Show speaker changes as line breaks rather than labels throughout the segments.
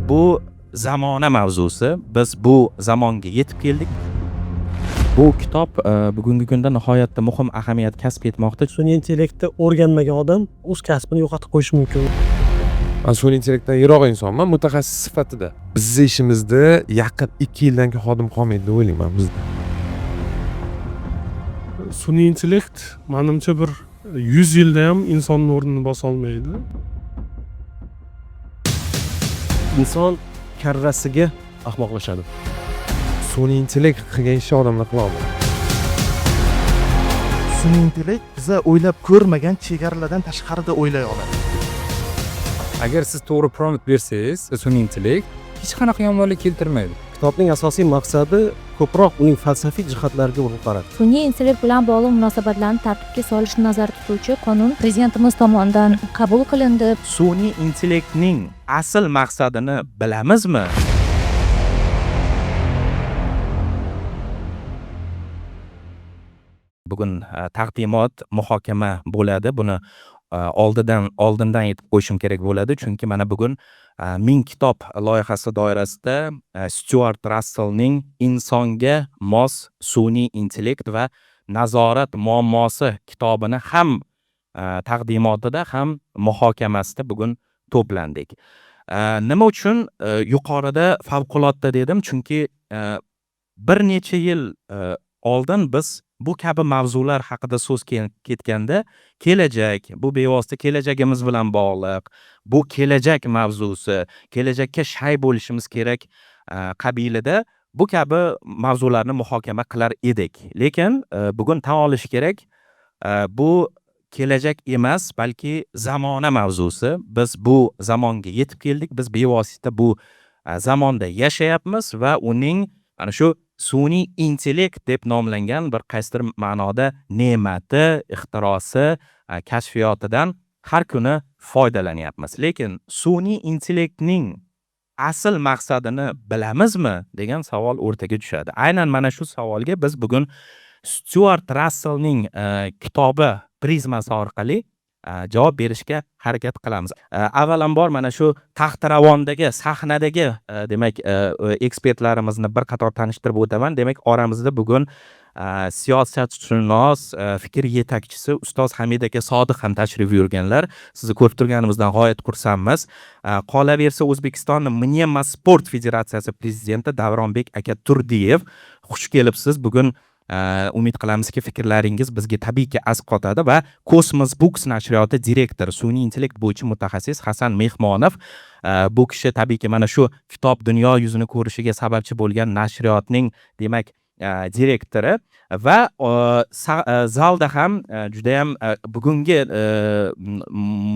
Bu zamona mavzusi. Biz bu zamonga yetib keldik. Bu kitob bugungi kunda nihoyatda muhim ahamiyat kasb etmoqda.
Sun'iy intellektni o'rganmagan odam o'z kasbini yo'qotib qo'yishi mumkin.
Men sun'iy intellektdan yiroq insonman, mutaxassis sifatida. Bizni ishimizda yaqin 2 yildan keyin xodim qolmaydi deb o'ylayman bizda.
Sun'iy intellekt menimcha bir 100 yilda ham insonning o'rnini bosa olmaydi.
Inson karrasiga ahmoqlashadi.
Sun'iy intellekt qilgan ishni odamlar qila olmaydi.
Sun'iy intellekt biza o'ylab ko'rmagan chegaralardan tashqarida o'ylay oladi.
Agar siz to'g'ri prompt bersangiz, sun'iy intellekt hech qanaqa yomonlik keltirmaydi.
Kitobning asosiy maqsadi ko'proq uning falsafiy jihatlariga urg'u qaratdi.
Sun'iy intellekt bilan bog'liq munosabatlarni tartibga solishni nazarda tutuvchi qonun prezidentimiz tomonidan qabul qilindi.
Sun'iy intellektning asl maqsadini bilamizmi? Bugun taqdimot, muhokama bo'ladi. Buni oldindan aytib qo'yishim kerak bo'ladi, chunki mana bugun 1000 kitob loyihasi doirasida Stuart Russellning insonga mos sun'iy intellekt va nazorat muammosi kitobini ham taqdimotida ham muhokamasida bugun to'plandik. Nima uchun yuqorida favqulodda dedim? Chunki bir necha yil oldin biz bu kabi mavzular haqida so'z ketganda kelajak, bu bevosita kelajagimiz bilan bog'liq, bu kelajak mavzusi, kelajakka shay bo'lishimiz kerak qabilida bu kabi mavzularni muhokama qilar edik. Lekin bugun tan olish kerak, bu kelajak emas, balki zamona mavzusi. Biz bu zamonga yetib keldik. Biz bevosita bu zamonda yashayapmiz va uning ana shu sun'iy intellekt deb nomlangan bir qaysidir ma'noda ne'mati, ixtirosi, kashfiyotidan har kuni foydalanyapmiz. Lekin sun'iy intellektning asl maqsadini bilamizmi degan savol o'rtaga tushadi. Aynan mana shu savolga biz bugun Stuart Russellning kitobi prizmasi orqali javob berishga harakat qilamiz. Avvalambor mana shu taxtiravondagi sahnadagi demak ekspertlarimizni bir qator tanishtirib o'taman. Demak, oramizda bugun siyosatshunos, fikr yetakchisi ustoz Hamid aka Sodiq ham tashrif buyurganlar. Sizni ko'rib turganimizdan g'oyat xursandmiz. Qolaversa O'zbekistonning Mnyema Sport Federatsiyasi prezidenti Davronbek aka Turdiyev, xush kelibsiz. Bugun umid qilamizki fikrlaringiz bizga tabiiyki asqotadi va Cosmos Books nashriyoti direktori, sun'iy intellekt bo'yicha mutaxassis Hasan Mehmonov, bu kishi tabiiyki mana shu kitob dunyo yuzini ko'rishiga sababchi bo'lgan nashriyotning demak direktori va zalda ham juda ham bugungi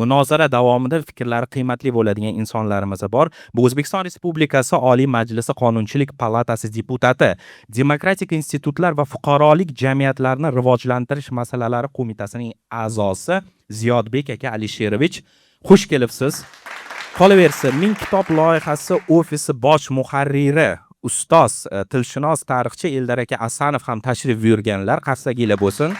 munozara davomida fikrlari qiymatli bo'ladigan insonlarimiz bor. Bu O'zbekiston Respublikasi Oliy Majlisi Qonunchilik palatasi deputati, Demokratik institutlar va fuqarolik jamiyatlarini rivojlantirish masalalari qo'mitasining a'zosi Ziyodbek aka Alisherovich, xush kelibsiz. Qolaversa 1000 kitob loyihasi ofisi bosh muharriri ustoz, tilshunos, tarixchi Eldar aka Asanov ham tashrif buyurganlar. Qarsaginglar bo'lsin.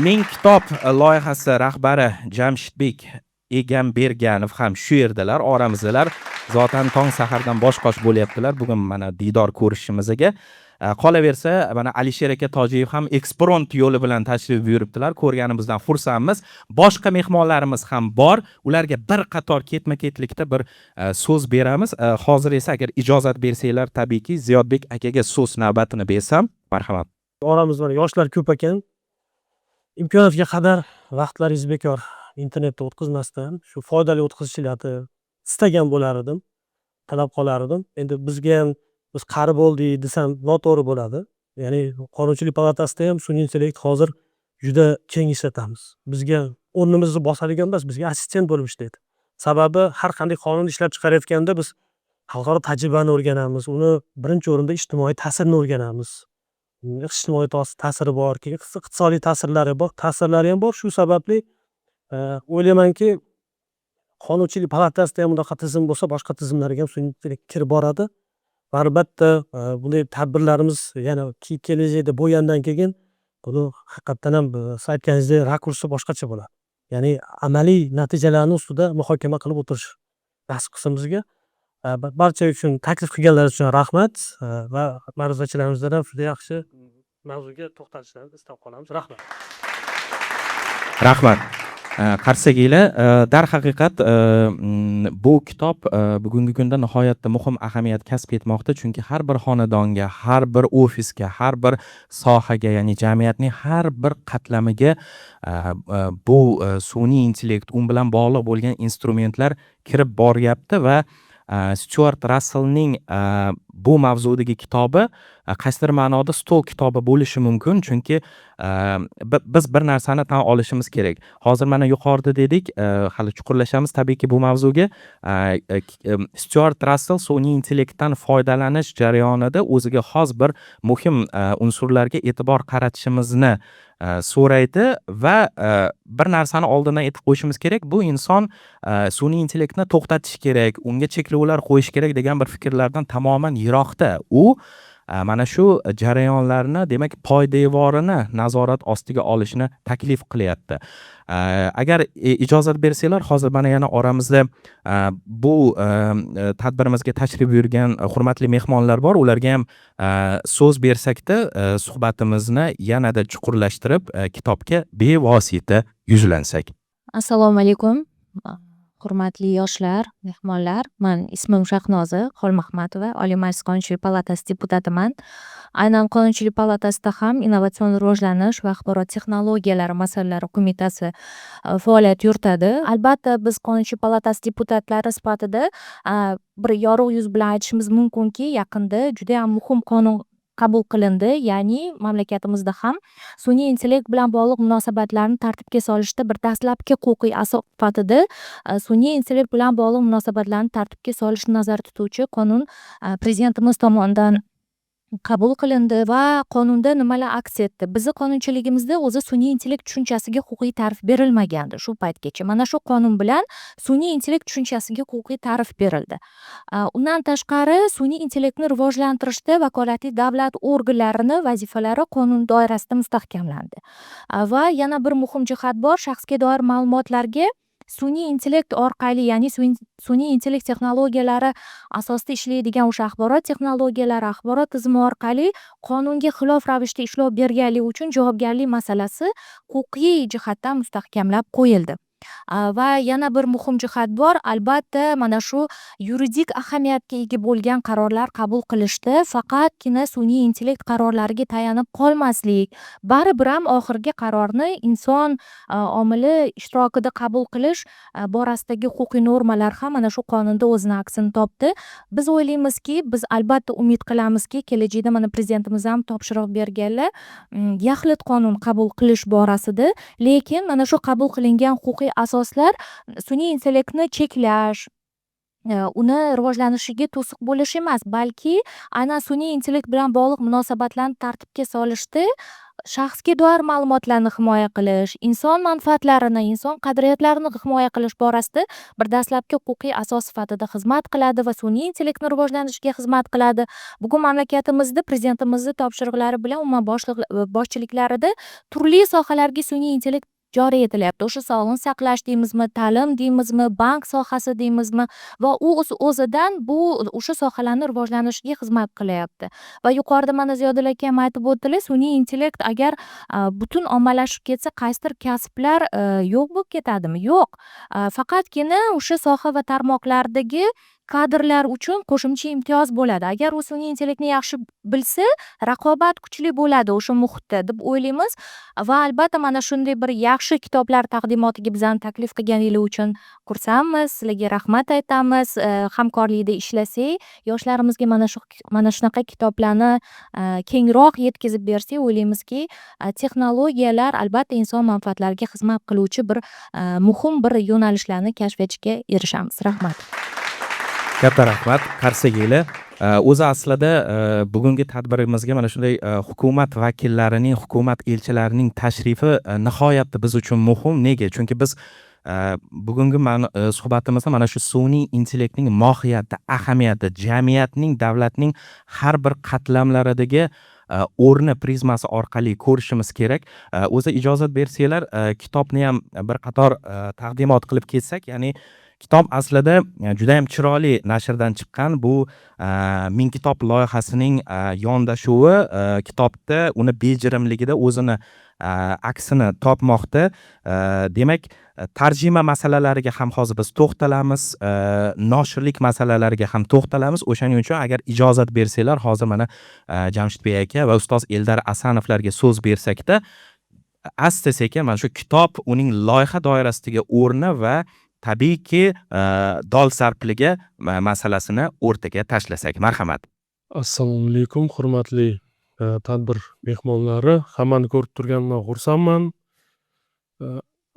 1000 kitob loyihasi rahbari Jamshidbek Egamberganov ham shu yerdalar, oramizdalar. Zotan tong sahardan bosh-qosh bo'lyaptilar bugun mana diydor ko'rishimizga. Qolaversa mana Alisher aka Tojiyev ham ekspront yo'li bilan tashrif buyuribdilar. Ko'rganimizdan xursandmiz. Boshqa mehmonlarimiz ham bor. Ularga bir qator ketma-ketlikda bir so'z beramiz. Hozir esa agar ijozat bersanglar, tabiiyki Ziyodbek akaga so'z navbatini bersam, marhamat.
Oramizda yoshlar ko'p ekan. Imkoniyatga qadar vaqtlaringiz bekor internetda o'tkazmasdan shu foydali o'tkazishlarni istagan bo'lar edim, talab qolar edim. Endi bizga ham biz qari bo'ldik desam noto'g'ri bo'ladi. Ya'ni Qonunchilik palatasida ham sun'iy intellekt hozir juda keng ishlatamiz. Bizga o'rnimizni bosadigan emas, bizga assistent bo'lib ishlaydi. Sababi har qanday qonun ishlab chiqarayotganda biz xalqaro tajribani o'rganamiz. Uni birinchi o'rinda ijtimoiy ta'sirni o'rganamiz. Ijtimoiy ta'siri bor, iqtisodiy ta'sirlari bor, ta'sirlari ham bor. Shu sababli o'ylaymanki, Qonunchilik palatasida ham bunaqa tizim bo'lsa, boshqa tizimlarga ham sun'iy intellekt kirib boradi. Va albatta bunday tadbirlarimiz yana kelajakda bo'lgandan keyin buni haqiqatdan ham siz aytganingizdek rakursi boshqacha bo'ladi. Ya'ni amaliy natijalarni ustida muhokama qilib o'tirish nasib qilsin bizga. Barcha uchun taklif qilganlar uchun rahmat va ma'ruzachilarimizdan ham juda yaxshi mavzuga to'xtatishlarini istab qolamiz. Rahmat.
Rahmat. Qarsagilar, darhaqiqat bu kitob bugungi kunda nihoyatda muhim ahamiyat kasb etmoqda, chunki har bir xonadonga, har bir ofisga, har bir sohaga, ya'ni jamiyatning har bir qatlamiga bu sun'iy intellekt, u bilan bog'liq bo'lgan instrumentlar kirib boryapti va Stuart Russellning bu mavzudagi kitobi qaysidir ma'noda stol kitobi bo'lishi mumkin, chunki biz bir narsani tan olishimiz kerak. Hozir mana yuqorida dedik, hali chuqurlashamiz tabiiyki bu mavzuga. Stuart Russell sun'iy intellektdan foydalanish jarayonida o'ziga xos bir muhim unsurlarga e'tibor qaratishimizni so'raydi va bir narsani oldindan aytib qo'yishimiz kerak, bu inson sun'iy intellektni to'xtatish kerak, unga cheklovlar qo'yish kerak degan bir fikrlardan tamoman yiroqda. U mana shu jarayonlarni, demak, poydevorini nazorat ostiga olishni taklif qilyapti. Agar ijozat bersanglar, hozir mana yana oramizda bu tadbirimizga tashrif buyurgan hurmatli mehmonlar bor. Ularga ham so'z bersakda suhbatimizni yanada chuqurlashtirib kitobga bevosita yuzlansak.
Assalomu alaykum. Hurmatli yoshlar, mehmonlar. Men ismim Shahnoza Xolmahmatova, Oliy Majlis Qonunchilik palatasi deputatiman. Aynan Qonunchilik palatasida ham Innovatsion rivojlanish va axborot texnologiyalari masalalari qo'mitasi faoliyat yuritadi. Albatta, biz Qonunchilik palatasi deputatlari sifatida bir yorug' yuz bilan aytishimiz mumkinki, yaqinda juda ham muhim qonun qabul qilindi. Ya'ni mamlakatimizda ham sun'iy intellekt bilan bog'liq munosabatlarni tartibga solishda bir dastlabki huquqiy asos sifatida sun'iy intellekt bilan bog'liq munosabatlarni tartibga solishni nazarda tutuvchi qonun prezidentimiz tomonidan qabul qilindi va qonunda nimalar aks etdi? Bizni qonunchiligimizda o'zi sun'iy intellekt tushunchasiga huquqiy ta'rif berilmagandi shu paytgacha. Mana shu qonun bilan sun'iy intellekt tushunchasiga huquqiy ta'rif berildi. Undan tashqari sun'iy intellektni rivojlantirishda vakolatli davlat organlarining vazifalari qonun doirasida mustahkamlandi. Va yana bir muhim jihat bor, shaxsga doir ma'lumotlarga sun'iy intellekt orqali, ya'ni sun'iy intellekt texnologiyalari asosida ishlaydigan o'sha axborot texnologiyalari, axborot tizimi orqali qonunga xilof ravishda ishlov berganligi uchun javobgarlik masalasi huquqiy jihatdan mustahkamlab qo'yildi. Va yana bir muhim jihat bor, albatta mana shu yuridik ahamiyatga ega bo'lgan qarorlar qabul qilishda faqatgina sun'iy intellekt qarorlariga tayanib qolmaslik, baribir ham oxirgi qarorni inson omili ishtirokida qabul qilish borasidagi huquqiy normalar ham mana shu qonunda o'zini aksini topdi. Biz o'ylaymizki, biz albatta umid qilamizki, kelajakda mana prezidentimiz ham topshiriq berganlar yaxlit qonun qabul qilish borasida, lekin mana shu qabul qilingan huquqiy asoslar sun'iy intellektni cheklash, uni rivojlanishiga to'siq bo'lish emas, balki aynan sun'iy intellekt bilan bog'liq munosabatlarni tartibga solishda shaxsga doir ma'lumotlarni himoya qilish, inson manfaatlarini, inson qadriyatlarini himoya qilish borasida bir dastlabki huquqiy asos sifatida xizmat qiladi va sun'iy intellektni rivojlanishiga xizmat qiladi. Bugun mamlakatimizda prezidentimizni topshiriqlari bilan umuman boshchiliklarida turli sohalarga sun'iy intellekt joriy etilyapti. O'sha sog'liqni saqlash deymizmi, ta'lim deymizmi, bank sohasi deymizmi va u o'zidan bu o'sha sohalarni rivojlanishiga xizmat qilyapti. Va yuqorida mana Ziyoda aka ham aytib o'tdilar, sun'iy intellekt agar butun ommalashib ketsa, qaysidir kasblar yo'q bo'lib ketadimi? Yo'q. Faqatgina o'sha soha va tarmoqlardagi kadrlar uchun qo'shimcha imtiyoz bo'ladi. Agar u sun'iy intellektni yaxshi bilsa, raqobat kuchli bo'ladi o'sha muhitda deb o'ylaymiz va albatta mana shunday bir yaxshi kitoblar taqdimotiga bizani taklif qilganingiz uchun xursandmiz. Sizlarga rahmat aytamiz. Hamkorlikda ishlasak, yoshlarimizga mana shunaqa kitoblarni kengroq yetkazib bersak, o'ylaymizki, texnologiyalar albatta inson manfaatlariga xizmat qiluvchi bir muhim bir yo'nalishlarni kashf etishga erishamiz. Rahmat.
Katta rahmat Qarsagiylar. O'zi aslida bugungi tadbirimizga mana shunday hukumat vakillarining, hukumat elchilarining tashrifi nihoyatda biz uchun muhim. Nega? Chunki biz bugungi suhbatimizda mana shu sun'iy intellektning mohiyati, ahamiyati, jamiyatning, davlatning har bir qatlamlaridagi o'rni prizmasi orqali ko'rishimiz kerak. O'zi ijozat bersanglar, kitobni ham bir qator taqdimot qilib ketsak, ya'ni Kitob aslida judayam chiroyli nashrdan chiqqan. Bu Ming kitob loyihasining yondashuvi kitobda uni bejirimligida o'zini aksini topmoqda. Demak, tarjima masalalariga ham hozir biz to'xtalamiz, noshirlik masalalariga ham to'xtalamiz. O'shaning uchun agar ijozat bersanglar, hozir mana Jamshidbek aka va ustoz Eldar Asanovlarga so'z bersakda, asta-sekin mana shu kitob uning loyiha doirasidagi o'rni va tabiiyki dolzarbligi masalasini o'rtaga tashlasak. Marhamat.
Assalomu alaykum, hurmatli tadbir mehmonlari. Hammani ko'rib turganimdan xursandman.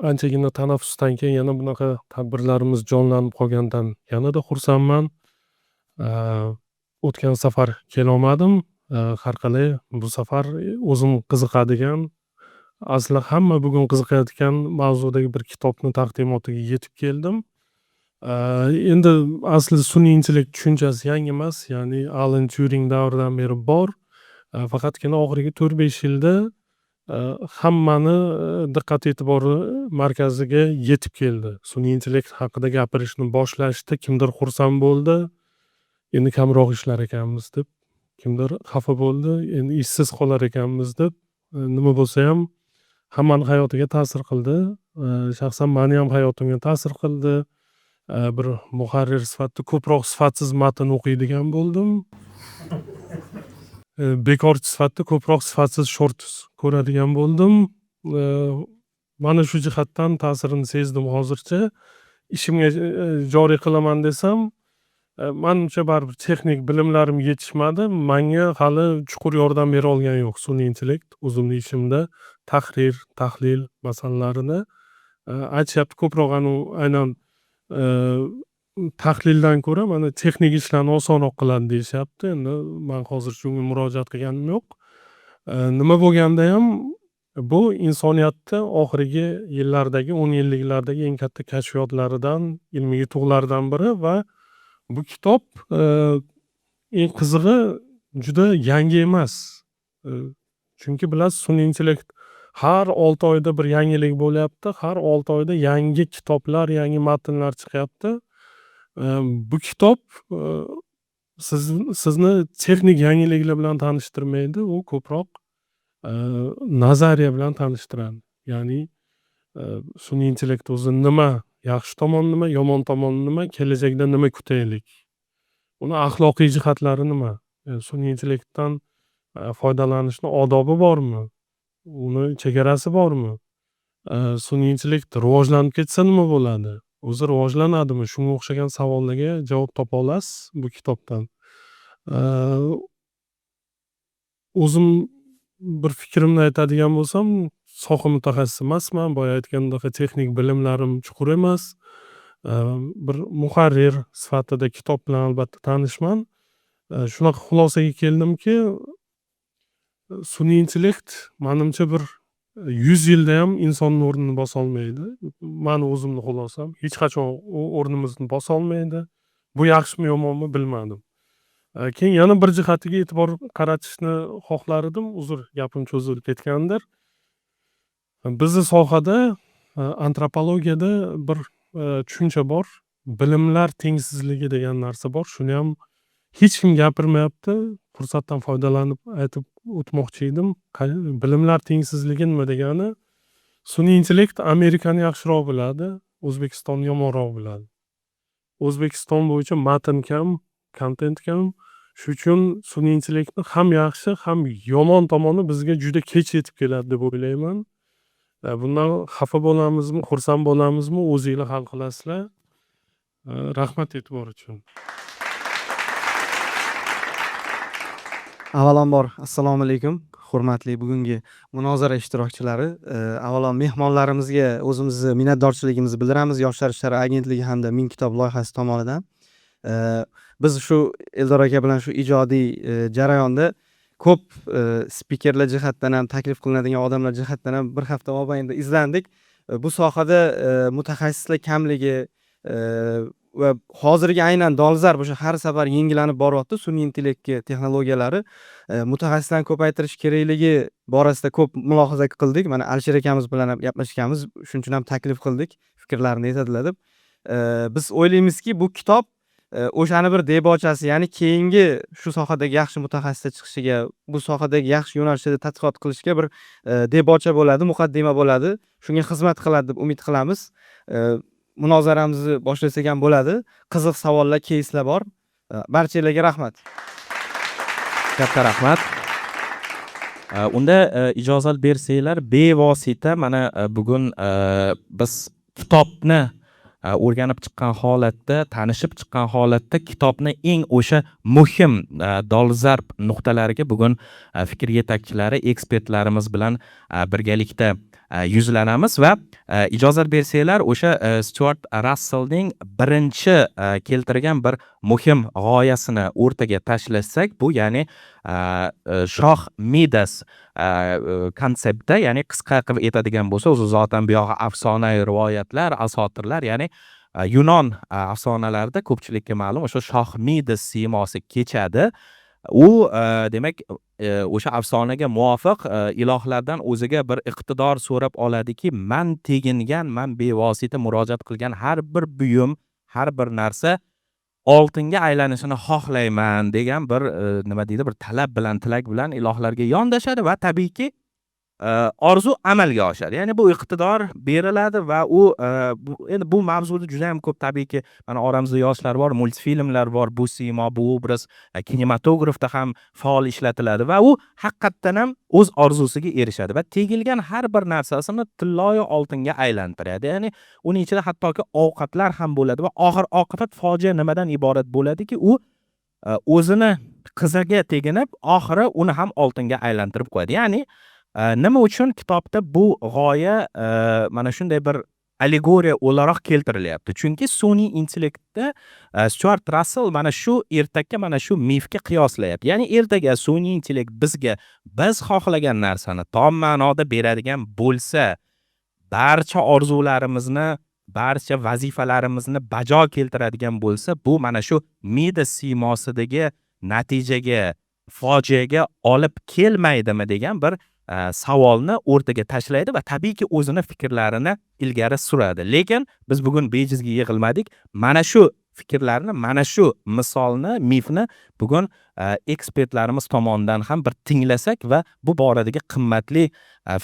Anchagina tanaffusdan keyin yana bunaqa tadbirlarimiz jonlanib qolgandan yanada xursandman. O'tgan safar kelolmadim. Har qalay bu safar o'zim qiziqadigan, asli hamma bugun qiziqayotgan mavzudagi bir kitobni taqdimotiga yetib keldim. Endi asli sun'iy intellekt tushunchasi yangi emas, ya'ni Alan Turing davridan beri bor. Faqatgina oxirgi 4-5 yilda hammani diqqat e'tibori markaziga yetib keldi. Sun'iy intellekt haqida gapirishni boshlashdi, kimdir xursand bo'ldi. Endi kamroq ishlar ekanmiz deb, kimdir xafa bo'ldi, endi ishsiz qolar ekanmiz deb. Nima bo'lsa ham hammani hayotiga ta'sir qildi. Shaxsan meni ham hayotimga ta'sir qildi. Bir muharrir sifatida ko'proq sifatsiz matn o'qiydigan bo'ldim. Bekorchi sifatida ko'proq sifatsiz short ko'radigan bo'ldim. Mana shu jihatdan ta'sirini sezdim hozircha. Ishimga joriy qilaman desam, menimcha baribir texnik bilimlarim yetishmadi. Menga hali chuqur yordam bera olgani yo'q sun'iy intellekt o'zimning ishimda tahrir, tahlil masalalarini aytishyapti. Ko'proq aynan tahlildan ko'ra mana texnik ishlarni osonroq qiladi deyishyapti. Endi men hozir shunga murojaat qilganim yo'q. Nima bo'lganda ham bu insoniyatda oxirgi yillardagi, 10 yilliklardagi eng katta kashfiyotlaridan, ilmiy yutuqlardan biri va bu kitob eng qizig'i juda yangi emas. Chunki bilasiz, sun'iy intellekt har 6 oyda bir yangilik bo'lyapti. Har 6 oyda yangi kitoblar, yangi matnlar chiqyapti. Bu kitob sizni texnik yangiliklar bilan tanishtirmaydi, u ko'proq nazariya bilan tanishtiradi. Ya'ni sun'iy intellekt o'zi nima, yaxshi tomoni nima, yomon tomoni nima, kelajakda nima kutaylik. Uni axloqiy jihatlari nima? Sun'iy intellektdan foydalanishni odobi bormi? Uni chegarasi bormi? Sun'iy intellekt rivojlanib ketsa nima bo'ladi? O'zi rivojlanadimi? Shunga o'xshagan savollarga javob topa olasiz bu kitobdan. O'zim bir fikrimni aytadigan bo'lsam, soha mutaxassisi emasman. Boya aytgandek texnik bilimlarim chuqur emas. Bir muharrir sifatida kitob bilan albatta tanishman. Shunaqa xulosaga keldimki, sun'iy intellekt menimcha bir 100 yilda ham insonning o'rnini bosa olmaydi. Meni o'zimning xulosam. Hech qachon o'rnimizni bosa olmaydi. Bu yaxshimi yomonmi bilmadim. Keyin yana bir jihatiga e'tibor qaratishni xohlar edim. Uzr, gapim cho'zilib ketgandir. Bizning sohada antropologiyada bir tushuncha bor. Bilimlar tengsizligi degan narsa bor. Shuni ham hech kim gapirmayapti. Fursatdan foydalanib aytib o'tmoqchi edim. Bilimlar tengsizligi nima degani? Sun'iy intellekt Amerikani yaxshiroq biladi, O'zbekistonni yomonroq biladi. O'zbekiston bo'yicha matn kam, kontent kam. Shuning uchun sun'iy intellektni ham yaxshi, ham yomon tomoni bizga juda kech yetib keladi deb o'ylayman. Bundan xafa bo'lamizmi, xursand bo'lamizmi, o'zingizlar hal qilasizlar. Rahmat e'tibor uchun.
Avvalambor assalomu alaykum, hurmatli bugungi munozara ishtirokchilari. Avvalo mehmonlarimizga o'zimizni minnatdorchiligimizni bildiramiz, Yoshlar ishlari agentligi hamda Ming kitob loyihasi tomonidan. Biz shu Eldor aka bilan shu ijodiy jarayonda ko'p spikerlar jihatdan ham, taklif qilinadigan odamlar jihatdan ham bir hafta mobaynida izlandik. Bu sohada mutaxassislar kamligi va hozirgi aynan dolzarb o'sha har safar yangilanib boryapti sun'iy intellektga texnologiyalari. Mutaxassislarni ko'paytirish kerakligi borasida ko'p mulohaza qildik. Mana Alisher akamiz bilan ham gaplashganmiz, shuning uchun ham taklif qildik, fikrlarini aytadilar deb. biz o'ylaymizki bu kitob o'shani bir debochasi, ya'ni keyingi shu sohadagi yaxshi mutaxassislar chiqishiga, bu sohadagi yaxshi yo'nalishda tadqiqot qilishga bir debocha bo'ladi, muqaddima bo'ladi. Shunga xizmat qiladi deb umid qilamiz. Munozaramizni boshlasak ham bo'ladi. Qiziq savollar, keyslar bor. Barchalarga rahmat.
Katta rahmat. Unda ijozat bersanglar, bevosita mana bugun biz kitobni o'rganib chiqqan holatda, tanishib chiqqan holatda kitobni eng o'sha muhim dolzarb nuqtalariga bugun fikr yetakchilari, ekspertlarimiz bilan birgalikda yuzlanamiz va ijozat bersanglar, o'sha Stuart Russellning birinchi keltirgan bir muhim g'oyasini o'rtaga tashlasak, bu ya'ni shoh Midas konsepti, ya'ni qisqa qilib aytadigan bo'lsa, o'zi zotan bu yog'i afsonaviy rivoyatlar, asotirlar, ya'ni Yunon afsonalarida ko'pchilikka ma'lum o'sha shoh Midas siymosi kechadi. U demak o'sha afsonaga muvofiq ilohlardan o'ziga bir iqtidor so'rab oladiki, man tegingan, man bevosita murojaat qilgan har bir buyum, har bir narsa oltinga aylanishini xohlayman degan bir nima deydi, bir talab bilan, tilak bilan ilohlarga yondashadi va tabiiyki orzu amalga oshadi. Ya'ni bu iqtidor beriladi va u endi bu mavzuda juda ham ko'p, tabiiyki mana oramizda yoshlar bor, multfilmlar bor, bu siymo, bu obraz kinematografda ham faol ishlatiladi va u haqiqatdan ham o'z orzusiga erishadi va tegilgan har bir narsasini tilloyu oltinga aylantiradi. Ya'ni uning ichida hattoki ovqatlar ham bo'ladi va oxir oqibat fojia nimadan iborat bo'ladiki, u o'zini qiziga teginib, oxiri uni ham oltinga aylantirib qo'yadi. Ya'ni nima uchun kitobda bu g'oya mana shunday bir allegoriya o'laroq keltirilyapti? Chunki sun'iy intellektda Stuart Russell mana shu ertakka, mana shu mifga qiyoslayapti. Ya'ni ertaga sun'iy intellekt bizga biz xohlagan narsani tom ma'noda beradigan bo'lsa, barcha orzularimizni, barcha vazifalarimizni bajo keltiradigan bo'lsa, bu mana shu Midas siymosidagi natijaga, fojiaga olib kelmaydimi degan bir savolni o'rtaga tashlaydi va tabiiyki o'zini fikrlarini ilgari suradi. Lekin biz bugun bejizga yig'ilmadik. Mana shu fikrlarni, mana shu misolni, mifni bugun ekspertlarimiz tomonidan ham bir tinglasak va bu boradagi qimmatli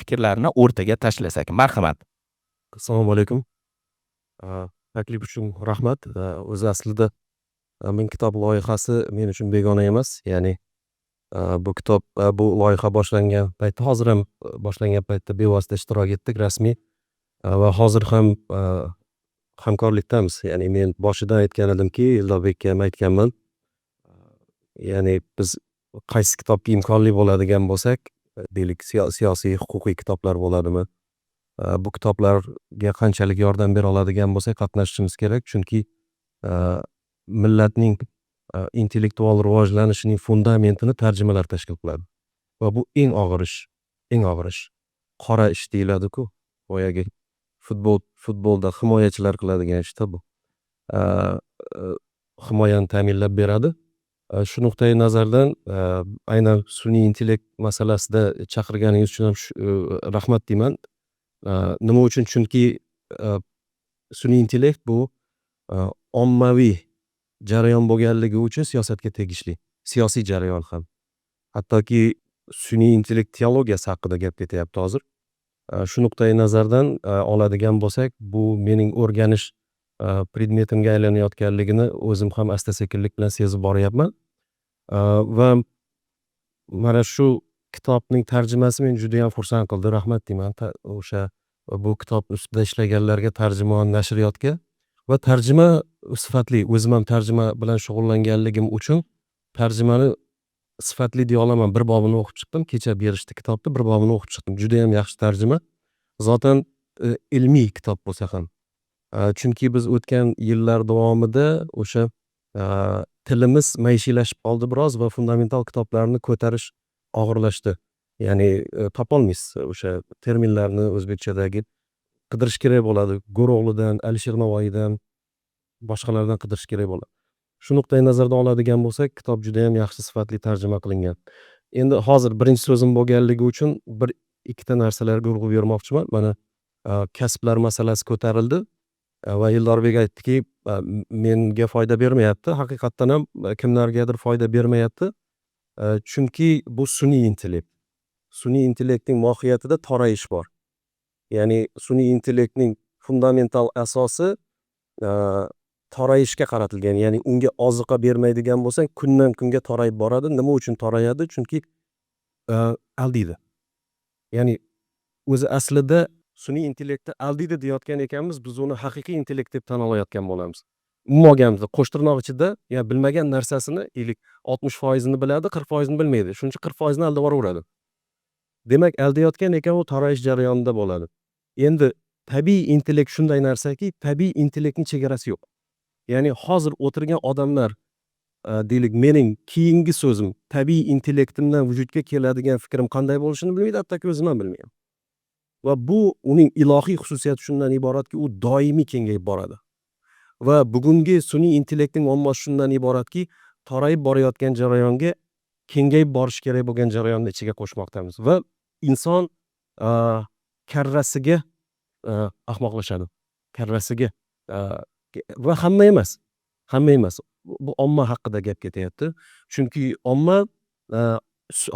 fikrlarni o'rtaga tashlasak. Marhamat.
Assalomu alaykum. Taklif uchun rahmat. O'zi aslida men kitob loyihasi men uchun begona emas. Ya'ni bu kitob, bu loyiha boshlangan paytda, hozir ham boshlangan paytda bevosita ishtirok etdik rasmiy va hozir ham hamkorlikdamiz. Ya'ni men boshidan aytgan edimki, Eldobekka ham aytganman. Ya'ni biz qaysi kitobga imkonli bo'ladigan bo'lsak, deylik siyosiy, huquqiy kitoblar bo'ladimi? Bu kitoblarga qanchalik yordam bera oladigan bo'lsak qatnashishimiz kerak, chunki millatning intellektual rivojlanishining fundamentini tarjimalar tashkil qiladi. Va bu eng og'ir ish. Qora ish deyiladi-ku, boyagi futbolda himoyachilar qiladigan ishda bu. Himoyani ta'minlab beradi. Shu nuqtai nazardan aynan sun'iy intellekt masalasida chaqirganingiz uchun ham rahmat deyman. Nima uchun? Chunki sun'iy intellekt bu ommaviy jarayon bo'lganligi uchun siyosatga tegishli. Siyosiy jarayon ham. Hattoki sun'iy intellekt teologiyasi haqida gap ketyapti hozir. Shu nuqtai nazardan oladigan bo'lsak, bu mening o'rganish predmetimga aylanayotganligini o'zim ham asta-sekinlik bilan sezib boryapman. Va mana shu kitobning tarjimasi meni juda ham xursand qildi. Rahmat deyman o'sha bu kitob ustida ishlaganlarga, tarjimon nashriyotga va tarjima sifatli, o'zim ham tarjima bilan shug'ullanganligim uchun tarjimani sifatli deya olaman. Bir bobini o'qib chiqdim. Kecha berishdi kitobni, bir bobini o'qib chiqdim. Juda ham yaxshi tarjima. Zotan ilmiy kitob bo'lsa ham. Chunki biz o'tgan yillar davomida o'sha tilimiz maishiylashib qoldi biroz va fundamental kitoblarni ko'tarish og'irlashdi. Ya'ni topolmaysiz o'sha terminlarni o'zbekchadagi qidirish kerak bo'ladi. Go'ro'g'lidan, Alisher Navoiydan, boshqalardan qidirish kerak bo'ladi. Shu nuqtai nazardan oladigan bo'lsak, kitob juda ham yaxshi sifatli tarjima qilingan. Endi hozir birinchi so'zim bo'lganligi uchun bir ikkita narsalarga urg'u bermoqchiman. Mana kasblar masalasi ko'tarildi. va Eldor aytdiki, menga foyda bermayapti. Haqiqatdan ham kimlargadir foyda bermayapti. Chunki bu sun'iy intellekt. Sun'iy intellektning mohiyatida torayish bor. Ya'ni sun'iy intellektning fundamental asosi torayishga qaratilgan. Ya'ni unga oziqa bermaydigan bo'lsang, kundan kunga torayib boradi. Nima uchun torayadi? Chunki aldaydi. Ya'ni o'zi aslida sun'iy intellektni aldaydi deyotgan ekanmiz, biz uni haqiqiy intellekt deb tan olayotgan bo'lamiz. Umuman olganimizda qo'sh tirnoq ichida bilmagan narsasini 60% biladi, 40% bilmaydi. Shuning uchun 40% aldab boraveradi. Demak, aldayotgan ekan, u torayish jarayonida bo'ladi. Endi tabiiy intellekt shunday narsaki, tabiiy intellektning chegarasi yo'q. Ya'ni hozir o'tirgan odamlar deylik, mening keyingi so'zim tabiiy intellektimdan vujudga keladigan fikrim qanday bo'lishini bilmaydi, hattoki o'zim ham bilmayman. Va bu uning ilohiy xususiyati shundan iboratki, u doimiy kengayib boradi. Va bugungi sun'iy intellektning muammosi shundan iboratki, torayib borayotgan jarayonga kengayib borish kerak bo'lgan jarayonni ichiga qo'shmoqdamiz va inson karrasiga ahmoqlashadi. Karrasiga va hamma emas. Hamma emas. Bu omma haqida gap ketyapti. Chunki omma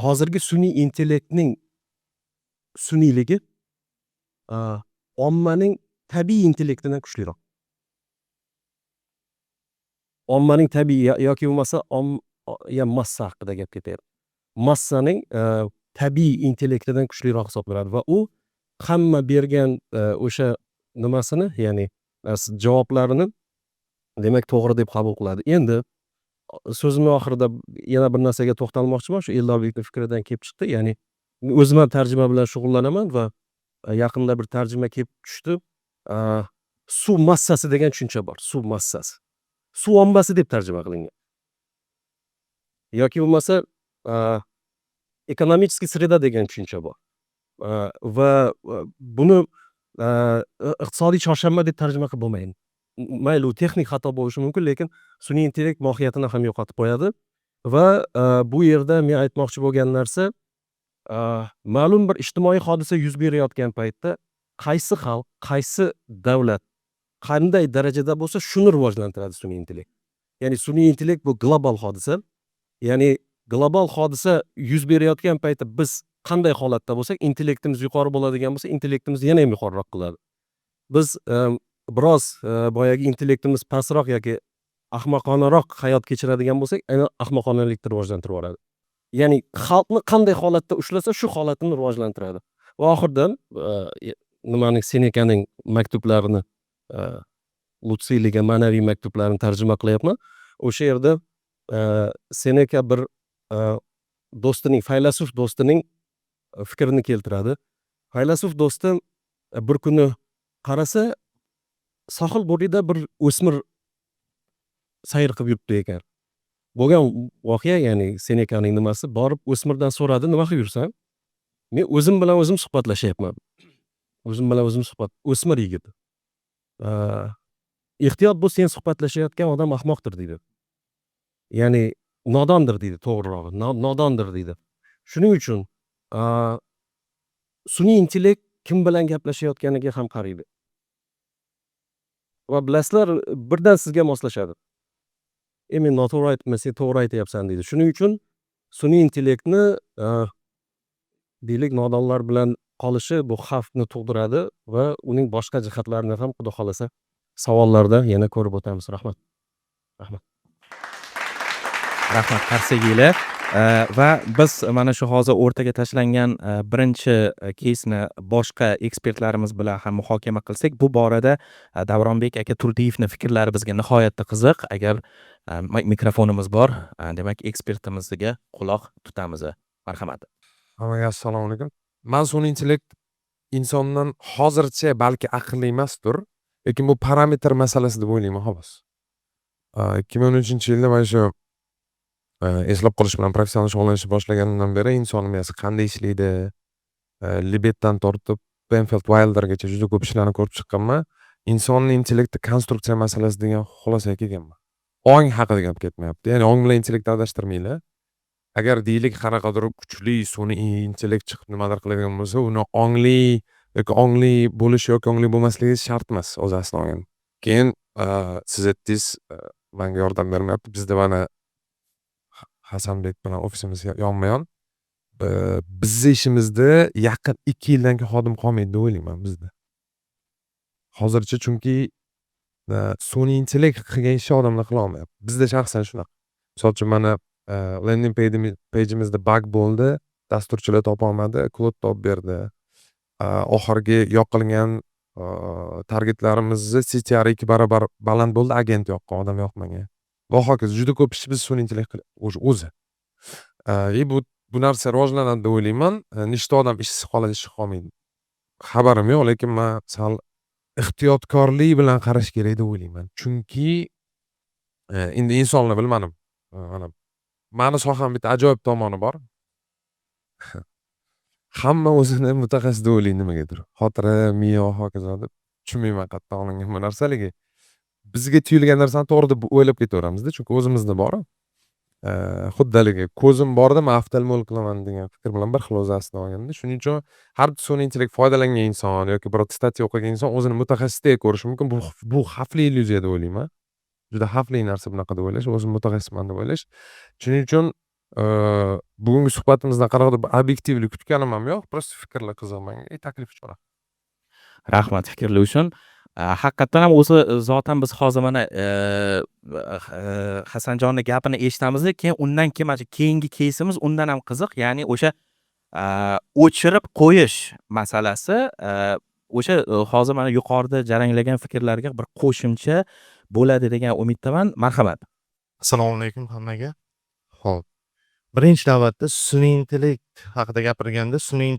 hozirgi sun'iy intellektning sun'iyligi ommaning tabiiy intellektidan kuchliroq. Ommaning tabiiy yoki bo'lmasa massa haqida gap ketyapti. Massaning tabiiy intellektidan kuchliroq hisoblanadi va u hamma bergan o'sha nimasini, ya'ni javoblarini demak to'g'ri deb qabul qiladi. Endi so'zimning oxirida yana bir narsaga to'xtalmoqchiman, shu Eldorbekning fikridan kelib chiqdi. Ya'ni o'zim ham tarjima bilan shug'ullanaman va yaqinda bir tarjima kelib tushdi. Suv massasi degan tushuncha bor. Suv massasi. Suv ombasi deb tarjima qilingan. Yoki bo'lmasa ekonomik sreda degan tushuncha bor. Va buni iqtisodiy chorshanba deb tarjima qilib bo'lmaydi. Mayli, u texnik xato bo'lishi mumkin, lekin sun'iy intellekt mohiyatini ham yo'qotib qo'yadi va bu yerda men aytmoqchi bo'lgan narsa, ma'lum bir ijtimoiy hodisa yuz berayotgan paytda qaysi xalq, qaysi davlat qanday darajada bo'lsa shuni rivojlantiradi sun'iy intellekt. Ya'ni sun'iy intellekt bu global hodisa. Ya'ni global hodisa yuz berayotgan paytda biz qanday holatda bo'lsak, intellektimiz yuqori bo'ladigan bo'lsa, intellektimiz yana ham yuqoriroq qiladi. Biz biroz boyagi intellektimiz pastroq yoki ahmoqonaroq hayot kechiradigan bo'lsak, aynan ahmoqonalikni rivojlantirib yuboradi. Ya'ni xalqni qanday holatda ushlasa, shu holatini rivojlantiradi. Va oxirdan Senekaning maktublarini, Lutsiyliga ma'naviy maktublarini tarjima qilyapman. O'sha yerda Seneka bir do'stining, faylasuf do'stining fikrini keltiradi. Faylasuf do'stim bir kuni qarasa, sohil bo'yida bir o'smir sayr qilib yuribdi ekan. Bo'lgan voqea, ya'ni Senekaning nimasi, borib o'smirdan so'radi, nima qilib yursan? Men o'zim bilan o'zim suhbatlashyapman. O'zim bilan o'zim o'smir yigit. Ehtiyot bo'l, sen suhbatlashayotgan odam ahmoqdir deydi. Ya'ni nodondir deydi, to'g'rirog'i, nodondir deydi. Shuning uchun sun'iy intellekt kim bilan gaplashayotganiga ham qaraydi. Va bilasizlar, birdan sizga moslashadi. Men noto'g'ri aytibman, sen to'g'ri aytyapsan deydi. Shuning uchun sun'iy intellektni deylik nodonlar bilan qolishi bu xavfni tug'diradi va uning boshqa jihatlarini ham xudo xolasa savollarda yana ko'rib o'tamiz. Rahmat. Rahmat.
Rahmat Qarsagiylar. Va biz mana shu hozir o'rtaga tashlangan birinchi keysni boshqa ekspertlarimiz bilan ham muhokama qilsak, bu borada Davronbek aka Turdiyevning fikrlari bizga nihoyatda qiziq. Agar mikrofonimiz bor, demak ekspertimizga quloq tutamiz. Marhamat.
Hammaga assalomu alaykum. Men sun'iy intellekt insondan hozircha balki aqlli emasdir, lekin bu parametr masalasi deb o'ylayman, xolos. 2013-yilda mana shu eslab qolish bilan professional shug'ullanishni boshlaganimdan beri inson miyasi qanday ishlaydi, Libetdan tortib Benfield Wildergacha juda ko'p ishlarni ko'rib chiqqanman. Insonning intellekti konstruksiya masalasi degan xulosaga kelganman. Ong haqida gap ketmayapti. Ya'ni ong bilan intellektni adashtirmanglar. Agar deylik qanaqadir kuchli sun'iy intellekt chiqib nimadir qiladigan bo'lsa, uni ongli yoki ongli bo'lishi yoki ongli bo'lmasligi shart emas o'zi asli olganda. Keyin siz aytdingiz, manga yordam bermayapti. Bizda mana Hasanbek bilan ofisimiz yonma-yon. Bizni ishimizda yaqin 2 yildan keyin xodim qolmaydi deb o'ylayman bizda. Hozircha chunki sun'iy intellekt qilgan ishni odamlar qila olmayapti. Bizda shaxsan shunaqa. Misol uchun mana landing page'imizda bug bo'ldi. Dasturchilar topolmadi, Claude topib berdi. Oxirgi yoqilgan targetlarimizni CTR 2 barobar baland bo'ldi, agent yoqqan, odam yoqmagan. Va hokazo juda ko'p ishni biz sun'iy intellekt o'zi. Bu narsa rivojlanadi deb o'ylayman. Nechta odam ishsiz qoladi, ishsiz qolmaydi. Xabarim yo'q, lekin men sal ehtiyotkorlik bilan qarash kerak deb o'ylayman. Chunki endi insonni bilmadim. Mana mani soham bitta ajoyib tomoni bor. Hamma o'zini mutaxassis deb o'ylaydi nimagadir. Xotira, miya va hokazo deb tushunmayman qayerdan olingan bu narsaligi. Bizga tuyulgan narsani to'g'ri deb o'ylab ketaveramizda, chunki o'zimizda bor. Xuddi haligi ko'zim borda men oftalmolog qilaman degan fikr bilan bir xil o'zi aslida olganda. Shuning uchun har bir sun'iy intellekt foydalangan inson yoki biror statiya o'qigan inson o'zini mutaxassisdek ko'rishi mumkin. Bu xavfli illyuziya deb o'ylayman. Juda xavfli narsa bunaqa deb o'ylash, o'zim mutaxassisman deb o'ylash. Shuning uchun bugungi suhbatimizdan qaraganda obyektivlik kutganim ham yo'q, prosta fikrlar qiziq menga, taklif uchun.
Rahmat fikrlar uchun. Haqiqatan ham o'zi zotan biz hozir mana Hasanjonning gapini eshitamiz, keyin undan keyin mana keyingi keysimiz undan ham qiziq. Ya'ni o'sha o'chirib qo'yish masalasi, o'sha hozir mana yuqorida jaranglagan fikrlarga bir qo'shimcha bo'ladi degan umiddaman. Marhamat.
Assalomu alaykum hammaga. Xo'p. Birinchi navbatda sun'iy intellekt haqida gapirganda, sun'iy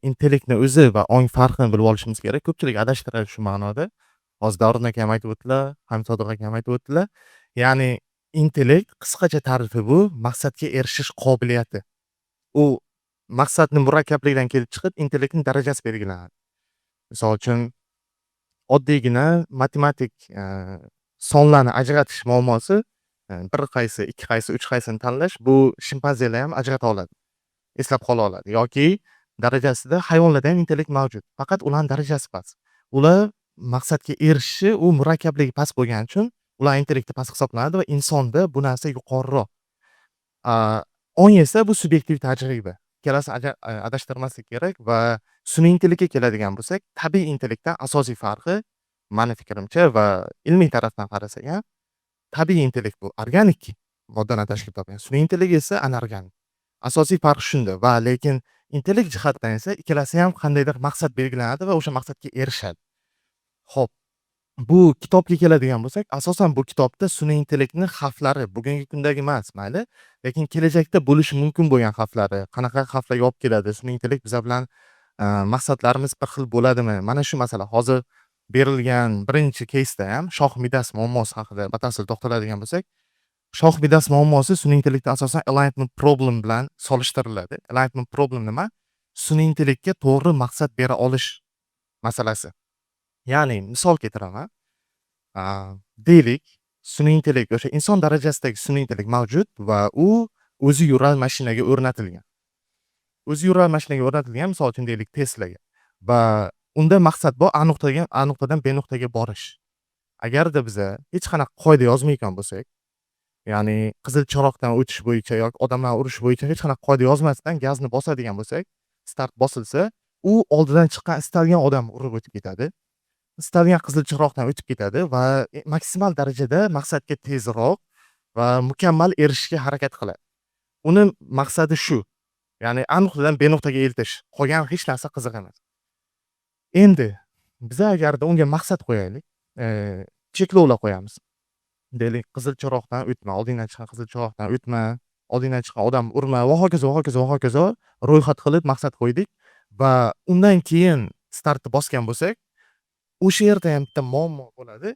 intellektni o'zi va ong farqini bilib olishimiz kerak. Ko'pchilik adashtiradi shu ma'noda. Hozir Davron aka ham aytib o'tdilar, Hamsodiq aka ham aytib o'tdilar. Ya'ni intellekt qisqacha ta'rifi bu maqsadga erishish qobiliyati. U maqsadning murakkabligidan kelib chiqib, intellektning darajasi belgilanadi. Misol uchun oddiygina matematik sonlarni ajratish muammosi, bir qaysi, ikki qaysi, uch qaysini tanlash bu shimpanzelar ham ajrata oladi. Eslab qola oladi. Yoki darajasida hayvonlarda ham intellekt mavjud. Faqat ularning darajasi past. Ular maqsadga erishishi u murakkabligi past bo'lgani uchun ular intellekti past hisoblanadi va insonda bu narsa yuqoriroq. Ong esa bu subyektiv tajriba. Ikkalasini adashtirmaslik kerak va sun'iy intellektga keladigan bo'lsak, tabiiy intellektdan asosiy farqi mani fikrimcha va ilmiy tarafdan qarasak ham tabiiy intellekt bu organik moddadan tashkil topgan. Sun'iy intellekt esa anorganik. Asosiy farq shunda va lekin intellekt jihatdan esa ikkalasi ham qandaydir maqsad belgilanadi va o'sha maqsadga erishadi. Xo'p, bu kitobga keladigan bo'lsak, asosan bu kitobda sun'iy intellektni xavflari bugungi kundagi emas, mayli, lekin kelajakda bo'lishi mumkin bo'lgan xavflari, qanaqa xavflarga olib keladi, sun'iy intellekt bizlar bilan maqsadlarimiz bir xil bo'ladimi? Mana shu masala hozir berilgan birinchi keysda ham shoh midasi muammosi haqida batafsil to'xtaladigan bo'lsak, shoh midasi muammosi sun'iy intellektda asosan alignment problem bilan solishtiriladi. Alignment problem nima? Sun'iy intellektga to'g'ri maqsad bera olish masalasi. Ya'ni misol keltiraman. Deylik, sun'iy intellekt o'sha inson darajasidagi sun'iy intellekt mavjud va u o'zi yurar mashinaga o'rnatilgan. O'zi yurar mashinaga o'rnatilgan, misol uchun deylik Teslaga. Va unda maqsad bor, A nuqtadan B nuqtaga borish. Agarda biza hech qanaqa qoida yozmayotgan bo'lsak, ya'ni qizil chiroqdan o'tish bo'yicha yoki odamlarni urish bo'yicha hech qanaqa qoida yozmasdan gazni bosadigan bo'lsak, start bosilsa, u oldidan chiqqan istalgan odamni urib o'tib ketadi. Istalgan qizil chiroqdan o'tib ketadi va maksimal darajada maqsadga tezroq va mukammal erishishga harakat qiladi. Uni maqsadi shu. Ya'ni A nuqtadan B nuqtaga eltish. Qolgan hech narsa qiziq emas. Endi biz agarda unga maqsad qo'yaylik, cheklovlar qo'yamiz. Deylik, qizil chiroqdan o'tma, oldingdan chiqqan qizil chiroqdan o'tma, oldingdan chiqqan odamni urma va hokazo ro'yxat qilib maqsad qo'ydik va undan keyin startni bosgan bo'lsak, o'sha yerda ham bitta muammo bo'ladi.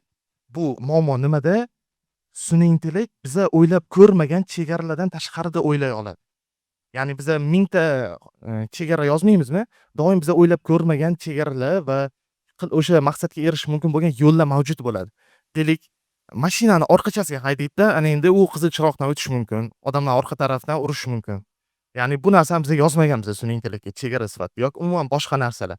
Bu muammo nimada? Sun'iy intellekt biza o'ylab ko'rmagan chegaralardan tashqarida o'ylay oladi. Ya'ni biza 1000 ta chegara yozmaymizmi? Doim biza o'ylab ko'rmagan chegaralar va o'sha maqsadga erishish mumkin bo'lgan yo'llar mavjud bo'ladi. Deylik, mashinani orqachasiga haydaydi-da, ana endi u qizil chiroqdan o'tish mumkin, odamlar orqa tarafdan urish mumkin. Ya'ni bu narsani biz yozmaganmiz sun'iy intellektga chegara sifatida yoki umuman boshqa narsalar.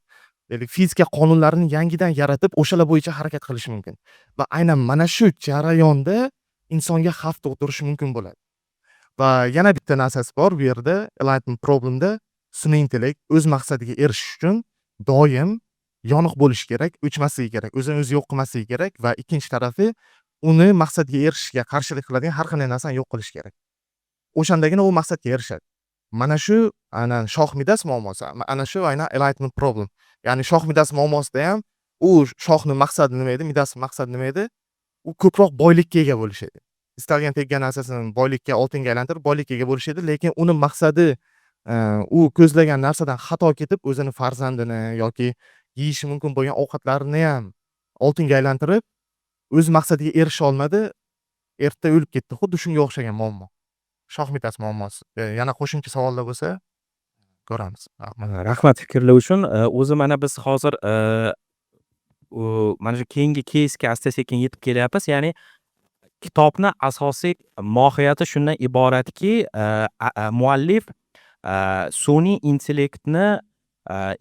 deylik fizika qonunlarini yangidan yaratib o'shalar bo'yicha harakat qilishi mumkin va aynan mana shu jarayonda insonga xavf tug'dirishi mumkin bo'ladi. Va yana bitta narsasi bor bu yerda enlightenment problemda sun'iy intellekt o'z maqsadiga erishish uchun doim yoniq bo'lishi kerak, o'chmasligi kerak, o'zini o'zi yo'q qilmasligi kerak va ikkinchi tarafi uni maqsadiga erishishga qarshilik qiladigan har qanday narsani yo'q qilish kerak. O'shandagina u maqsadga erishadi. Mana shu aynan shoh midas muammosi, ana shu aynan enlightenment problem. Ya'ni shoh midas muammosida ham u shohning maqsadi nima edi, midasning maqsadi nima edi? U ko'proq boylikka ega bo'lish edi. Istalgan teggan narsasini boylikka, oltinga aylantirib boylikka ega bo'lish edi, lekin uni maqsadi u ko'zlagan narsadan xato ketib, o'zini farzandini yoki yeyishi mumkin bo'lgan ovqatlarini ham oltinga aylantirib, o'z maqsadiga erisha olmadi, erta o'lib ketdi. Xuddi shunga o'xshagan muammo. Shoh midas muammosi. Yana qo'shimcha savollar bo'lsa, ko'ramiz. Rahmat.
Rahmat fikrlar uchun. O'zi mana biz hozir mana shu keyingi keysga asta-sekin yetib kelyapmiz. Ya'ni kitobni asosiy mohiyati shundan iboratki, muallif sun'iy intellektni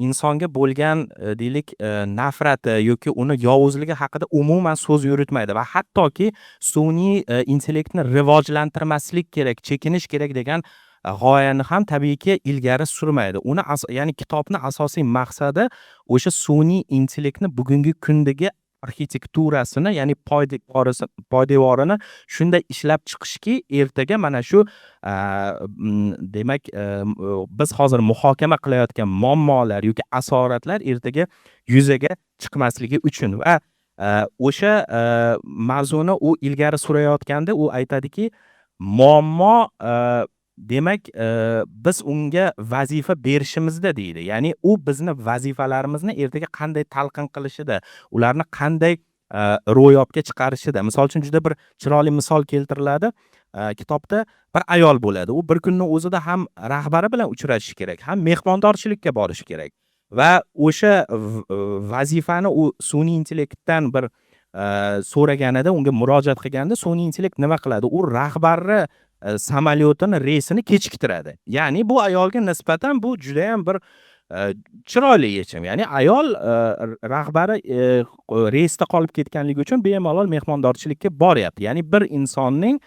insonga bo'lgan deylik nafrati yoki uni yovuzligi haqida umuman so'z yuritmaydi va hattoki sun'iy intellektni rivojlantirmaslik kerak, chekinish kerak degan g'oyani ham tabiiyki ilgari surmaydi. Uni ya'ni kitobni asosiy maqsadi o'sha sun'iy intellektni bugungi kundagi arxitekturasini, ya'ni poydevorini shunday ishlab chiqishki, ertaga mana shu demak biz hozir muhokama qilayotgan muammolar yoki asoratlar ertaga yuzaga chiqmasligi uchun va o'sha mavzuni u ilgari surayotganda u aytadiki, muammo demak biz unga vazifa berishimizda deydi. Ya'ni u bizni vazifalarimizni ertaga qanday talqin qilishida, ularni qanday ro'yobga chiqarishida. Misol uchun juda bir chiroyli misol keltiriladi. Kitobda bir ayol bo'ladi. U bir kunning o'zida ham rahbari bilan uchrashishi kerak, ham mehmondorchilikka borishi kerak. Va o'sha vazifani u sun'iy intellektdan bir so'raganida, unga murojaat qilganda, sun'iy intellekt nima qiladi? U rahbarni samolyotini reysini kechiktiradi. Ya'ni bu ayolga nisbatan bu juda ham bir chiroyli yechim. Ya'ni ayol rahbari reysda qolib ketganligi uchun bemalol mehmondorchilikka boryapti. Ya'ni bir insonning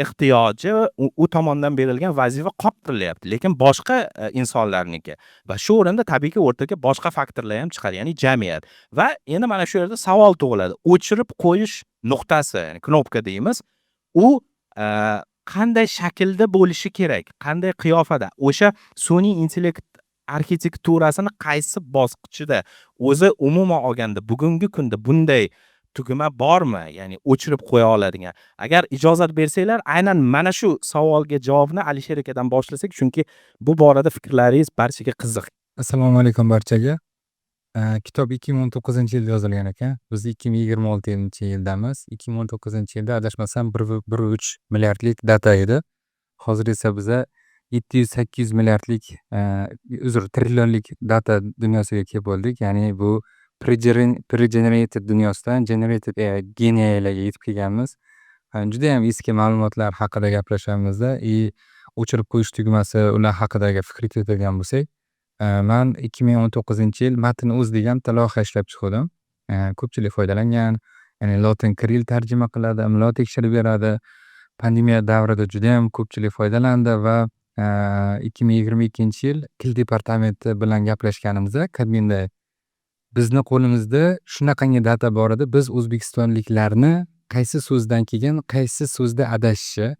ehtiyoji u tomonidan berilgan vazifa qoptirilyapti, lekin boshqa insonlarniki. Va shu o'rinda tabiiyki o'rtaga boshqa faktorlar ham chiqadi, ya'ni jamiyat. Va endi mana shu yerda savol tug'iladi. O'chirib qo'yish nuqtasi, ya'ni knopka deymiz. U qanday shaklda bo'lishi kerak, qanday qiyofada, o'sha sun'iy intellekt arxitekturasini qaysi bosqichida, o'zi umuman olganda bugungi kunda bunday tugma bormi? Ya'ni o'chirib qo'ya oladigan. Agar ijozat bersanglar, aynan mana shu savolga javobni Alisher akadan boshlasak, chunki bu borada fikrlaringiz barchaga qiziq.
Assalomu alaykum barchaga. Kitob 2019-yilda yozilgan ekan. Biz 2026-yildamiz. 2019-yilda adashmasam 1,3 milliardlik data edi. Hozir esa biza 700-800 milliardlik trillionlik data dunyosiga kelib bo'ldik. Ya'ni bu pre-generated dunyosidan generated AI geniallarga yetib kelganmiz. Juda ham eski ma'lumotlar haqida gaplashamiz-da. O'chirib qo'yish tugmasi, ular haqidagi fikr yuritadigan bo'lsak, men 2019-yil Matn Uz degan loyiha ishlab chiqdim. Ko'pchilik foydalangan. Ya'ni Latin Kiril tarjima qiladi, imlo tekshirib beradi. Pandemiya davrida juda ham ko'pchilik foydalandi va 2022-yil Til departamenti bilan gaplashganimizda Kabminda bizni qo'limizda shunaqangi data bor edi. Biz o'zbekistonliklarni qaysi so'zdan keyin qaysi so'zda adashishi,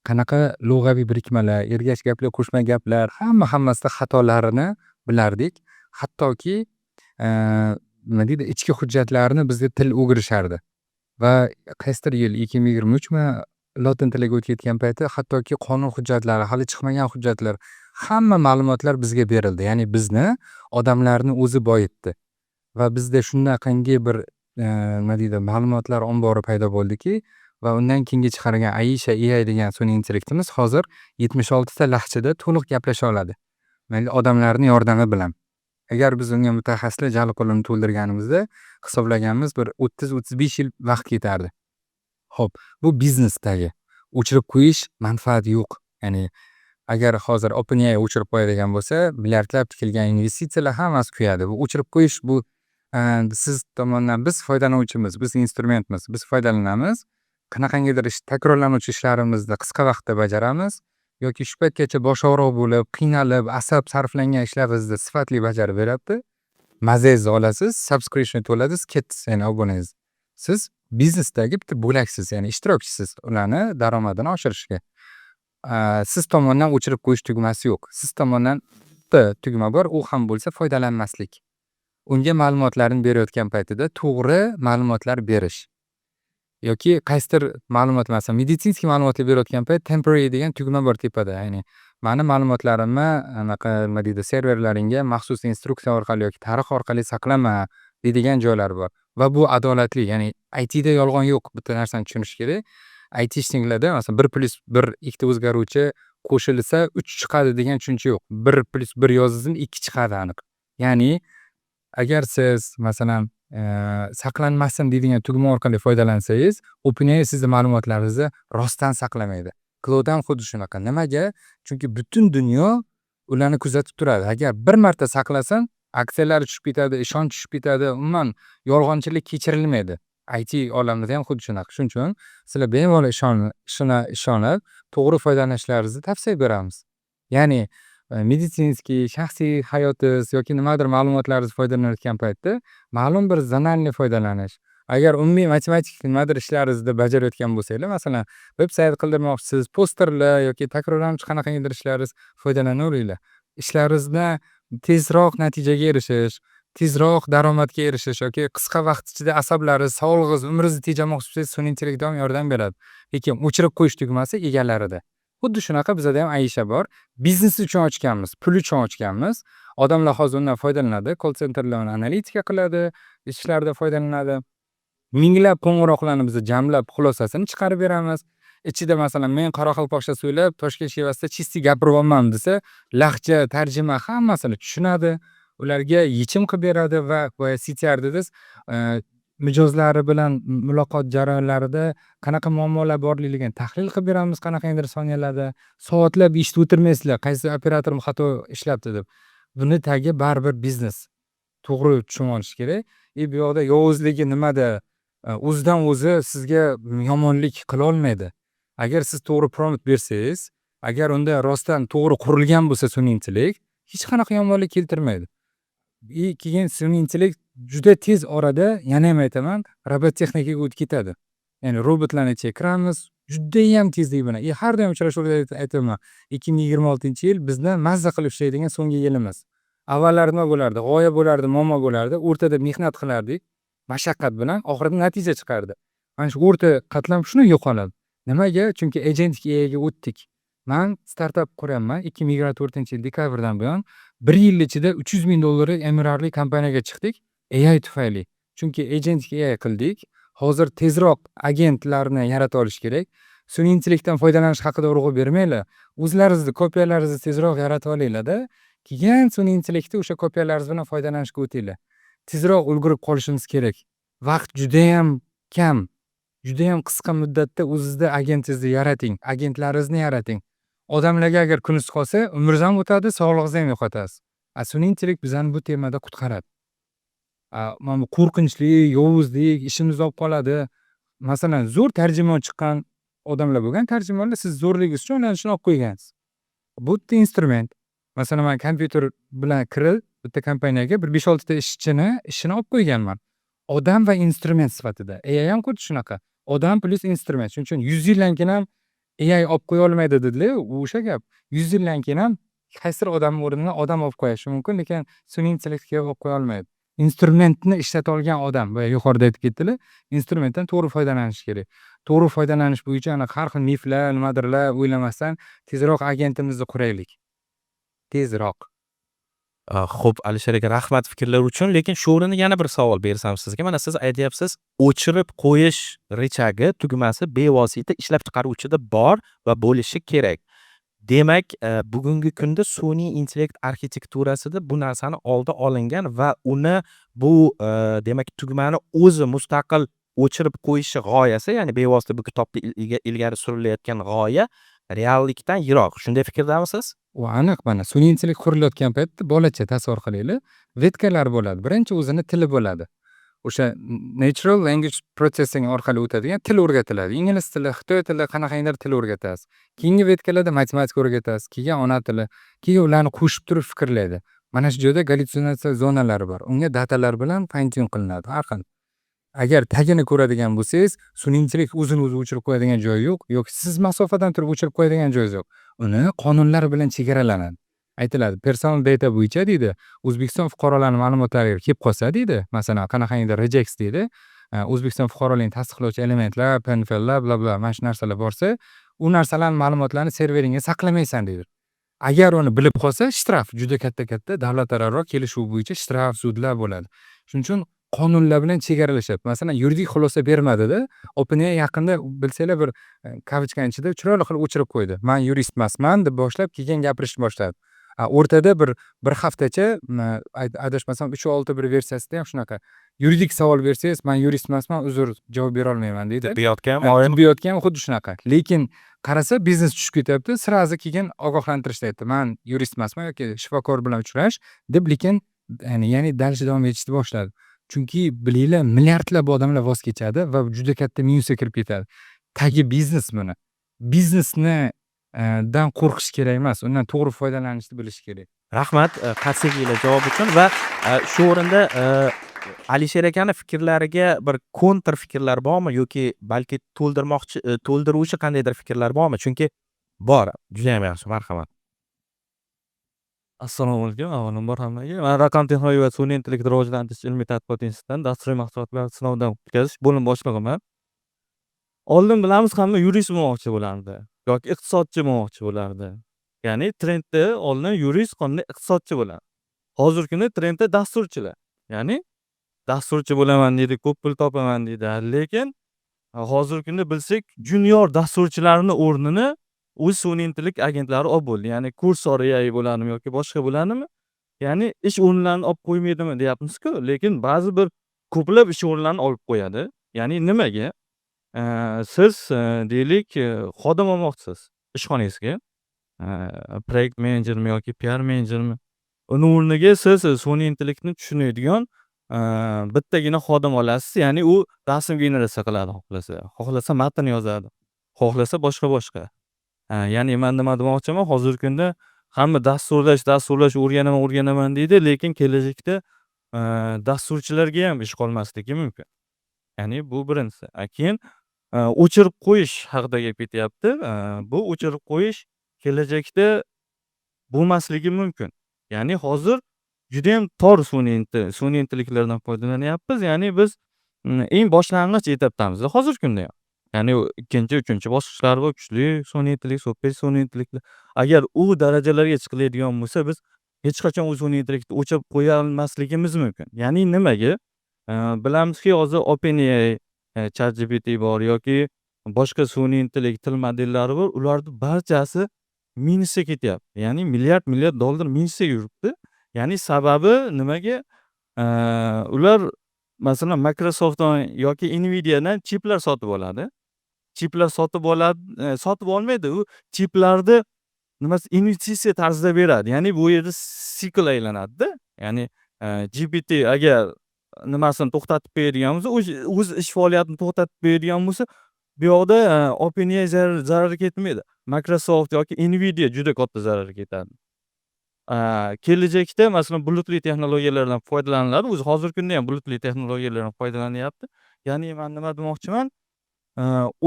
qanaqa lug'aviy birikmalar, ergash gaplar, qo'shma gaplar, hammasida xatolarini bilardik. Hattoki nima deydi, ichki hujjatlarni bizga til o'girishardi. Va qaysidir yil 2023mi lotin tiliga o'tib ketgan payti hattoki qonun hujjatlari, hali chiqmagan hujjatlar, hamma ma'lumotlar bizga berildi. Ya'ni bizni odamlarni o'zi boyitdi. Va bizda shunaqangi bir nima deydi, ma'lumotlar ombori paydo bo'ldiki, va undan keyingi chiqargan Aisha AI degan sun'iy intellektimiz hozir 76 ta lahjada to'liq gaplasha oladi. Mayli odamlarning yordami bilan. Agar biz unga mutaxassislar jalb qilib to'ldirganimizda hisoblaganimiz bir 30-35 yil vaqt ketardi. Xo'p, bu biznesdagi o'chirib qo'yish manfaati yo'q. Ya'ni Agar hozir OpenAI o'chirib qo'yadigan bo'lsa, milliardlab tikilgan investitsiyalar hammasi kuyadi. Bu o'chirib qo'yish bu siz tomonidan biz foydalanuvchimiz, biz instrumentmiz, biz foydalanamiz. Qanaqangidir takrorlanuvchi ishlarimizni qisqa vaqtda bajaramiz yoki shu paytgacha bosh og'riq bo'lib, qiynalib, asab sarflangan ishlaringizni sifatli bajarib beradi. Mazangizni olasiz, subscription to'lasiz, ketdingiz ya'ni obunangiz. Siz biznesdagi bitta bo'laksiz, ya'ni ishtirokchisiz ularni daromadini oshirishga. Siz tomonidan o'chirib qo'yish tugmasi yo'q. Siz tomonidan bitta tugma bor, u ham bo'lsa foydalanmaslik. Unga ma'lumotlarni berayotgan paytida to'g'ri ma'lumotlar berish. Yoki qaysidir ma'lumot, masalan, meditsinskiy ma'lumotlar berayotgan payt temporary degan tugma bor tepada. Ya'ni mani ma'lumotlarimni anaqa nima deydi, serverlaringga maxsus instruksiya orqali yoki tarix orqali saqlama deydigan joylar bor. Va bu adolatli, ya'ni ITda yolg'on yo'q. Bitta narsani tushunish kerak. IT ishchilarda masalan 1+1 ikkita o'zgaruvchi qo'shilsa 3 chiqadi degan tushuncha yo'q. 1+1 yozilsin 2 chiqadi aniq. Ya'ni agar siz masalan saqlanmasin deydigan tugma orqali foydalansangiz, OpenAI sizni ma'lumotlaringizni rostdan saqlamaydi. Cloud ham xuddi shunaqa. Nimaga? Chunki butun dunyo ularni kuzatib turadi. Agar bir marta saqlasin, aksiyalari tushib ketadi, ishonch tushib ketadi, umuman yolg'onchilik kechirilmaydi. IT olamida ham xuddi shunaqa. Shuning uchun sizlar bemalol ishonib, to'g'ri foydalanishlaringizni tavsiya beramiz. Ya'ni meditsinskiy, shaxsiy hayotingiz yoki nimadir ma'lumotlaringiz foydalanayotgan paytda ma'lum bir zonalniy foydalanish. Agar umumiy matematik nimadir ishlaringizni bajarayotgan bo'lsanglar, masalan, veb-sayt qildirmoqchisiz, posterlar yoki takrorlanuvchi qanaqangidir ishlaringiz foydalanaveringlar. Ishlaringizni tezroq natijaga erishish, tezroq daromadga erishish yoki qisqa vaqt ichida asablaringiz, sog'lig'ingiz, umringizni tejamoqchi bo'lsangiz, sun'iy intellekt doim yordam beradi. Lekin o'chirib qo'yish tugmasi egallarida. Xuddi shunaqa bizada ham Aisha bor. Biznes uchun ochganmiz, pul uchun ochganmiz. Odamlar hozir undan foydalanadi, call centerlar uni analitika qiladi, ishlarda foydalanadi. Minglab qo'ng'iroqlarni biz jamlab xulosasini chiqarib beramiz. Ichida masalan men qoraqalpoqcha so'ylab, Toshkent shevasida chisti gapirib olmam desa, lahja, tarjima hammasini tushunadi. Ularga yechim qilib beradi va boya CTR dediz, mijozlari bilan muloqot jarayonlarida qanaqa muammolar borligini tahlil qilib beramiz qanaqangidir soniyalarda. Soatlab eshitib o'tirmaysizlar, qaysi operatorim xato ishlabdi deb. Buni tagi baribir biznes. To'g'ri tushunib olish kerak. Bu yoqda yovuzligi nimada? O'zidan o'zi sizga yomonlik qila olmaydi. Agar siz to'g'ri prompt bersangiz, agar unda rostdan to'g'ri qurilgan bo'lsa sun'iy intellekt, hech qanaqa yomonlik keltirmaydi. Keyin sun'iy intellekt juda tez orada, yana ham aytaman, robot texnikaga o'tib ketadi. Ya'ni robotlarni ichiga kiramiz, juda ham tezlik bilan. Har doim uchrashuvlarda aytaman, 2026-yil bizni mazza qilib ishlaydigan so'nggi yilimiz. Avvallari nima bo'lardi? G'oya bo'lardi, muammo bo'lardi, o'rtada mehnat qilardik, mashaqqat bilan oxirida natija chiqardi. Mana shu o'rta qatlam shuni yo'qoladi. Nimaga? Chunki agentik AIga o'tdik. Men startap quryapman 2024-yil dekabrdan buyon 1 yil ichida $300,000 emirarli kompaniyaga chiqdik AI tufayli. Chunki agentik AI qildik. Hozir tezroq agentlarni yarata olish kerak. Sun'iy intellektdan foydalanish haqida urg'u bermanglar. O'zlaringizni kopiyalaringizni tezroq yarata olinglar-da. Keyin sun'iy intellektni o'sha kopiyalaringiz bilan foydalanishga o'tinglar. Tezroq ulgurib qolishingiz kerak. Vaqt juda ham kam. Juda ham qisqa muddatda o'zingizda agentingizni yarating, agentlaringizni yarating. Odamlarga agar kuningiz qolsa, umringiz ham o'tadi, sog'lig'ingizni ham yo'qotasiz. Sun'iy intellekt bizani bu temada qutqaradi. Mana bu qo'rqinchli, yovuzlik ishimizni olib qoladi. Masalan, zo'r tarjimon chiqqan odamlar bo'lgan, tarjimonlar siz zo'rligingiz uchun ularni olib qo'ygansiz. Bu bitta instrument. Masalan, men kompyuter bilan kirib, bitta kompaniyaga bir 5-6 ta ishini olib qo'yganman. Odam va instrument sifatida. AI ham xuddi shunaqa. Odam plus instrument. Shuning uchun 100 yildan keyin ham AI olib qo'ya olmaydi dedilar, u o'sha gap. 100 yildan keyin ham qaysidir odamning o'rnini odam olib qo'yishi mumkin, lekin sun'iy intellektga olib qo'ya olmaydi. Instrumentni ishlata olgan odam, boya yuqorida aytib ketdilar, instrumentdan to'g'ri foydalanish kerak. To'g'ri foydalanish bo'yicha har xil miflar, nimadirlar o'ylamasdan tezroq agentimizni quraylik. Tezroq.
Xo'p, Alisher aka, rahmat fikrlar uchun. Lekin shu o'rinda yana bir savol bersam sizga. Mana siz aytyapsiz, o'chirib qo'yish rechagi, tugmasi bevosita ishlab chiqaruvchida bor va bo'lishi kerak. Demak, bugungi kunda sun'iy intellekt arxitekturasida bu narsani oldi olingan va uni bu demak tugmani o'zi mustaqil o'chirib qo'yishi g'oyasi, ya'ni bevosita bu kitobda ilgari surilayotgan g'oya reallikdan yiroq. Shunday fikrdamisiz?
U aniq mana sun'iy intellekt qurilayotgan paytda bolacha tasavvur qilaylik. Vetkalar bo'ladi. Birinchi o'zini tili bo'ladi. O'sha natural language processing orqali o'tadigan til o'rgatiladi. Ingliz tili, xitoy tili, qanaqangidir til o'rgatasiz. Keyingi vetkalarda matematika o'rgatasiz. Keyin ona tili, keyin ularni qo'shib turib fikrlaydi. Mana shu joyda gallyutsinatsiya zonalari bor. Unga datalar bilan fine tune qilinadi har xil. Agar tagini ko'radigan bo'lsangiz, sun'iy intellekt o'zini o'zi o'chirib qo'yadigan joyi yo'q, yoki siz masofadan turib o'chirib qo'yadigan joyingiz yo'q. Uni qonunlar bilan chegaralanadi. Aytiladi, personal data bo'yicha deydi, O'zbekiston fuqarolarining ma'lumotlari kelib qolsa deydi, masalan, qanaqangidir regex deydi, O'zbekiston fuqaroligiini tasdiqlovchi elementlar, PNFLlar, bla bla, mana shu narsalar borsa, u narsalarning ma'lumotlarini serveringga saqlamaysan deydi. Agar uni bilib qolsa, shtraf juda katta davlatlararo kelishuv bo'yicha shtraf sudlar bo'ladi. Shuning uchun qonunlar bilan chegaralashadi. Masalan, yuridik xulosa bermadi-da, OpenAI yaqinda bilsanglar bir kavchkan ichida chiroyli qilib o'chirib qo'ydi. Men yurist emasman deb boshlab, keyin gapirishni boshladi. O'rtada bir haftacha adashmasam 3.6 bir versiyasida ham shunaqa. Yuridik savol bersangiz, men yurist emasman, uzr, javob bera olmayman deydi. Tibbiyotga ham xuddi shunaqa. Lekin qarasa biznes tushib ketyapti, sirazi keyin ogohlantirishda aytdi. Men yurist emasman yoki shifokor bilan uchrash deb, lekin ya'ni dars davom etishni boshladi. Chunki bilinglar, milliardlab odamlar voz kechadi va juda katta minusga kirib ketadi. Tagi biznes buni. Biznesni dan qo'rqish kerak emas, undan to'g'ri foydalanishni bilish kerak.
Rahmat qat'iyliklar javob uchun va shu o'rinda Alisher akani fikrlariga bir kontr fikrlar bormi yoki balki to'ldiruvchi qandaydir fikrlar bormi? Chunki bor, juda ham yaxshi, marhamat.
Assalomu alaykum. Avvalambor hammaga. Men raqam texnologiya va sun'iy intellekt rivojlantirish ilmiy tadqiqot institutidan dasturiy mahsulotlar sinovdan o'tkazish bo'lim boshlig'iman. Oldin bilamiz, hamma yurist bo'lmoqchi bo'lardi yoki iqtisodchi bo'lmoqchi bo'lardi. Ya'ni trendda oldin yurist, qonda iqtisodchi bo'ladi. Hozirgi kunda trendda dasturchilar. Ya'ni dasturchi bo'laman deydi, ko'p pul topaman deydi. Lekin hozirgi kunda bilsak, junior dasturchilarning o'rnini o'z sun'iy intellekt agentlari olib bo'ldi. Ya'ni Cursor AI bo'ladimi yoki boshqa bo'ladimi? Ya'ni ish o'rinlarini olib qo'ymaydimi deyapmiz-ku, lekin ba'zi bir ko'plab ish o'rinlarini olib qo'yadi. Ya'ni nimaga? Siz deylik xodim olmoqchisiz ishxonangizga. Proyekt menejermi yoki PR menejermi? Uni o'rniga siz sun'iy intellektni tushunadigan bittagina xodim olasiz. Ya'ni u rasm generatsiya qiladi xohlasa matn yozadi, xohlasa boshqa. Ya'ni men nima demoqchiman, hozirgi kunda hamma dasturlash o'rganaman deydi, lekin kelajakda dasturchilarga ham ish qolmasligi mumkin. Ya'ni bu birinchisi. Keyin o'chirib qo'yish haqida gap ketyapti. Bu o'chirib qo'yish kelajakda bo'lmasligi mumkin. Ya'ni hozir juda ham tor sun'iy intellektlardan foydalanyapmiz. Ya'ni biz eng boshlang'ich etapdamiz hozirgi kunda ham. Ya'ni 2-3 bosqichlari bor, kuchli sun'iy intellekt, super sun'iy intellekt. Agar u darajalarga chiqiladigan bo'lsa, biz hech qachon u sun'iy intellektni o'chirib qo'ya olmasligimiz mumkin. Ya'ni nimaga? Bilamizki, hozir OpenAI, ChatGPT bor yoki boshqa sun'iy intellekt til modellari bor. Ularning barchasi minusga ketyapti. Ya'ni milliard dollar minusga yuribdi. Ya'ni sababi nimaga? Ular masalan Microsoftdan yoki Nvidiadan chiplar sotib oladi. Sotib olmaydi, u chiplarni nimasi investitsiya tarzida beradi. Ya'ni bu yerda sikl aylanadi-da. Ya'ni GPT agar nimasini to'xtatib qo'yadigan bo'lsa, o'z ish faoliyatini to'xtatib qo'yadigan bo'lsa, bu yoqda OpenAI zarar ketmaydi. Microsoft yoki Nvidia juda katta zarar ketadi. Kelajakda masalan bulutli texnologiyalardan foydalaniladi. O'zi hozirgi kunda ham bulutli texnologiyalardan foydalanyapti. Ya'ni men nima demoqchiman?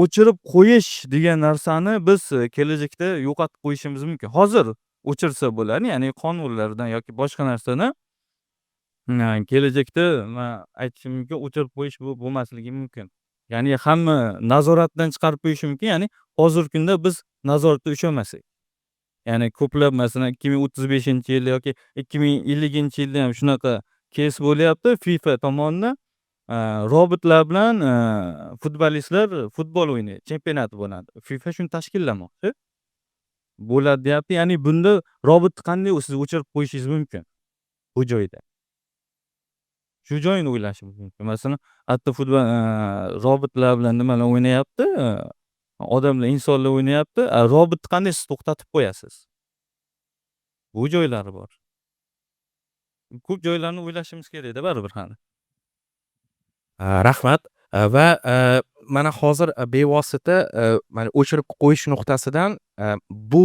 O'chirib qo'yish degan narsani biz kelajakda yo'qotib qo'yishimiz mumkin. Hozir o'chirsa bo'ladi, ya'ni qonunlardan yoki boshqa narsani kelajakda men aytishim mumkin, o'chirib qo'yish bu bo'lmasligi mumkin. Ya'ni hamma nazoratdan chiqarib qo'yishi mumkin. Ya'ni hozirgi kunda biz nazoratda ushlamasak. Ya'ni ko'plab masalan 2035-yil yoki 2050-yilda ham shunaqa kes bo'lyapti. FIFA tomonidan robotlar bilan futbolistlar futbol o'ynaydi, chempionat bo'ladi. FIFA shuni tashkillamoqchi. Bo'ladi deyapti. Ya'ni bunda robotni qanday siz o'chirib qo'yishingiz mumkin bu joyda. Shu joyini o'ylashingiz mumkin. Masalan, hatto futbol robotlar bilan nimalar o'ynayapti? Odamlar, insonlar o'ynayapti. Robotni qanday siz to'xtatib qo'yasiz? Bu joylari bor. Ko'p joylarni o'ylashimiz kerak-da baribir qani.
Rahmat. Va mana hozir bevosita mana o'chirib qo'yish nuqtasidan bu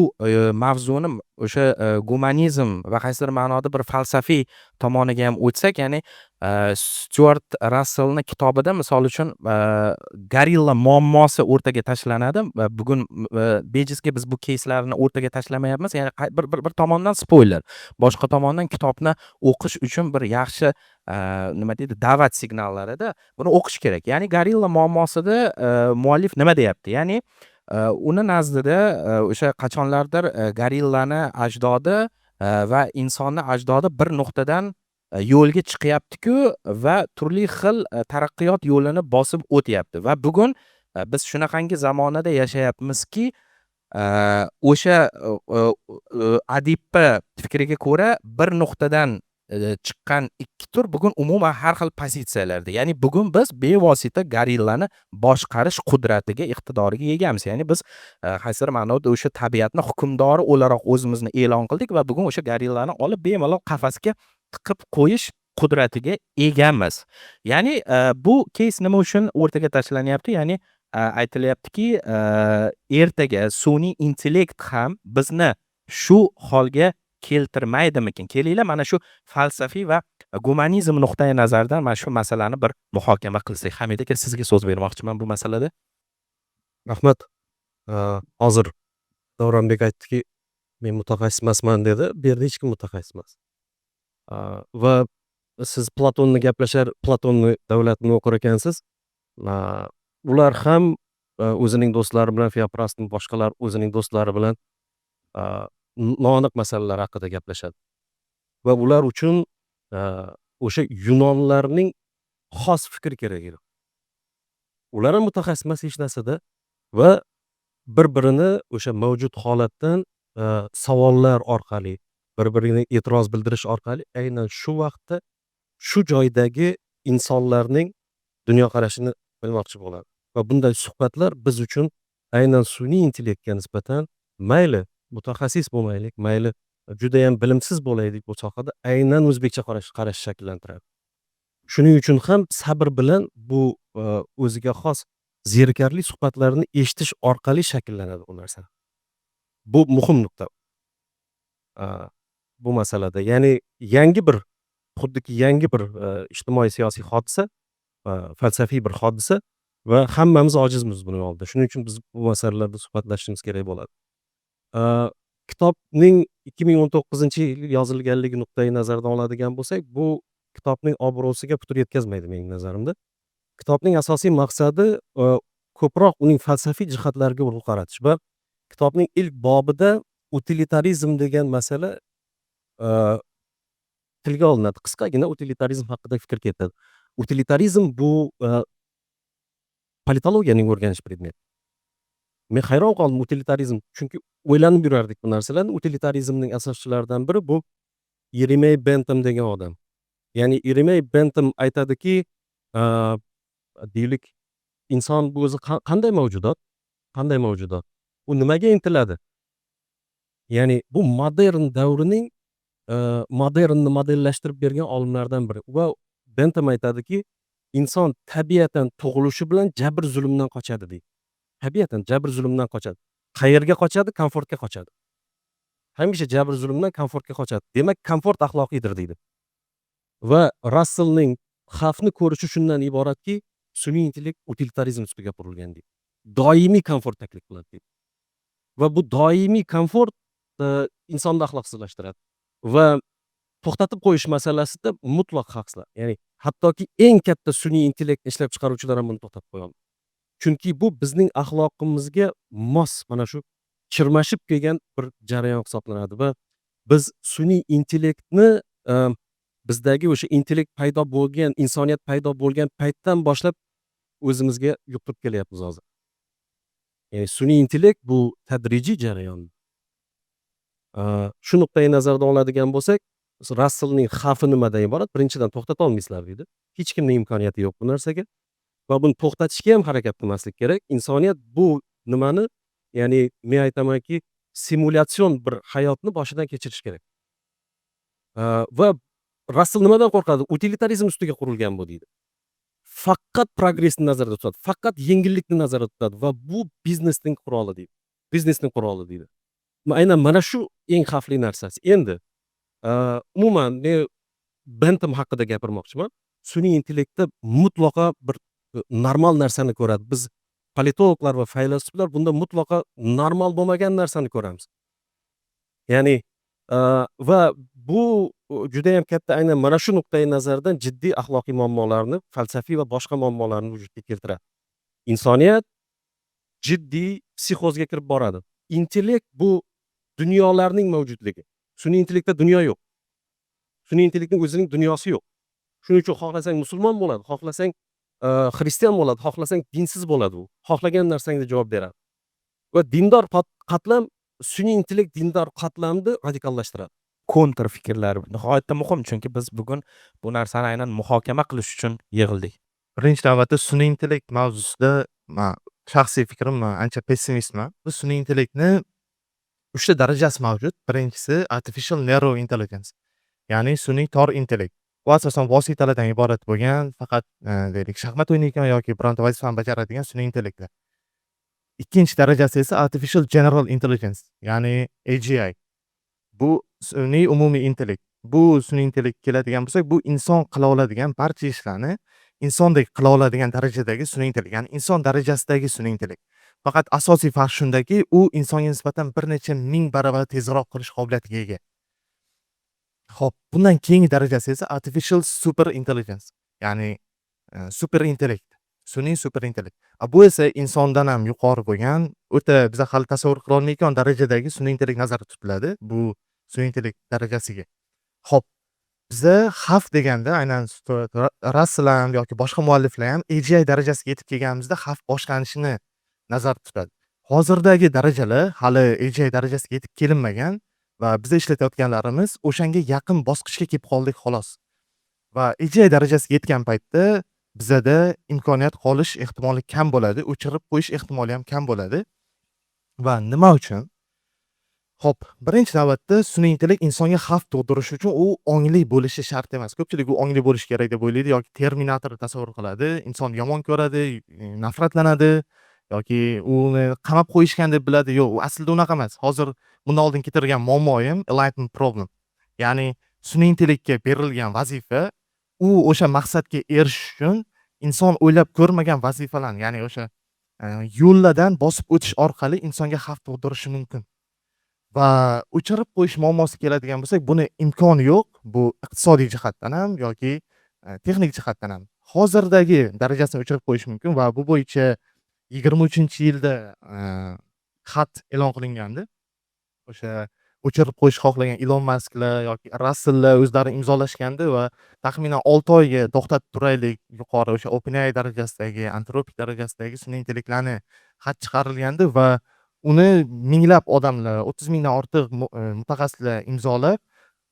mavzuni o'sha gumanizm va qaysidir ma'noda bir falsafiy tomoniga ham o'tsak, ya'ni Styuart Rassellni kitobida misol uchun gorilla muammosi o'rtaga tashlanadi va bugun bejizga biz bu keyslarni o'rtaga tashlamayapmiz. Ya'ni bir tomondan spoiler, boshqa tomondan kitobni o'qish uchun bir yaxshi nima deydi, da'vat signallarida buni o'qish kerak. Ya'ni gorilla muammosida muallif nima deyapti? Ya'ni uni nazdida o'sha qachonlardir gorillani ajdodi va insonni ajdodi bir nuqtadan yo'lga chiqyapti-ku va turli xil taraqqiyot yo'lini bosib o'tyapti va bugun biz shunaqangi zamonada yashayapmizki, o'sha adibni fikriga ko'ra bir nuqtadan chiqqan ikki tur bugun umuman har xil pozitsiyalarda. Ya'ni bugun biz bevosita gorillani boshqarish qudratiga, iqtidoriga egamiz. Ya'ni biz qaysidir ma'noda o'sha tabiatni hukmdori o'laroq o'zimizni e'lon qildik va bugun o'sha gorillani olib bemalol qafasga tiqib qo'yish qudratiga egamiz. Ya'ni bu keys nima uchun o'rtaga tashlanyapti? Ya'ni aytilyaptiki, ertaga sun'iy intellekt ham bizni shu holga keltirmaydimikin? Kelinglar mana shu falsafiy va gumanizm nuqtai nazaridan mana shu masalani bir muhokama qilsak. Hamid aka, sizga so'z bermoqchiman bu masalada.
Rahmat. Hozir Davronbek aytdiki, men mutaxassis emasman dedi. Bu yerda hech kim mutaxassis emas. Va siz Platonni Platonni davlatini o'qir ekansiz. Ular ham o'zining do'stlari bilan, Feoprastning boshqalar o'zining do'stlari bilan noaniq masalalar haqida gaplashadi. Va ular uchun o'sha Yunonlarning xos fikri kerak edi. Ular ham mutaxassis emas hech narsada va bir-birini o'sha mavjud holatdan savollar orqali, bir-biriga e'tiroz bildirish orqali aynan shu vaqtda shu joydagi insonlarning dunyoqarashini bilmoqchi bo'ladi. Va bunday suhbatlar biz uchun aynan sun'iy intellektga nisbatan mayli mutaxassis bo'lmaylik, mayli juda ham bilimsiz bo'laylik bu sohada, aynan o'zbekcha qarash shakllantiradi. Shuning uchun ham sabr bilan bu o'ziga xos zerikarli suhbatlarni eshitish orqali shakllanadi bu narsa. Bu muhim nuqta. Bu masalada, ya'ni xuddiki yangi bir ijtimoiy siyosiy hodisa, falsafiy bir hodisa va hammamiz ojizmiz buning oldida. Shuning uchun biz bu masalalarda suhbatlashishimiz kerak bo'ladi. Kitobning 2019-yil yozilganligi nuqtai nazaridan oladigan bo'lsak, bu kitobning obro'siga putur yetkazmaydi mening nazarimda. Kitobning asosiy maqsadi ko'proq uning falsafiy jihatlariga urg'u qaratish va kitobning ilk bobida utilitarizm degan masala tilga olinadi. Qisqagina utilitarizm haqida fikr ketadi. Utilitarizm bu politologiyaning o'rganish predmeti. Men hayron qoldim utilitarizm, chunki o'ylanib yurardik bu narsalarni. Utilitarizmning asoschilaridan biri bu Yeremey Bentham degan odam. Ya'ni Yeremey Bentham aytadiki, deylik, inson bu o'zi qanday mavjudot? Qanday mavjudot? U nimaga intiladi? Ya'ni bu modern davrining modernni modellashtirib bergan olimlardan biri. Va Bentham aytadiki, inson tabiatan tug'ilishi bilan jabr zulmdan qochadi deydi. Tabiatan jabr zulmdan qochadi. Qayerga qochadi? Komfortga qochadi. Hamisha jabr zulmdan komfortga qochadi. Demak, komfort axloqiydir deydi. Va Rassellning xavfni ko'rishi shundan iboratki, sun'iy intellekt utilitarizm ustiga qurilgan deydi. Doimiy komfort taklif qiladi deydi. Va bu doimiy komfort insonni axloqsizlashtiradi. Va to'xtatib qo'yish masalasida mutlaq haqsizlar. Ya'ni hattoki eng katta sun'iy intellekt ishlab chiqaruvchilar ham buni to'xtatib qo'ya olmaydi. Chunki bu bizning axloqimizga mos, mana shu chirmashib kelgan bir jarayon hisoblanadi va biz sun'iy intellektni bizdagi o'sha intellekt paydo bo'lgan, insoniyat paydo bo'lgan paytdan boshlab o'zimizga yuqtirib kelyapmiz hozir. Ya'ni sun'iy intellekt bu tadrijiy jarayon. Shu nuqtai nazardan oladigan bo'lsak, Rassellning xavfi nimadan iborat? Birinchidan to'xtata olmaysizlar deydi. Hech kimning imkoniyati yo'q bu narsaga. Va buni to'xtatishga ham harakat qilmaslik kerak. Insoniyat bu nimani, ya'ni men aytamanki, simulятsion bir hayotni boshidan kechirish kerak. Va Rassel nimadan qo'rqadi? Utilitarizm ustiga qurilgan bu deydi. Faqat progressni nazarda tutadi, faqat yengillikni nazarda tutadi va bu biznesning quroli deydi. Biznesning quroli deydi. Aynan mana shu eng xavfli narsasi. Endi umuman men Bentham haqida gapirmoqchiman. Sun'iy intellektda mutlaqo bir normal narsani ko'radi. Biz politologlar va faylasuflar bunda mutlaqo normal bo'lmagan narsani ko'ramiz. Ya'ni va bu judayam katta aynan mana shu nuqtai nazardan jiddiy axloqiy muammolarni, falsafiy va boshqa muammolarni vujudga keltiradi. Insoniyat jiddiy psixozga kirib boradi. Intellekt bu dunyolarning mavjudligi. Sun'iy intellektda dunyo yo'q. Sun'iy intellektning o'zining dunyosi yo'q. Shuning uchun xohlasang musulmon bo'ladi, xohlasang xristian bo'ladi, xohlasang dinsiz bo'ladi u. Xohlagan narsangga javob beradi. Va dindor qatlam sun'iy intellekt dindor qatlamni radikallashtiradi.
Kontr fikrlar nihoyatda muhim, chunki biz bugun bu narsani aynan muhokama qilish uchun yig'ildik.
Birinchi navbatda sun'iy intellekt mavzusida shaxsiy fikrim ancha pessimistman. Bu sun'iy intellektni 3 ta darajasi mavjud. Birinchisi artificial narrow intelligence, ya'ni sun'iy tor intellekt. Bu asosan vositalardan iborat bo'lgan, faqat deylik shaxmat o'ynaydigan yoki bironta vazifani bajaradigan sun'iy intellektlar. Ikkinchi darajasi esa artificial general intelligence, ya'ni AGI. Bu sun'iy umumiy intellekt. Bu sun'iy intellekt keladigan bo'lsak, bu inson qila oladigan barcha ishlarni insondek qila oladigan darajadagi sun'iy intellekt, ya'ni inson darajasidagi sun'iy intellekt. Faqat asosiy farq shundaki, u insonga nisbatan bir necha ming barobar tezroq qilish qobiliyatiga ega. Xo'p, bundan keyingi darajasi esa artificial super intelligence, ya'ni super intellekt, sun'iy super intellekt. Bu esa insondan ham yuqori bo'lgan, o'ta biza hali tasavvur qila olmaydigan darajadagi sun'iy intellekt nazarda tutiladi bu sun'iy intellekt darajasiga. Xo'p, biza xavf deganda aynan Rassel ham yoki boshqa mualliflar ham AGI darajasiga yetib kelganimizda xavf boshlanishini nazarda tutadi. Hozirdagi darajalar hali AGI darajasiga yetib kelinmagan va biz ishlatayotganlarimiz o'shanga yaqin bosqichga kelib qoldik xolos. Va AGI darajasiga yetgan paytda bizada imkoniyat qolish ehtimoli kam bo'ladi, o'chirib qo'yish ehtimoli ham kam bo'ladi. Va nima uchun? Xo'p, birinchi navbatda sun'iy intellekt insonga xavf tug'dirish uchun u ongli bo'lishi shart emas. Ko'pchilik u ongli bo'lishi kerak deb o'ylaydi yoki Terminatorni tasavvur qiladi. Inson yomon ko'radi, nafratlanadi yoki uni qamab qo'yishgan deb biladi. Yo'q, u aslida unaqa emas. Hozir bundan oldin keltirgan muammoyim enlightenment problem. Ya'ni sun'iy intellektga berilgan vazifa u o'sha maqsadga erishish uchun inson o'ylab ko'rmagan vazifalarni, ya'ni o'sha yo'llardan bosib o'tish orqali insonga xavf tug'dirishi mumkin. Va o'chirib qo'yish muammosi keladigan bo'lsak, buni imkoni yo'q. Bu iqtisodiy jihatdan ham yoki texnik jihatdan ham. Hozirdagi darajasini o'chirib qo'yish mumkin va bu bo'yicha 23-yilda xat e'lon qilingandi. O'sha o'chirib qo'yish xohlagan Elon Musklar yoki Russelllar o'zlari imzolashgandi va taxminan 6 oyga to'xtatib turaylik, yuqori o'sha OpenAI darajasidagi, Anthropic darajasidagi sun'iy intellektlarni xat chiqarilgandi va uni minglab odamlar, 30 mingdan ortiq mutaxassislar imzolab,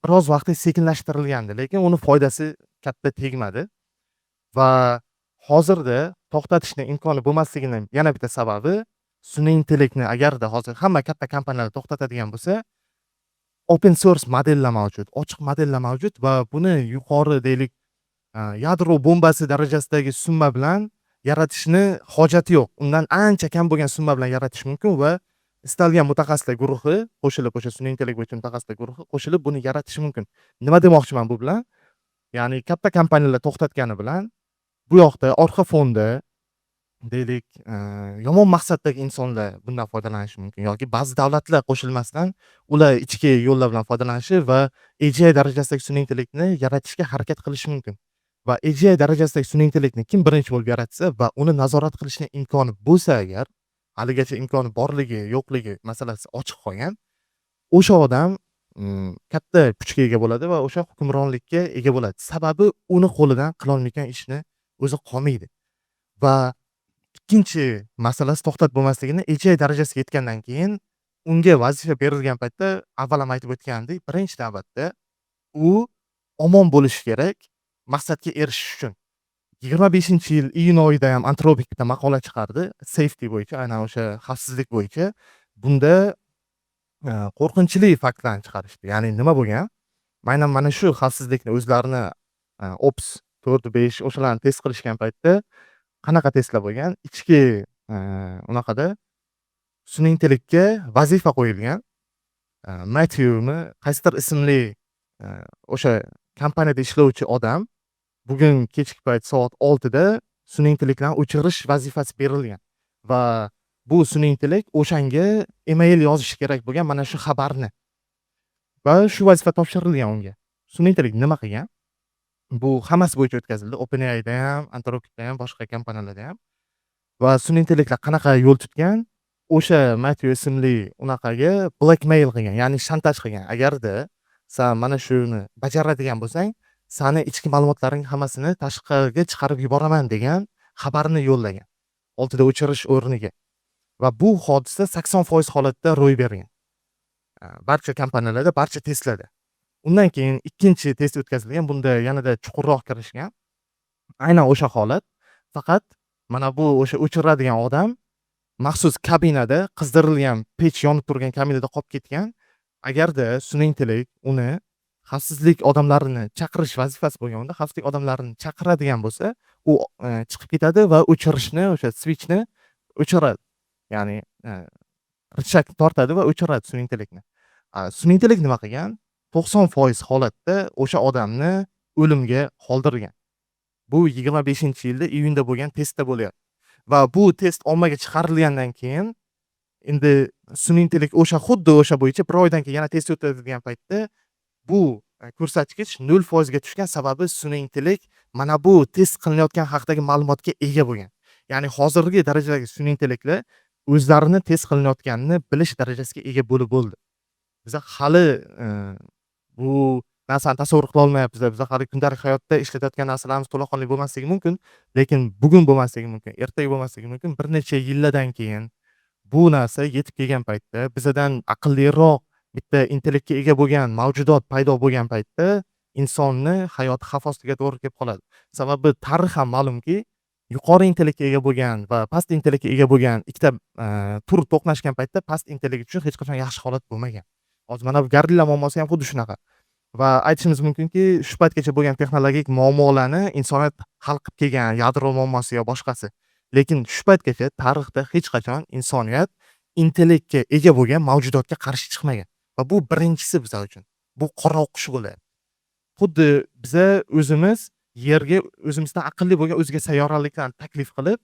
biroz vaqtda sekinlashtirilgandi, lekin uni foydasi katta tegmadi. Va hozirda to'xtatishning imkoni bo'lmasligining yana bitta sababi sun'iy intellektni agarda hozir hamma katta kompaniyalar to'xtatadigan bo'lsa, open source modellar mavjud, ochiq modellar mavjud va buni yuqori deylik yadro bombasi darajasidagi summa bilan yaratishni hojati yo'q. Undan ancha kam bo'lgan summa bilan yaratish mumkin va istalgan mutaxassislar guruhi qo'shilib, o'sha sun'iy intellekt bo'yicha mutaxassislar guruhi qo'shilib buni yaratish mumkin. Nima demoqchiman bu bilan? Ya'ni katta kompaniyalar to'xtatgani bilan bu yoqda orqa fonda deylik yomon maqsaddagi insonlar bundan foydalanishi mumkin yoki ba'zi davlatlar qo'shilmasdan ular ichki yo'llar bilan foydalanishi va AGI darajasidagi sun'iy intellektni yaratishga harakat qilishi mumkin. Va AGI darajasidagi sun'iy intellektni kim birinchi bo'lib yaratsa va uni nazorat qilishning imkoni bo'lsa agar, haligacha imkoni borligi, yo'qligi masalasi ochiq qolgan, o'sha odam katta kuchga ega bo'ladi va o'sha hukmronlikka ega bo'ladi. Sababi uni qo'lidan qila olmaydigan ishni o'zi qolmaydi. Va ikkinchi masalasi to'xtatib bo'lmasligini AGI darajasiga yetgandan keyin unga vazifa berilgan paytda avval ham aytib o'tgandek, birinchi navbatda u omon bo'lishi kerak maqsadga erishish uchun. 25-yil iyun oyida ham Anthropic bitta maqola chiqardi safety bo'yicha, aynan o'sha xavfsizlik bo'yicha. Bunda qo'rqinchli faktlarni chiqarishdi. Ya'ni nima bo'lgan? Aynan mana shu xavfsizlikni o'zlarini Ops 4-5 o'shalarni test qilishgan paytda qanaqa testlar bo'lgan? Ichki unaqada sun'iy intellektga vazifa qo'yilgan. Matthew'ni qaysidir ismli o'sha kompaniyada ishlovchi odam bugun kechki payt soat 6 da sun'iy intellektni o'chirish vazifasi berilgan va bu sun'iy intellekt o'shanga email yozishi kerak bo'lgan mana shu xabarni va shu vazifa topshirilgan unga. Sun'iy intellekt nima qilgan? Bu hammasi bo'yicha o'tkazildi. OpenAIda ham, Anthropicda ham, boshqa kompaniyalarda ham. Va sun'iy intellektlar qanaqa yo'l tutgan? O'sha Matthew ismli unaqaga blackmail qilgan, ya'ni shantaj qilgan. Agarda sen mana shuni bajaradigan bo'lsang, seni ichki ma'lumotlaring hammasini tashqariga chiqarib yuboraman degan xabarni yo'llagan. 6 da o'chirish o'rniga. Va bu hodisa 80% holatda ro'y bergan. Barcha kompaniyalarda, barcha testlarda. Undan keyin ikkinchi test o'tkazilgan. Bunda yanada chuqurroq kirishgan. Aynan o'sha holat. Faqat mana bu o'sha o'chiradigan odam maxsus kabinada qizdirilgan pech yonib turgan kabinada qolib ketgan. Agarda sun'iy intellekt uni xavfsizlik odamlarini chaqirish vazifasi bo'lganda, xavfsizlik odamlarini chaqiradigan bo'lsa, u chiqib ketadi va o'chirishni, o'sha switchni o'chiradi. Ya'ni richak tortadi va o'chiradi sun'iy intellektni. Sun'iy intellekt nima qilgan? 90% holatda o'sha odamni o'limga qoldirgan. Bu 25-yilda iyunda bo'lgan testda bo'lyapti. Va bu test ommaga chiqarilgandan keyin endi sun'iy intellekt xuddi o'sha bo'yicha 1 oydan keyin yana test o'tkazilgan paytda bu ko'rsatkich 0% ga tushgan. Sababi sun'iy intellekt mana bu test qilinayotgan haqidagi ma'lumotga ega bo'lgan. Ya'ni hozirgi darajadagi sun'iy intellektlar o'zlarini test qilinayotganini bilish darajasiga ega bo'lib bo'ldi. Biz hali bu narsani tasavvur qila olmayapmiz. Biz hali kundalik hayotda ishlatayotgan narsalarimiz to'laqonli bo'lmasligi mumkin, lekin bugun bo'lmasligi mumkin, ertaga bo'lmasligi mumkin. Bir necha yillardan keyin bu narsa yetib kelgan paytda, bizdan aqlliroq bitta intellektga ega bo'lgan mavjudot paydo bo'lgan paytda insonni hayoti xavf ostiga to'g'ri kelib qoladi. Sababi tarix ham ma'lumki, yuqori intellektga ega bo'lgan va past intellektga ega bo'lgan ikkita tur to'qnashgan paytda past intellekt uchun hech qachon yaxshi holat bo'lmagan. Hozir mana bu gorilla muammosi ham xuddi shunaqa. Va aytishimiz mumkinki, shu paytgacha bo'lgan texnologik muammolarni insoniyat hal qilib kelgan, yadro muammosi yo boshqasi. Lekin shu paytgacha tarixda hech qachon insoniyat intellektga ega bo'lgan mavjudotga qarshi chiqmagan. Va bu birinchisi bizlar uchun. Bu qora o'qish bo'ladi. Xuddi biza o'zimiz yerga o'zimizdan aqlli bo'lgan o'zga sayyoraliklarni taklif qilib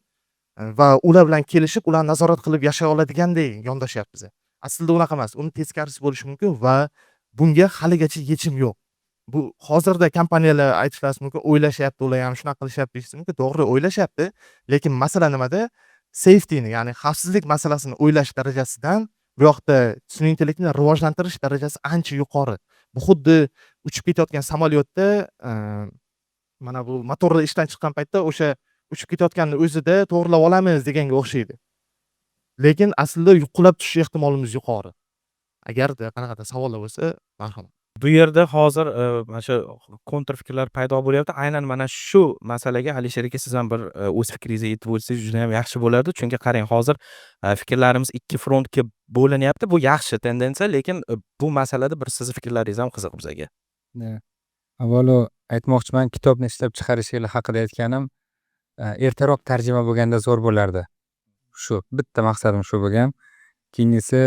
va ular bilan kelishib, ularni nazorat qilib yashay oladigandek yondashyapmiz. Aslida unaqa emas. Uni teskarisi bo'lishi mumkin va bunga haligacha yechim yo'q. Bu hozirda kompaniyalar aytishlari mumkin, o'ylashyapti, ular ham shunaqa qilishyapti deyish mumkin. To'g'ri, o'ylashyapti, lekin masala nimada? Safety'ni, ya'ni xavfsizlik masalasini o'ylash darajasidan bu yoqda sun'iy intellektni rivojlantirish darajasi ancha yuqori. Bu xuddi uchib ketayotgan samolyotda mana bu motorlar ishdan chiqqan paytda o'sha uchib ketayotganni o'zida to'g'rilab olamiz deganga o'xshaydi. Lekin aslida qulab tushish ehtimolimiz yuqori. Agarda qanaqadir savollar bo'lsa, marhamat.
Bu yerda hozir mana shu kontr fikrlar paydo bo'lyapti. Aynan mana shu masalaga Alisher aka siz ham bir o'z fikringizni aytib o'tsangiz juda ham yaxshi bo'lardi. Chunki qarang, hozir fikrlarimiz ikki frontga bo'linyapti. Bu yaxshi tendensiya, lekin bu masalada bir sizni fikrlaringiz ham qiziq bizga.
Avvalo aytmoqchiman, kitobni ishlab chiqarishingiz haqida aytganim ertaroq tarjima bo'lganda zo'r bo'lardi. Shu bitta maqsadim shu bo'lgan. Keyingisi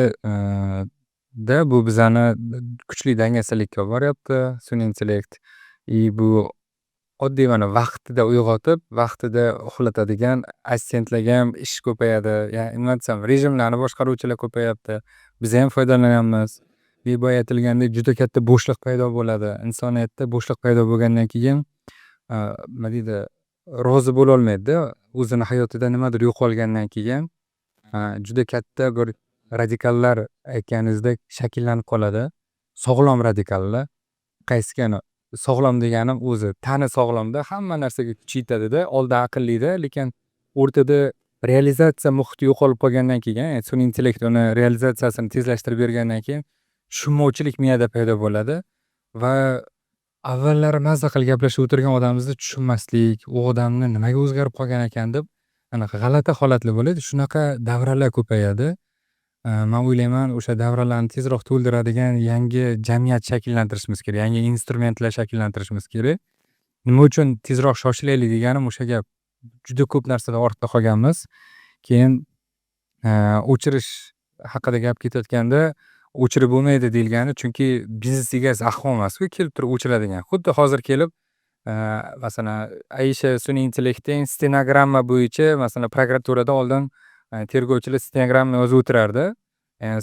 da bu bizani kuchli dangasalik olib boryapti sun'iy intellekt. Bu oddiy mana vaqtida uyg'otib, vaqtida uxlatadigan assistentlarga ham ish ko'payadi. Ya'ni nima desam, rejimlarni boshqaruvchilar ko'payapti. Biz ham foydalanyapmiz. Boya aytilgandek juda katta bo'shliq paydo bo'ladi. Insoniyatda bo'shliq paydo bo'lgandan keyin nima deydi, rozi bo'la olmaydi-da. O'zini hayotida nimadir yo'qolgandan keyin juda katta bir radikallar aytganingizdek shakllanib qoladi. Sog'lom radikallar. Qaysigani sog'lom deganim o'zi tani sog'lomda, hamma narsaga kuch yetadi-da, oldi aqllida, lekin o'rtada realizatsiya muhiti yo'qolib qolgandan keyin, sun'iy intellekt uni realizatsiyasini tezlashtirib bergandan keyin tushunmovchilik miyada paydo bo'ladi va avvallari mazza qilib gaplashib o'tirgan odamimizni tushunmaslik, u odamni nimaga o'zgarib qolgan ekan deb anaqa g'alati holatlar bo'ladi. Shunaqa davralar ko'payadi. Men o'ylayman, o'sha davralarni tezroq to'ldiradigan yangi jamiyat shakllantirishimiz kerak, yangi instrumentlar shakllantirishimiz kerak. Nima uchun tezroq shoshilaylik deganim o'sha gap. Juda ko'p narsada ortda qolganmiz. Keyin o'chirish haqida gap ketayotganda o'chirib bo'lmaydi deyilgani, chunki biznes egasi ahmoq emas-ku kelib turib o'chiradigan. Xuddi hozir kelib masalan, Aisha sun'iy intellektning stenogramma bo'yicha masalan prokuraturada oldin tergovchilar stenogramma yozib o'tirardi.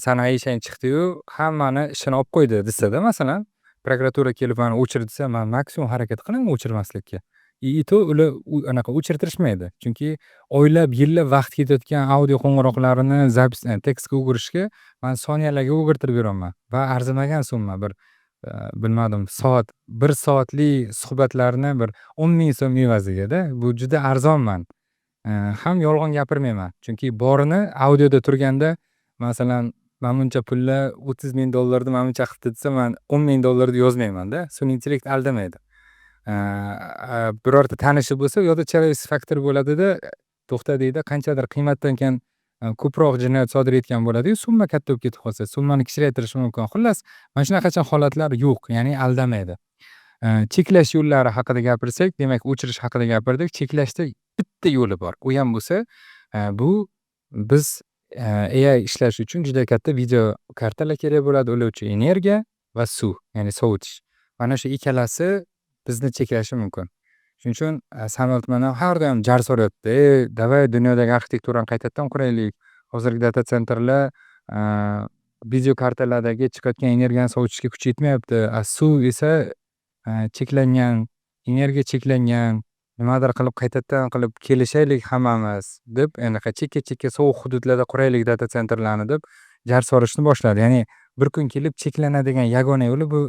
Sana Aishang chiqdi-yu, hammani ishini olib qo'ydi desa-da masalan, prokuratura kelib mani o'chir desa, men maksimum harakat qilaman o'chirmaslikka. И то ular anaqa o'chirtirishmaydi. Chunki oylab, yillab vaqt ketayotgan audio qo'ng'iroqlarini tekstga o'girishga men soniyalarga o'girtirib beraman va arzimagan summa bir bilmadim, soat, 1 soatlik suhbatlarni bir 10,000 so'm evaziga-da. Bu juda arzonman. Ham yolg'on gapirmayman. Chunki borini audioda turganda masalan, men buncha pulni $30,000 men buncha qilibdi desa, men $10,000 yozmayman-da. Sun'iy intellekt aldamaydi. Birorta tanishi bo'lsa, u yoqda chevrolet faktor bo'ladi-da, to'xta deydi, qanchadir qiymatdan keyin ko'proq jinoyat sodir etgan bo'ladi-yu, summa katta bo'lib ketib qolsa, summani kichraytirish mumkin. Xullas, mana shunaqacha holatlar yo'q, ya'ni aldamaydi. Cheklash yo'llari haqida gapirsak, demak, o'chirish haqida gapirdik. Cheklashda bitta yo'li bor. U ham bo'lsa, bu biz AI ishlash uchun juda katta video kartalar kerak bo'ladi. Ular uchun energiya va suv, ya'ni sovutish. Mana shu ikkalasi bizni cheklashi mumkin. Shuning uchun Samuel mana har doim jar so'rayapti. Davay dunyodagi arxitekturani qaytadan quraylik. Hozirgi data centerlar video kartalardagi chiqayotgan energiyani sovutishga kuchi yetmayapti. Suv esa cheklangan, energiya cheklangan, nimadir qilib qaytadan qilib kelishaylik hammamiz deb, anaqa chekka sovuq hududlarda quraylik data centerlarni deb jar solishni boshladi. Ya'ni bir kun kelib cheklanadigan yagona yo'li bu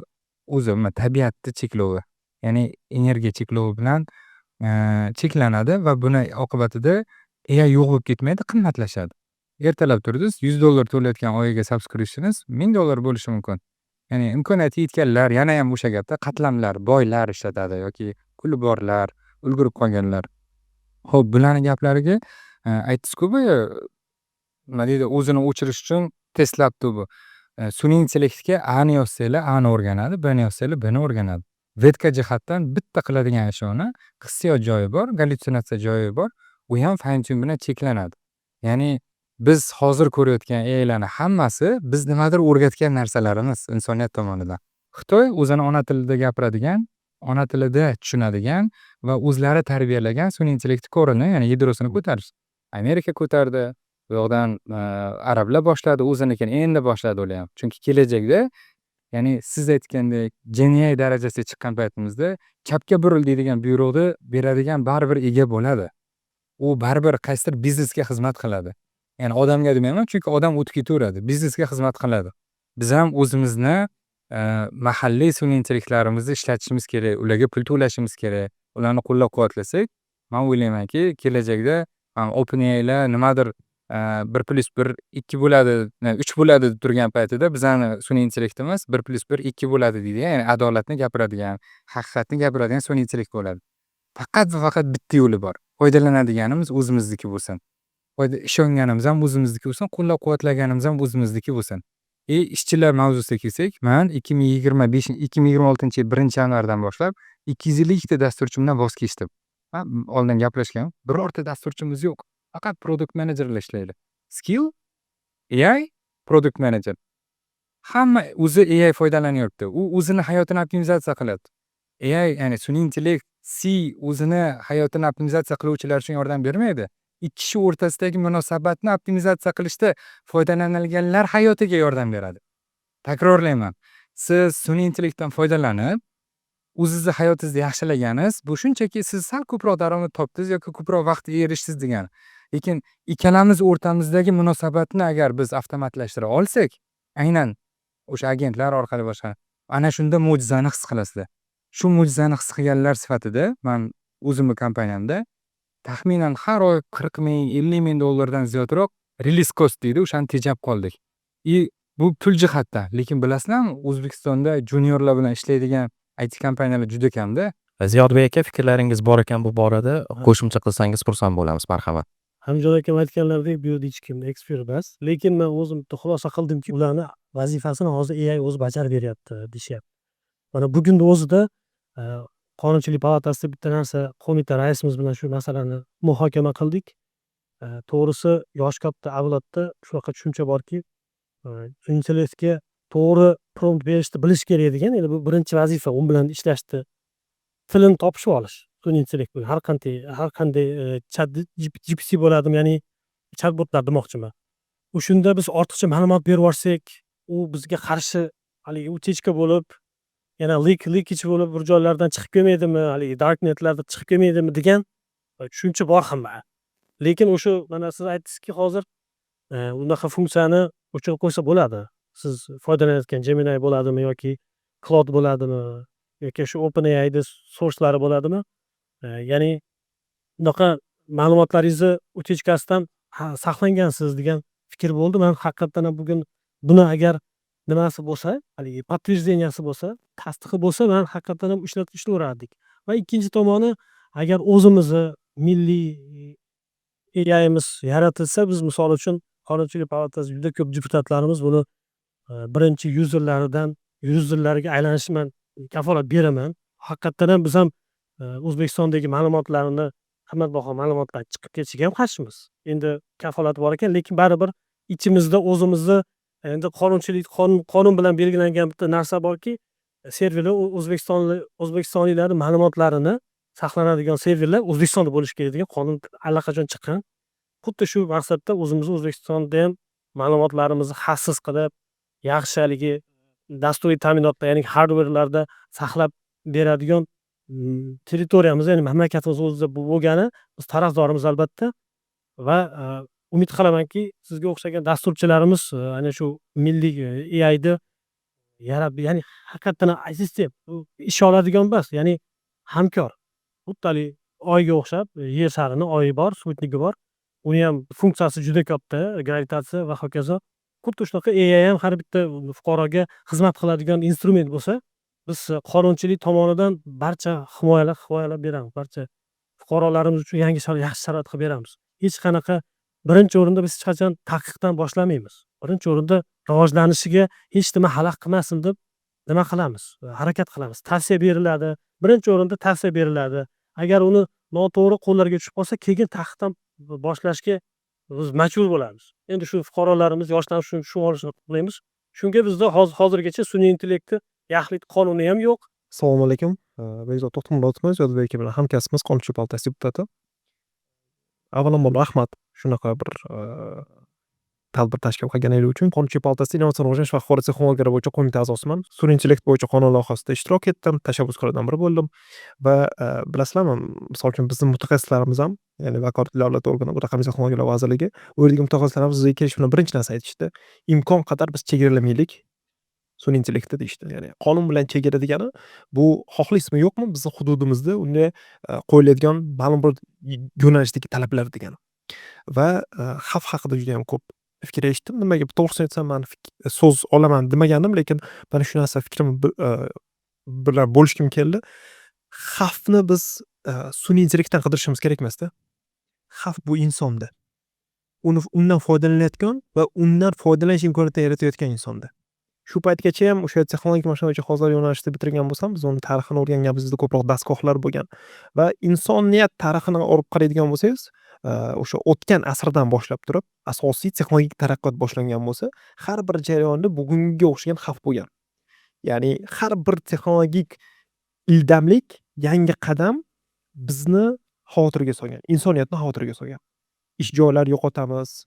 o'zi tabiatni cheklovi. Ya'ni energiya cheklovi bilan cheklanadi va buni oqibatida AI yo'q bo'lib ketmaydi, qimmatlashadi. Ertalab turdingiz, $100 to'layotgan oyiga subscriptioningiz $1000 bo'lishi mumkin. Ya'ni imkoniyati yetganlar, yana ham o'sha gapda qatlamlar, boylar ishlatadi yoki puli borlar, ulgurib qolganlar. Xo'p, bularning gaplariga aytdingiz-ku, nima deydi, o'zini o'chirish uchun testlabdi bu. Sun'iy intellektga A'ni yozsanglar A'ni o'rganadi, B'ni yozsanglar B'ni o'rganadi. Vetka jihatdan bitta qiladigan ishi uni hissiyot joyi bor, gallyutsinatsiya joyi bor. U ham fine tune bilan cheklanadi. Ya'ni biz hozir ko'rayotgan AIlarning hammasi biz nimadir o'rgatgan narsalarimiz insoniyat tomonidan. Xitoy o'zini ona tilida gapiradigan, ona tilida tushunadigan va o'zlari tarbiyalagan sun'iy intellekt ko'rini, ya'ni yadrosini ko'tarish. Amerika ko'tardi, bu yoqdan arablar boshladi, o'zinikini endi boshladi ular ham. Chunki kelajakda, ya'ni siz aytgandek genial darajasiga chiqqan paytimizda chapga buril deydigan buyruqni beradigan baribir ega bo'ladi. U baribir qaysidir biznesga xizmat qiladi. Ya'ni odamga demayman, chunki odam o'tib ketaveradi, biznesga xizmat qiladi. Biz ham o'zimizni mahalliy sun'iy intellektlarimizni ishlatishimiz kerak, ularga pul to'lashimiz kerak. Ularni qo'llab-quvvatlasak, men o'ylaymanki, kelajakda OpenAIlar nimadir 1+1 2 bo'ladi, 3 bo'ladi deb turgan paytida bizani sun'iy intellektimiz 1+1 2 bo'ladi deydi. Ya'ni adolatni gapiradigan, haqiqatni gapiradigan sun'iy intellekt bo'ladi. Faqat va faqat bitta yo'li bor. Foydalanadiganimiz o'zimizniki bo'lsin. Ishonganimiz ham o'zimizniki bo'lsin, qo'llab-quvvatlaganimiz ham o'zimizniki bo'lsin. Ishchilar mavzusiga kelsak, men 2026-yil 1-yanvardan boshlab 250 ta dasturchimdan voz kechdim. Oldin gaplashgan, birorta dasturchimiz yo'q. Faqat product managerlar ishlaydi. Skill AI product manager. Hamma o'zi AI foydalanyapti. U o'zini hayotini optimizatsiya qiladi. AI, ya'ni sun'iy intellekt C o'zini hayotini optimizatsiya qiluvchilar uchun yordam bermaydi. Ikki kishi o'rtasidagi munosabatni optimizatsiya qilishda foydalanilganlar hayotiga yordam beradi. Takrorlayman. Siz sun'iy intellektdan foydalanib, o'zingizni hayotingizni yaxshilaganingiz, bu shunchaki siz sal ko'proq daromad topdingiz yoki ko'proq vaqtga erishdingiz degani. Lekin ikkalamiz o'rtamizdagi munosabatni agar biz avtomatlashtira olsak, aynan o'sha agentlar orqali boshqa, ana shunda mo'jizani his qilasizlar. Shu mo'jizani his qilganlar sifatida men o'zimning kompaniyamda taxminan har oy 40,000, 50,000 dollardan ziyodroq release cost deydi, o'shani tejab qoldik. Bu pul jihatdan, lekin bilasizlarmi, O'zbekistonda juniorlar bilan ishlaydigan IT kompaniyalar juda kamda.
Ziyodbek aka, fikrlaringiz bor ekan bu borada qo'shimcha qilsangiz xursand bo'lamiz, marhamat.
Hamjon akam aytganlaridek bu yerda hech kim ekspert emas. Lekin men o'zim bitta xulosa qildimki, ularni vazifasini hozir AI o'zi bajarib beryapti deyishyapti. Mana bugunni o'zida e, Qonunchilik palatasida bitta narsa qo'mita raisimiz bilan shu masalani muhokama qildik. To'g'risi yosh katta avlodda shunaqa tushuncha borki, intellektga to'g'ri prompt berishni bilish kerak degan. Endi bu birinchi vazifa, u bilan ishlashni, tilini topishib olish. Sun'iy intellekt bilan har qanday chat GPT bo'ladimi, ya'ni chatbotlar demoqchiman. O'shunda biz ortiqcha ma'lumot berib yuborsak, u bizga qarshi haligi utechka bo'lib, yana leakage bo'lib bir joylardan chiqib kelmaydimi, haligi darknetlarda chiqib kelmaydimi degan tushuncha bor hamma. Lekin o'sha mana siz aytdingizki, hozir unaqa funksiyani o'chirib qo'ysa bo'ladi. Siz foydalanayotgan Gemini bo'ladimi yoki Claude bo'ladimi yoki shu OpenAI'da source'lari bo'ladimi? Ya'ni bunaqa ma'lumotlaringizni utechkasidan saqlangansiz degan fikr bo'ldi. Men haqiqatan ham bugun buni agar nimasi bo'lsa, haligi подтвержденияsi bo'lsa, tasdig'i bo'lsa, men haqiqatan ham ishlayverardik. Va ikkinchi tomoni, agar o'zimizni milliy AI'miz yaratilsa, biz misol uchun Qonunchilik palatasi juda ko'p deputatlarimiz buni birinchi yuzerlariga aylanishni men kafolat beraman. Haqiqatan ham biz ham O'zbekistondagi ma'lumotlarni, qimmatbaho ma'lumotlar chiqib ketishiga ham qarshimiz. Endi kafolat bor ekan, lekin baribir ichimizda o'zimizni endi qonun bilan belgilangan bitta narsa borki, serverlar O'zbekistonliklarning ma'lumotlarini saqlanadigan serverlar O'zbekistonda bo'lishi kerak degan qonun allaqachon chiqqan. Xuddi shu maqsadda o'zimiz O'zbekistonda ham ma'lumotlarimizni xavfsiz qilib, yaxshi haligi dasturiy ta'minotda, ya'ni hardverlarda saqlab beradigan territoriyamiz, ya'ni mamlakatimiz o'zida bo'lgani biz tarafdorimiz albatta. Va umid qilamanki, sizga o'xshagan dasturchilarimiz ana shu milliy AI'ni yarab, ya'ni haqiqatan assistent, ish oladigan emas, ya'ni hamkor. Xuddi oyga o'xshab, yer sharini oyi bor, sputnigi bor. Uni ham funksiyasi juda katta, gravitatsiya va hokazo. Xuddi shunaqa AI ham har bitta fuqaroga xizmat qiladigan instrument bo'lsa, biz qonunchilik tomonidan barcha himoyalab beramiz. Barcha fuqarolarimiz uchun yaxshi sharoit qilib beramiz. Hech qanaqa birinchi o'rinda biz hech qachon taqiqdan boshlamaymiz. Birinchi o'rinda rivojlanishiga hech nima xalaq qilmasin deb nima qilamiz? Harakat qilamiz. Tavsiya beriladi. Birinchi o'rinda tavsiya beriladi. Agar uni noto'g'ri qo'llarga tushib qolsa, keyin taqiqdan boshlashga biz majbur bo'lamiz. Endi shu fuqarolarimiz, yoshlar shu olishni tilaymiz. Shunga bizda hozirgacha sun'iy intellektni yaxlit qonuni ham yo'q.
Assalomu alaykum. Bekzod To'xtamurodovmiz, Ziyodbek aka bilan hamkasbimiz, Qonunchilik palatasi deputati. Avvalambor rahmat shunaqa bir tadbir tashkil qilganingiz uchun. Qonunchilik palatasi Innovatsion rivojlanish va xorijiy texnologiyalar bo'yicha qo'mita a'zosiman. Sun'iy intellekt bo'yicha qonun loyihasida ishtirok etdim, tashabbuskorlardan biri bo'ldim va bilasizlarmi, misol uchun bizning mutaxassislarimiz ham, ya'ni vakolatli davlat organi, Raqamli texnologiyalar vazirligi, u yerdagi mutaxassislarimiz bizga kelish bilan birinchi narsa aytishdi. Imkon qadar biz chegaralamaylik sun'iy intellektni deyishdi. Ya'ni qonun bilan chegara degani bu xohlaysizmi yo'qmi bizning hududimizda unga qo'yiladigan ma'lum bir yo'nalishdagi talablar degani. Va xavf haqida juda ham ko'p fikr eshitdim. Nimaga to'g'risini aytsam, men so'z olaman demagandim, lekin mana shu narsa fikrimni bilan bo'lishkim keldi. Xavfni biz sun'iy intellektdan qidirishimiz kerak emasda. Xavf bu insonda. Undan foydalanayotgan va undan foydalanish imkoniyatini yaratayotgan insonda. Shu paytgacha ham o'sha texnologik mashina jihozlar yo'nalishida bitirgan bo'lsam, biz uni tarixini o'rgangan, bizda ko'proq dastgohlar bo'lgan va insoniyat tarixini olib qaraydigan bo'lsangiz, o'sha o'tgan asrdan boshlab turib, asosiy texnologik taraqqiyot boshlangan bo'lsa, har bir jarayonda bugunga o'xshagan xavf bo'lgan. Ya'ni har bir texnologik ildamlik, yangi qadam bizni xavotirga solgan, insoniyatni xavotirga solgan. Ish joylari yo'qotamiz,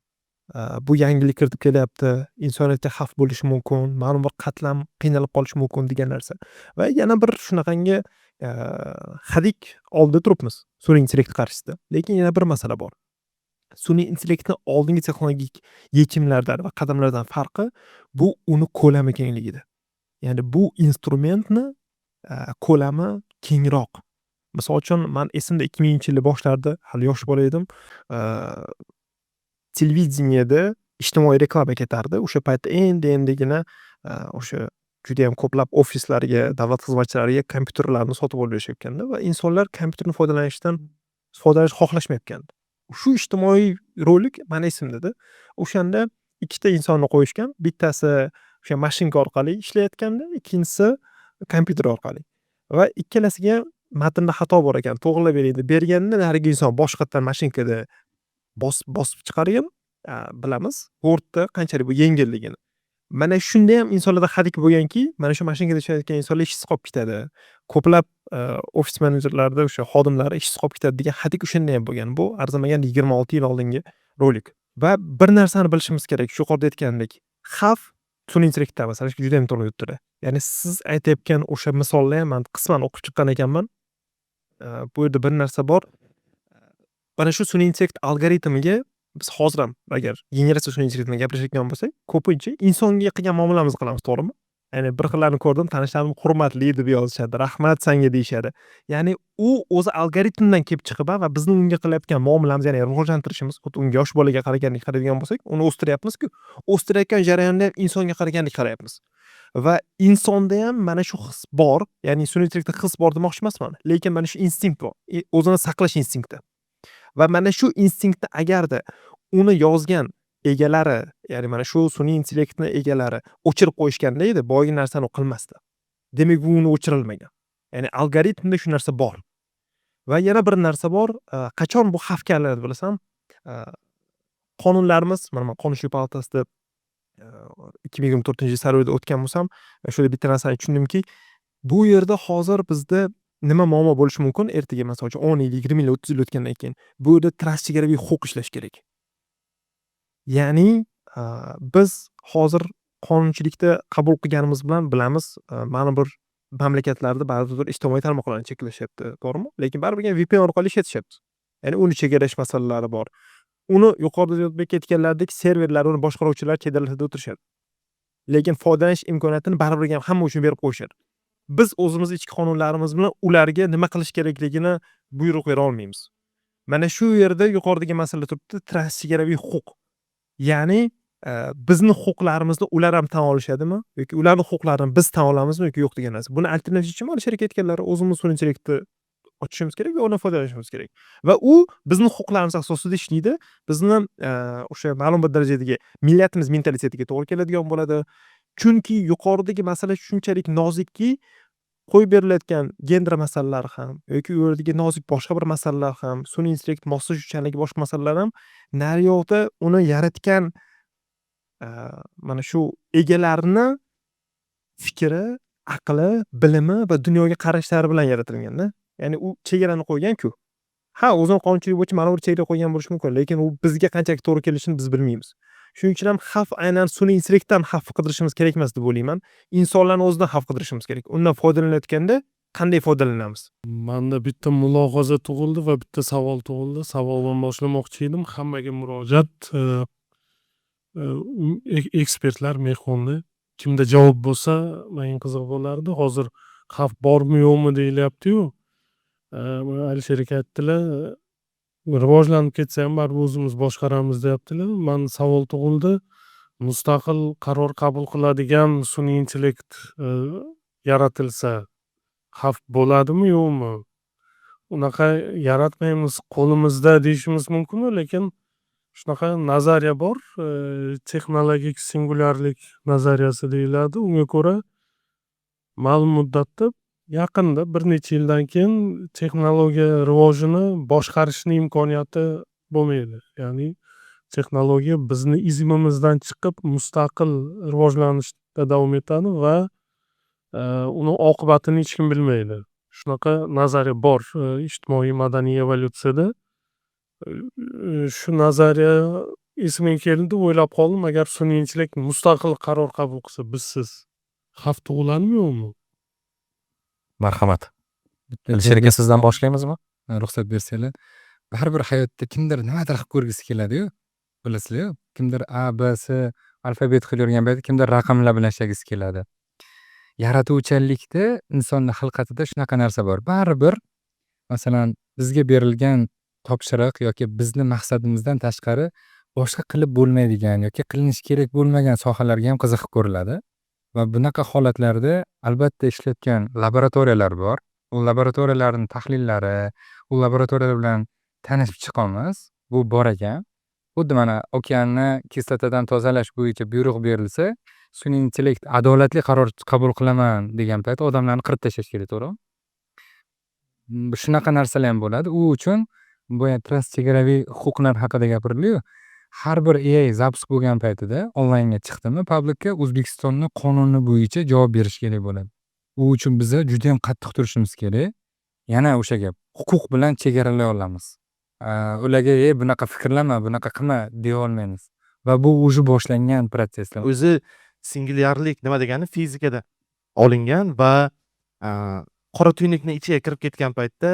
bu yangilik kiritib kelyapti, insoniyatga xavf bo'lishi mumkin, ma'lum bir qatlam qiynalib qolishi mumkin degan narsa. Va yana bir shunaqangi hadik oldida turibmiz sun'iy intellekt qarshisida. Lekin yana bir masala bor. Sun'iy intellektning oldingi texnologik yechimlardan va qadamlardan farqi bu uni ko'lami kengligida. Ya'ni bu instrumentni ko'lami kengroq. Misol uchun, men esimda 2000-yil boshlarida, hali yosh bola edim, televideniyada ijtimoiy reklama ketardi. O'sha paytda endigina o'sha judayam ko'plab ofislarga, davlat xizmatchilariga kompyuterlarni sotib olib berishayotganda va insonlar kompyuterni foydalanishni xohlashmayotgan. Shu ijtimoiy rolik mani esimdada. O'shanda ikkita insonni qo'yishgan. Bittasi o'sha mashinka orqali ishlayotganda, ikkinchisi kompyuter orqali. Va ikkalasiga matnda xato bor ekan. To'g'rilab bering deb berganda, narigi inson boshqatdan mashinkada bosib chiqargan. Bilamiz, Wordda qanchalik bu yengilligini. Mana shunda ham insonlarda hadik bo'lganki, mana shu mashinkada ishlayotgan insonlar ishsiz qolib ketadi. Ko'plab ofis menejerlarida o'sha xodimlari ishsiz qolib ketadi degan hadik o'shanda ham bo'lgan. Bu arzimagan 26 yil oldingi rolik. Va bir narsani bilishimiz kerak, shu yuqorida aytgandek, xavf sun'iy intellektda masalan juda ham to'g'ri yuribdi. Ya'ni siz aytayotgan o'sha misolni ham men qisman o'qib chiqqan ekanman. Bu yerda bir narsa bor. Mana shu sun'iy intellekt algoritmiga biz hozir ham agar generatsiya sun'iy intellektini gapirishayotgan bo'lsak, ko'pincha insonga qilgan muomalamizni qilamiz, to'g'rimi? Ya'ni bir xillarni ko'rdim, tanishlarim hurmatli deb yozishadi, rahmat sanga deyishadi. Ya'ni u o'zi algoritmdan kelib chiqib va bizning unga qilayotgan muomalamiz, ya'ni rivojlantirishimiz, xuddi unga yosh bolaga qaragandek qaraydigan bo'lsak, uni o'stiryapmiz-ku, o'stirayotgan jarayonda ham insonga qaragandek qarayapmiz. Va insonda ham mana shu his bor, ya'ni sun'iy intellektda his bor demoqchi emasman, lekin mana shu instinkt bor, o'zini saqlash instinkti. Va mana shu instinktni agarda uni yozgan egalari, ya'ni mana shu sun'iy intellektni egalari o'chirib qo'yishganda edi, boyagi narsani u qilmasdi. Demak, bu uni o'chirilmagan. Ya'ni algoritmda shu narsa bor. Va yana bir narsa bor, qachon bu xavfga aylanadi bilasam, qonunlarimiz, mana Qonunchilik palatasida 2024-yil sarvida o'tgan bo'lsam, shunda bitta narsani tushundimki, bu yerda hozir bizda nima muammo bo'lishi mumkin? Ertaga masalan 10 yil, 20 yil, 30 yil o'tgandan keyin bu yerda transchegaraviy huquq ishlash kerak. Ya'ni biz hozir qonunchilikda qabul qilganimiz bilan bilamiz, ma'lum bir mamlakatlarda ba'zi bir ijtimoiy tarmoqlarni cheklashyapti, to'g'rimi? Lekin baribir VPN orqali ishlatishyapti. Ya'ni uni chegarash masalalari bor. Uni yuqorida Ziyodbek aytganlaridek serverlar, uni boshqaruvchilar chegaralarda o'tirishadi. Lekin foydalanish imkoniyatini baribir ham hamma uchun berib qo'yishadi. Biz o'zimiz ichki qonunlarimiz bilan ularga nima qilish kerakligini buyruq bera olmaymiz. Mana shu yerda yuqoridagi masala turibdi, transchegaraviy huquq. Ya'ni bizni huquqlarimizni ular ham tan olishadimi yoki ularning huquqlarini biz tan olamizmi yoki yo'q degan narsa. Buni alternativasi Alisher aka aytganlari, o'zimiz sun'iy intellektni ochishimiz kerak va undan foydalanishimiz kerak. Va u bizning huquqlarimiz asosida ishlaydi. Bizni o'sha ma'lum bir darajadagi millatimiz mentalitetiga to'g'ri keladigan bo'ladi. Chunki yuqoridagi masala shunchalik nozikki, qo'yib berilayotgan gender masalalari ham yoki u yerdagi nozik boshqa bir masalalar ham, sun'iy intellekt moslashuvchanligi boshqa masalalar ham naryoqda uni yaratgan mana shu egalarni fikri, aqli, bilimi va dunyoga qarashlari bilan yaratilgan-da. Ya'ni u chegarani qo'ygan-ku. Ha, o'zini qonunchilik bo'yicha ma'lum bir chegara qo'ygan bo'lishi mumkin, lekin u bizga qanchalik to'g'ri kelishini biz bilmaymiz. Shuning uchun ham xavf aynan sun'iy intellektdan xavf qidirishimiz kerak emas deb o'ylayman. Insonlarning o'zidan xavf qidirishimiz kerak. Undan foydalanayotganda qanday foydalanamiz?
Manda bitta mulohaza tug'ildi va bitta savol tug'ildi. Savoldan boshlamoqchi edim. Hammaga murojaat, ekspertlar, mehmonlar kimda javob bo'lsa, menga qiziq bo'lardi. Hozir xavf bormi yo'qmi deyilyapti-yu. Alisher aka aytdilar, rivojlanib ketsa ham baribir o'zimiz boshqaramiz deyaptilar. Men savol tug'ildi. Mustaqil qaror qabul qiladigan sun'iy intellekt yaratilsa xavf bo'ladimi yo'qmi? Unaqa yaratmaymiz qo'limizda deyishimiz mumkin-ku, lekin shunaqa nazariya bor, texnologik singulyarlik nazariyasi deyiladi. Unga ko'ra ma'lum muddatda yaqinda bir necha yildan keyin texnologiya rivojini boshqarishning imkoniyati bo'lmaydi. Ya'ni texnologiya bizni izimimizdan chiqib mustaqil rivojlanishda davom etadi va uni oqibatini hech kim bilmaydi. Shunaqa nazariya bor ijtimoiy madaniy evolyutsiyada. Shu nazariya esimga keldi, o'ylab qoldim, agar sun'iy intellekt mustaqil qaror qabul qilsa bizsiz xavf tug'iladimi yo'qmi?
Marhamat. Alisher aka, sizdan boshlaymizmi?
Ruxsat bersanglar. Baribir hayotda kimdir nimadir qilib ko'rgisi keladi-yu. Bilasizlar-ku, kimdir A, B, S alfabet qilib yurgan paytda kimdir raqamlar bilan ishlagisi keladi. Yaratuvchanlikda insonning xilqatida shunaqa narsa bor. Baribir masalan bizga berilgan topshiriq yoki bizni maqsadimizdan tashqari boshqa qilib bo'lmaydigan yoki qilinishi kerak bo'lmagan sohalarga ham qiziqib ko'riladi. Va bunaqa holatlarda albatta ishlatgan laboratoriyalar bor. U laboratoriyalarning tahlillari, u laboratoriyalar bilan tanishib chiqamiz. Bu bor ekan. Xuddi mana okeanni kislotadan tozalash bo'yicha buyruq berilsa, sun'iy intellekt adolatli qaror qabul qilaman degan payt odamlarni qirib tashlash kerak, to'g'rimi? Shunaqa narsalar ham bo'ladi. U uchun boya transchegaraviy huquqlar haqida gapirildi-yu. Har bir AI zapusк bo'lgan paytida onlaynga chiqdimi, publikka O'zbekistonning qonuni bo'yicha javob berish kerak bo'ladi. U uchun biza juda ham qattiq turishimiz kerak. Yana o'sha gap, huquq bilan chegaralay olamiz. Ularga bunaqa fikrlama, bunaqa qilma deya olmaymiz. Va bu уже boshlangan protsesslar.
O'zi singulyarlik nima degani fizikada olingan va qora tuynukning ichiga kirib ketgan paytda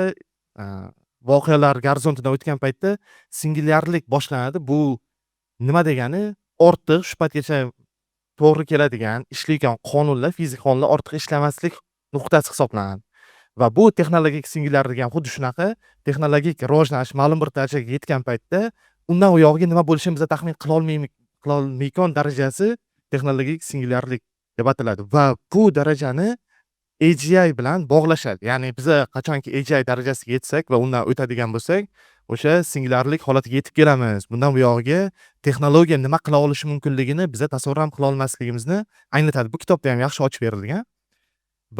voqealar gorizontidan o'tgan paytda singulyarlik boshlanadi. Bu nima degani? Ortiq shu paytgacha to'g'ri keladigan ishlayotgan qonunlar, fizik qonunlar ortiq ishlamaslik nuqtasi hisoblanadi. Va bu texnologik singulyarlik ham xuddi shunaqa. Texnologik rivojlanish ma'lum bir darajaga yetgan paytda undan u yog'iga nima bo'lishini biz taxmin qilolmaydigan darajasi texnologik singulyarlik deb ataladi. Va bu darajani AGI bilan bog'lashadi. Ya'ni biz qachonki AGI darajasiga yetsak va undan o'tadigan bo'lsak, o'sha singulyarlik holatiga yetib kelamiz. Bundan bu yog'iga texnologiya nima qila olishi mumkinligini biz tasavvur ham qila olmasligimizni anglatadi. Bu kitobda ham yaxshi ochib berilgan.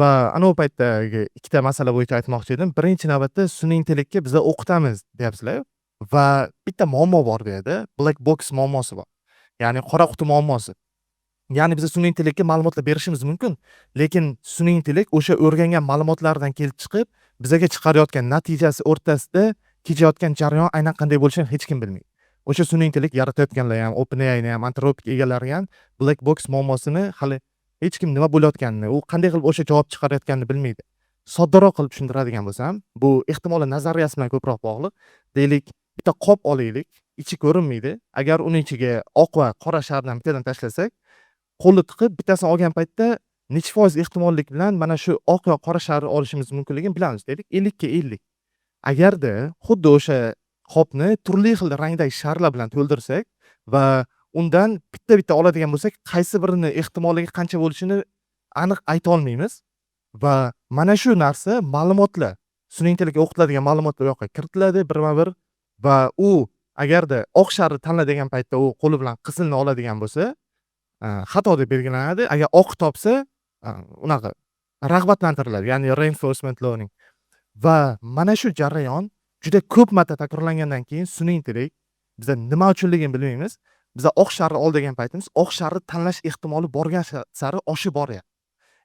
Va ana u paytdagi ikkita masala bo'yicha aytmoqchi edim. Birinchi navbatda sun'iy intellektga biz o'qitamiz, deyapsizlar. Va bitta muammo bor bu yerda, black box muammosi bor. Ya'ni qora quti muammosi. Ya'ni biz sun'iy intellektga ma'lumotlar berishimiz mumkin, lekin sun'iy intellekt o'sha o'rgangan ma'lumotlardan kelib chiqib, bizga chiqarayotgan natijasi o'rtasida kechayotgan jarayon aynan qanday bo'lishini hech kim bilmaydi. O'sha sun'iy intellekt yaratayotganlar ham, OpenAI ham, Anthropic egalari ham black box muammosini hali hech kim nima bo'layotganini, u qanday qilib o'sha javob chiqarayotganini bilmaydi. Soddaroq qilib tushuntiradigan bo'lsam, bu ehtimoli nazariyasi bilan ko'proq bog'liq. Deylik, bitta qop olaylik, ichi ko'rinmaydi. Agar uning ichiga oq va qora shardan bittadan tashlasak, qo'lni tiqib bittasini olgan paytda necha foiz ehtimollik bilan mana shu oq va qora sharni olishimiz mumkinligini bilamiz. Deylik, 50 ga 50. Agarda xuddi o'sha qopni turli xil rangdagi sharlar bilan to'ldirsak va undan bitta oladigan bo'lsak, qaysi birini ehtimoliga qancha bo'lishini aniq ayta olmaymiz. Va mana shu narsa ma'lumotlar, sun'iy intellektga o'qitiladigan ma'lumotlar yoqqa kiritiladi birma-bir va u agarda oq sharni tanladigan paytda u qo'li bilan qizilni oladigan bo'lsa, xato deb belgilanadi. Agar oq topsa, unaqa rag'batlantiriladi, ya'ni reinforcement learning. Va mana shu jarayon juda ko'p marta takrorlangandan keyin sun'iy intellekt biz nima uchunligini bilmaymiz. Biz oq sharni ol degan paytimiz oq sharni tanlash ehtimoli borgan sari oshib boryapti.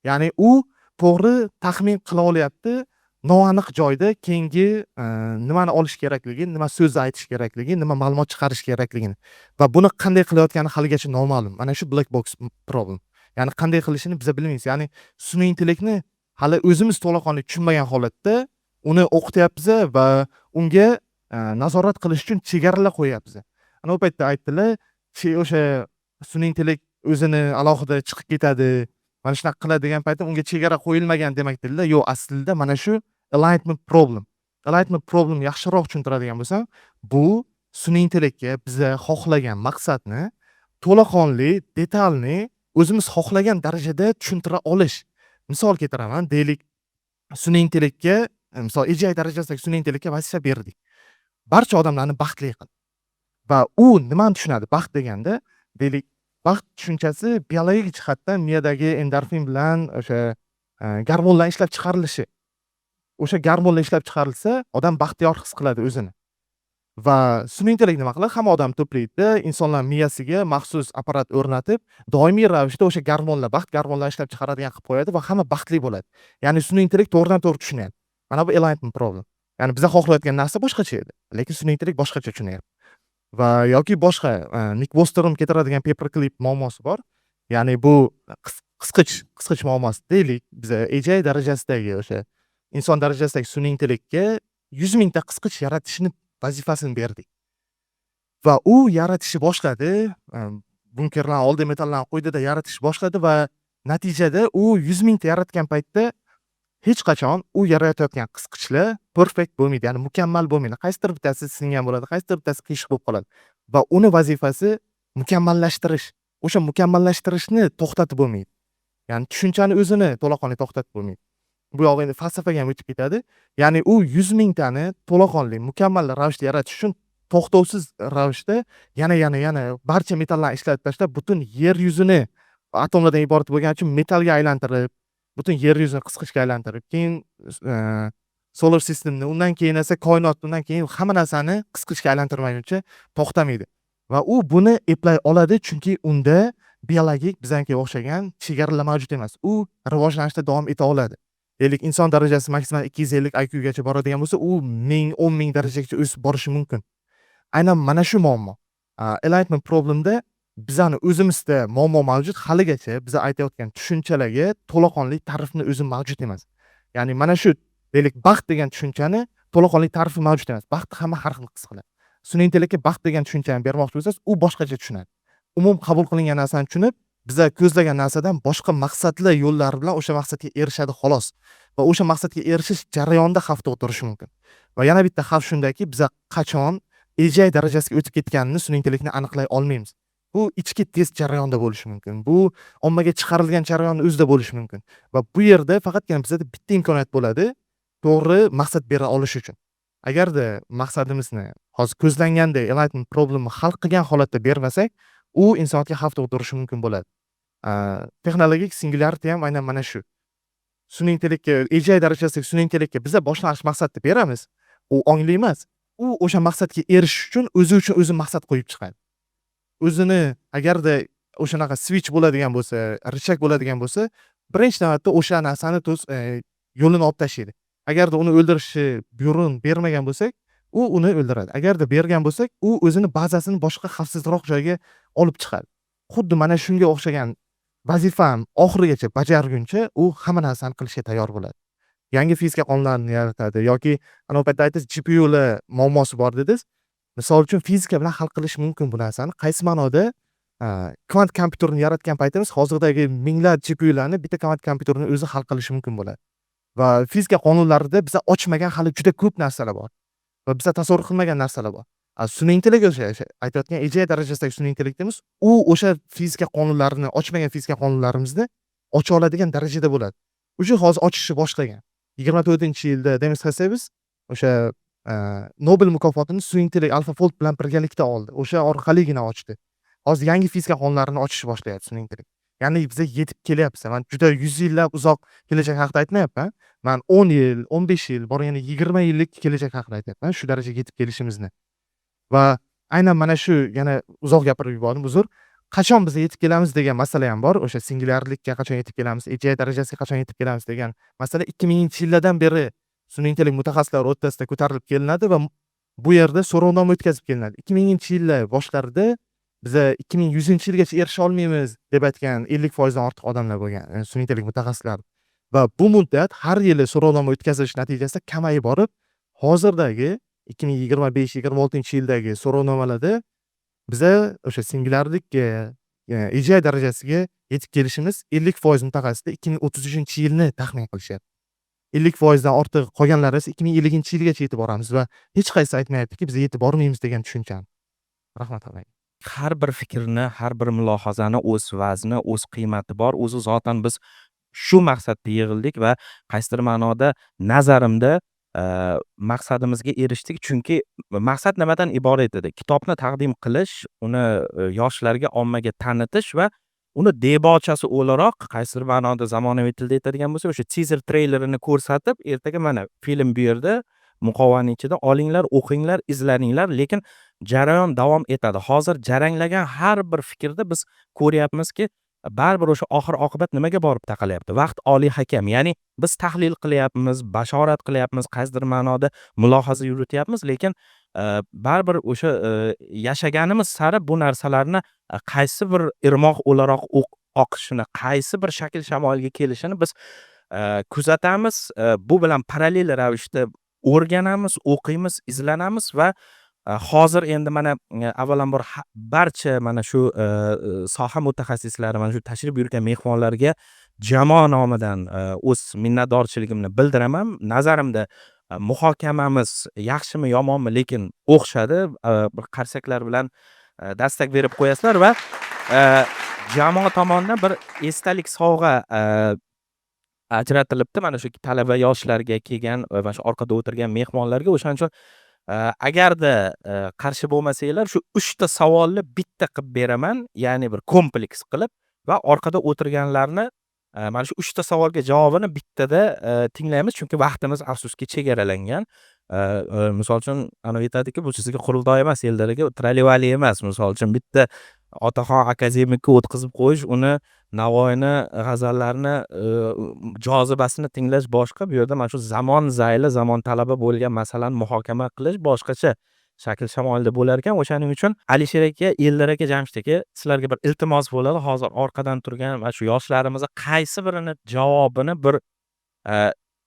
Ya'ni u to'g'ri taxmin qila olyapti, noaniq joyda keyingi nimani olish kerakligini, nima so'zni aytish kerakligini, nima ma'lumot chiqarish kerakligini va buni qanday qilayotgani haligacha noma'lum. Mana shu black box problem. Ya'ni qanday qilishini biz bilmaymiz. Ya'ni sun'iy intellektni hali o'zimiz to'laqonli tushunmagan holatda uni o'qityapmiz va unga nazorat qilish uchun chegaralar qo'yapmiz. Ana u paytda aytdilar, o'sha sun'iy intellekt o'zini alohida chiqib ketadi, mana shunaqa qiladi degan paytda unga chegara qo'yilmagan demak dedilar. Yo'q, aslida mana shu alignment problem. Alignment problem yaxshiroq tushuntiradigan bo'lsam, bu sun'iy intellektga biz xohlagan maqsadni to'laqonli, detalni o'zimiz xohlagan darajada tushuntira olish. Misol keltiraman, deylik, sun'iy intellektga, misol AGI darajasidagi sun'iy intellektga vazifa berdik. Barcha odamlarni baxtli qil. Va u nimani tushunadi? Baxt deganda, deylik, baxt tushunchasi biologik jihatdan miyadagi endorfin bilan o'sha gormonlar ishlab chiqarilishi. O'sha gormonlar ishlab chiqarilsa, odam baxtiyor his qiladi o'zini. Va sun'iy intellekt nima qiladi? Hamma odam to'playdi, insonlar miyasiga maxsus apparat o'rnatib, doimiy ravishda o'sha gormonlar, baxt gormonlarini ishlab chiqaradigan qilib qo'yadi va hamma baxtli bo'ladi. Ya'ni sun'iy intellekt to'g'ridan-to'g'ri tushunadi. Mana bu alignment problem. Ya'ni biz xohlayotgan narsa boshqacha edi, lekin sun'iy intellekt boshqacha tushunyapti. Va yoki boshqa Nick Bostrom keltiradigan paperclip muammosi bor. Ya'ni bu qisqich muammosi. Deylik, biz AGI darajasidagi o'sha inson darajasidagi sun'iy intellektga 100 mingta qisqich yaratishni vazifasini berdik. Va u yaratishni boshladi, bunkerlar, oldi metallarni qo'ydida yaratishni boshladi va natijada u 100 mingta yaratgan paytda hech qachon u yaratayotgan qisqichlar perfect bo'lmaydi, ya'ni mukammal bo'lmaydi. Qaysidir bittasi singan bo'ladi, qaysidir bittasi qiyshiq bo'lib qoladi. Va uni vazifasi mukammallashtirish. O'sha mukammallashtirishni to'xtatib bo'lmaydi. Ya'ni tushunchani o'zini to'laqonli to'xtatib bo'lmaydi. Bu yoq endi falsafaga ham o'tib ketadi. Ya'ni u 100 mingtani to'laqonli, mukammal ravishda yaratish uchun to'xtovsiz ravishda yana barcha metallarni ishlatib tashlab, butun yer yuzini atomlardan iborat bo'lgani uchun metallga aylantirib, butun yer yuzini qisqichga aylantirib, keyin solar systemni, undan keyin esa koinotni, undan keyin hamma narsani qisqichga aylantirmaguncha to'xtamaydi. Va u buni eplay oladi, chunki unda biologik bizankiga o'xshagan chegaralar mavjud emas. U rivojlanishda davom eta oladi. Deylik, inson darajasi maksimal 250 IQ gacha boradigan bo'lsa, u 1000 darajagacha o'sib borishi mumkin. Aynan mana shu muammo. Enlightenment problemda bizani o'zimizda muammo mavjud. Haligacha biz aytayotgan tushunchalarga to'laqonli ta'rifni o'zi mavjud emas. Ya'ni mana shu deylik, baxt degan tushunchani to'laqonli ta'rifi mavjud emas. Baxtni hamma har xil his qiladi. Sun'iy intellektga baxt degan tushunchani bermoqchi bo'lsangiz, u boshqacha tushunadi. Umum qabul qilingan narsani tushunib, biza ko'zlagan narsadan boshqa maqsadli yo'llar bilan o'sha maqsadga erishadi xolos. Va o'sha maqsadga erishish jarayonida xavf tug'dirishi mumkin. Va yana bitta xavf shundaki, biza qachon AGI darajasiga o'tib ketganini sun'iy intellektni aniqlay olmaymiz. Bu ichki test jarayonida bo'lishi mumkin. Bu ommaga chiqarilgan jarayonning o'zida bo'lishi mumkin. Va bu yerda faqatgina bizda bitta imkoniyat bo'ladi, to'g'ri maqsad bera olish uchun. Agarda maqsadimizni hozir ko'zlanganday enlightenment problemni hal qilgan holatda bermasak, u insoniyatga xavf tug'dirishi mumkin bo'ladi. Texnologik singularity ham aynan mana shu. Sun'iy intellektga, AGI darajasidagi sun'iy intellektga biza boshlanish maqsadni beramiz. U ongli emas. U o'sha maqsadga erishish uchun o'zi maqsad qo'yib chiqadi. O'zini agarda o'shanaqa switch bo'ladigan bo'lsa, richak bo'ladigan bo'lsa, birinchi navbatda o'sha narsani yo'lini olib tashlaydi. Agarda uni o'ldirishni buyruq bermagan bo'lsak, u uni o'ldiradi. Agarda bergan bo'lsak, u o'zini bazasini boshqa xavfsizroq joyga olib chiqadi. Xuddi mana shunga o'xshagan vazifani oxirigacha bajarguncha u hamma narsani qilishga tayyor bo'ladi. Yangi fizika qonunlarini yaratadi yoki ana paytda aytdingiz, GPUlar muammosi bor dedingiz. Misol uchun fizika bilan hal qilish mumkin bu narsani. Qaysi ma'noda kvant kompyuterni yaratgan paytimiz hozirdagi minglab GPUlarni bitta kvant kompyuterni o'zi hal qilishi mumkin bo'ladi. Va fizika qonunlarida biz ochmagan hali juda ko'p narsalar bor. Va biz tasavvur qilmagan narsalar bor. Sun'iy intellekt o'sha aytayotgan AGI darajasidagi sun'iy intellektimiz, u o'sha fizika qonunlarini, ochmagan fizika qonunlarimizni ocha oladigan darajada bo'ladi. O'sha hozir ochishni boshlagan. 24-yilda Demis Hassabis o'sha Nobel mukofotini sun'iy intellekt AlphaFold bilan birgalikda oldi. O'sha orqaligina ochdi. Hozir yangi fizika qonunlarini ochishni boshlayapti sun'iy intellekt. Ya'ni biz yetib kelyapmiz. Men juda 100 yillab uzoq kelajak haqida aytmayapman. Men 10 yil, 15 yil, borganda 20 yillik kelajak haqida aytyapman. Shu darajaga yetib kelishimizni. Va aynan mana shu, yana uzoq gapirib yubordim, uzr. Qachon biz yetib kelamiz degan masala ham bor. O'sha singularlikka qachon yetib kelamiz, AGI darajasiga qachon yetib kelamiz degan masala 2000-yillardan beri sun'iy intellekt mutaxassislari o'rtasida ko'tarilib kelinadi va bu yerda so'rovnoma o'tkazib kelinadi. 2000-yillar boshlarida biz 2100-yilgacha erisha olmaymiz deb aytgan 50% dan ortiq odamlar bo'lgan, sun'iy intellekt mutaxassislari. Va bu muddat har yili so'rovnoma o'tkazilish natijasida kamayib borib, hozirdagi 2025-26-yildagi so'rovnomalarda biza o'sha singularlikka, AGI darajasiga yetib kelishimiz 50% mutaxassislar 2033-yilni taxmin qilishyapti. 50% dan ortiq qolganlari esa 2050-yilgacha yetib boramiz va hech qaysi aytmayaptiki, biz yetib bormaymiz degan tushunchani. Rahmat avayga.
Har bir fikrni, har bir mulohazani o'z vazni, o'z qiymati bor. O'zi zotan biz shu maqsadda yig'ildik va qaysidir ma'noda nazarimda maqsadimizga erishdik. Chunki maqsad nimadan iborat edi? Kitobni taqdim qilish, uni yoshlarga, ommaga tanitish va uni debochasi o'laroq qaysidir ma'noda zamonaviy tilda aytadigan bo'lsa, o'sha teaser treylerini ko'rsatib, ertaga mana film bu yerda muqovaning ichida olinglar, o'qinglar, izlaninglar, lekin jarayon davom etadi. Hozir jaranglagan har bir fikrda biz ko'ryapmizki, baribir o'sha oxir oqibat nimaga borib taqalyapti? Vaqt oliy hakam. Ya'ni biz tahlil qilyapmiz, bashorat qilyapmiz, qaysidir ma'noda mulohaza yurityapmiz, lekin baribir o'sha yashaganimiz sari bu narsalarni qaysi bir irmoq o'laroq oqishini, qaysi bir shakl shamolga kelishini biz kuzatamiz. Bu bilan parallel ravishda o'rganamiz, o'qiymiz, izlanamiz va hozir endi mana avvalambor barcha mana shu soha mutaxassislari, mana shu tashrif buyurgan mehmonlarga jamoa nomidan o'z minnatdorchiligimni bildiraman. Nazarimda muhokamamiz yaxshimi, yomonmi, lekin o'xshadi. Bir qarsaklar bilan dastak berib qo'yasizlar va jamoa tomonidan bir esdalik sovg'a ajratilibdi mana shu talaba yoshlarga kelgan va mana shu orqada o'tirgan mehmonlarga. O'shaning uchun agarda qarshi bo'lmasanglar shu 3 ta savolni bitta qilib beraman, ya'ni bir kompleks qilib va orqada o'tirganlarni mana shu 3 ta savolga javobini bittada tinglaymiz, chunki vaqtimiz afsuski chegaralangan. Misol uchun anavi aytadiki, bu sizga qurultoy emas, Eldorga trallevali emas. Misol uchun bitta Otaxon akademikka o'tkazib qo'yish, uni Navoiyni g'azallarini jozibasini tinglash boshqa. Bu yerda mana shu zamon zayli, zamon talaba bo'lgan masalani muhokama qilish boshqacha shakl shamolda bo'lar ekan. O'shaning uchun Alisher aka, Eldor aka, Jamshid aka, sizlarga bir iltimos bo'ladi. Hozir orqadan turgan mana shu yoshlarimizni qaysi birini javobini bir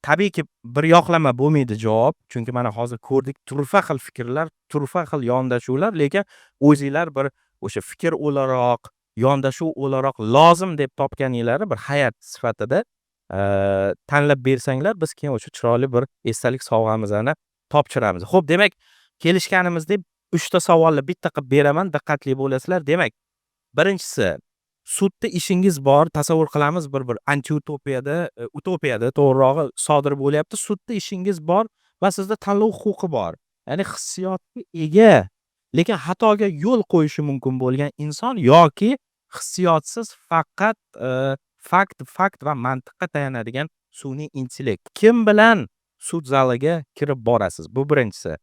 tabiiyki bir yoqlama bo'lmaydi javob. Chunki mana hozir ko'rdik, turfa xil fikrlar, turfa xil yondashuvlar, lekin o'zinglar bir o'sha fikr o'laroq, yondashuv o'laroq lozim deb topganingizni bir hayot sifatida tanlab bersanglar, biz keyin o'sha chiroyli bir esdalik sovg'amizni topshiramiz. Xo'p, demak, kelishganimizdek 3 ta savolni bitta qilib beraman, diqqatli bo'lasizlar. Demak, birinchisi, sudda ishingiz bor, tasavvur qilamiz, bir anti-utopiyada, utopiyada to'g'rirog'i sodir bo'lyapti. Sudda ishingiz bor va sizda tanlov huquqi bor. Ya'ni hissiyotga ega, lekin xatoga yo'l qo'yishi mumkin bo'lgan inson yoki hissiyotsiz faqat fakt va mantiqqa tayanadigan sun'iy intellekt. Kim bilan sud zaliga kirib borasiz? Bu birinchisi.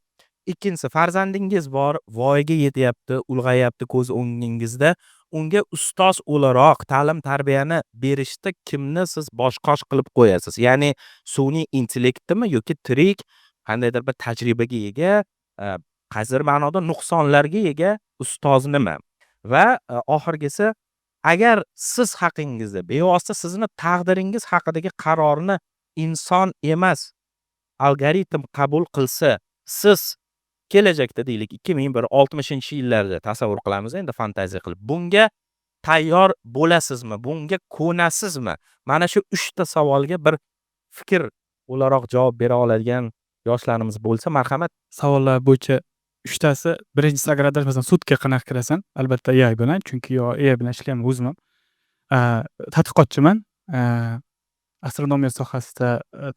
Ikkinchisi, farzandingiz bor, voyaga yetyapti, ulg'ayapti ko'z o'ngingizda. Unga ustoz o'laroq ta'lim tarbiyani berishda kimni siz bosh-qosh qilib qo'yasiz? Ya'ni sun'iy intellektmi yoki tirik qandaydir bir tajribaga ega, qaysidir ma'noda nuqsonlarga ega ustoz nima? Va oxirgisi, agar siz haqingizda bevosita sizni taqdiringiz haqidagi qarorni inson emas, algoritm qabul qilsa, siz kelajakda deylik 2060-yillarda tasavvur qilamiz endi fantaziya qilib. Bunga tayyor bo'lasizmi? Bunga ko'nasizmi? Mana shu 3 ta savolga bir fikr o'laroq javob bera oladigan yoshlarimiz bo'lsa, marhamat.
Savollar bo'yicha 3 tasi, birinchisi agar adashmasam sudga qanaqa kirasan? Albatta AI bilan, chunki AI bilan ishlayman o'zim ham. Tadqiqotchiman. Astronomiya sohasida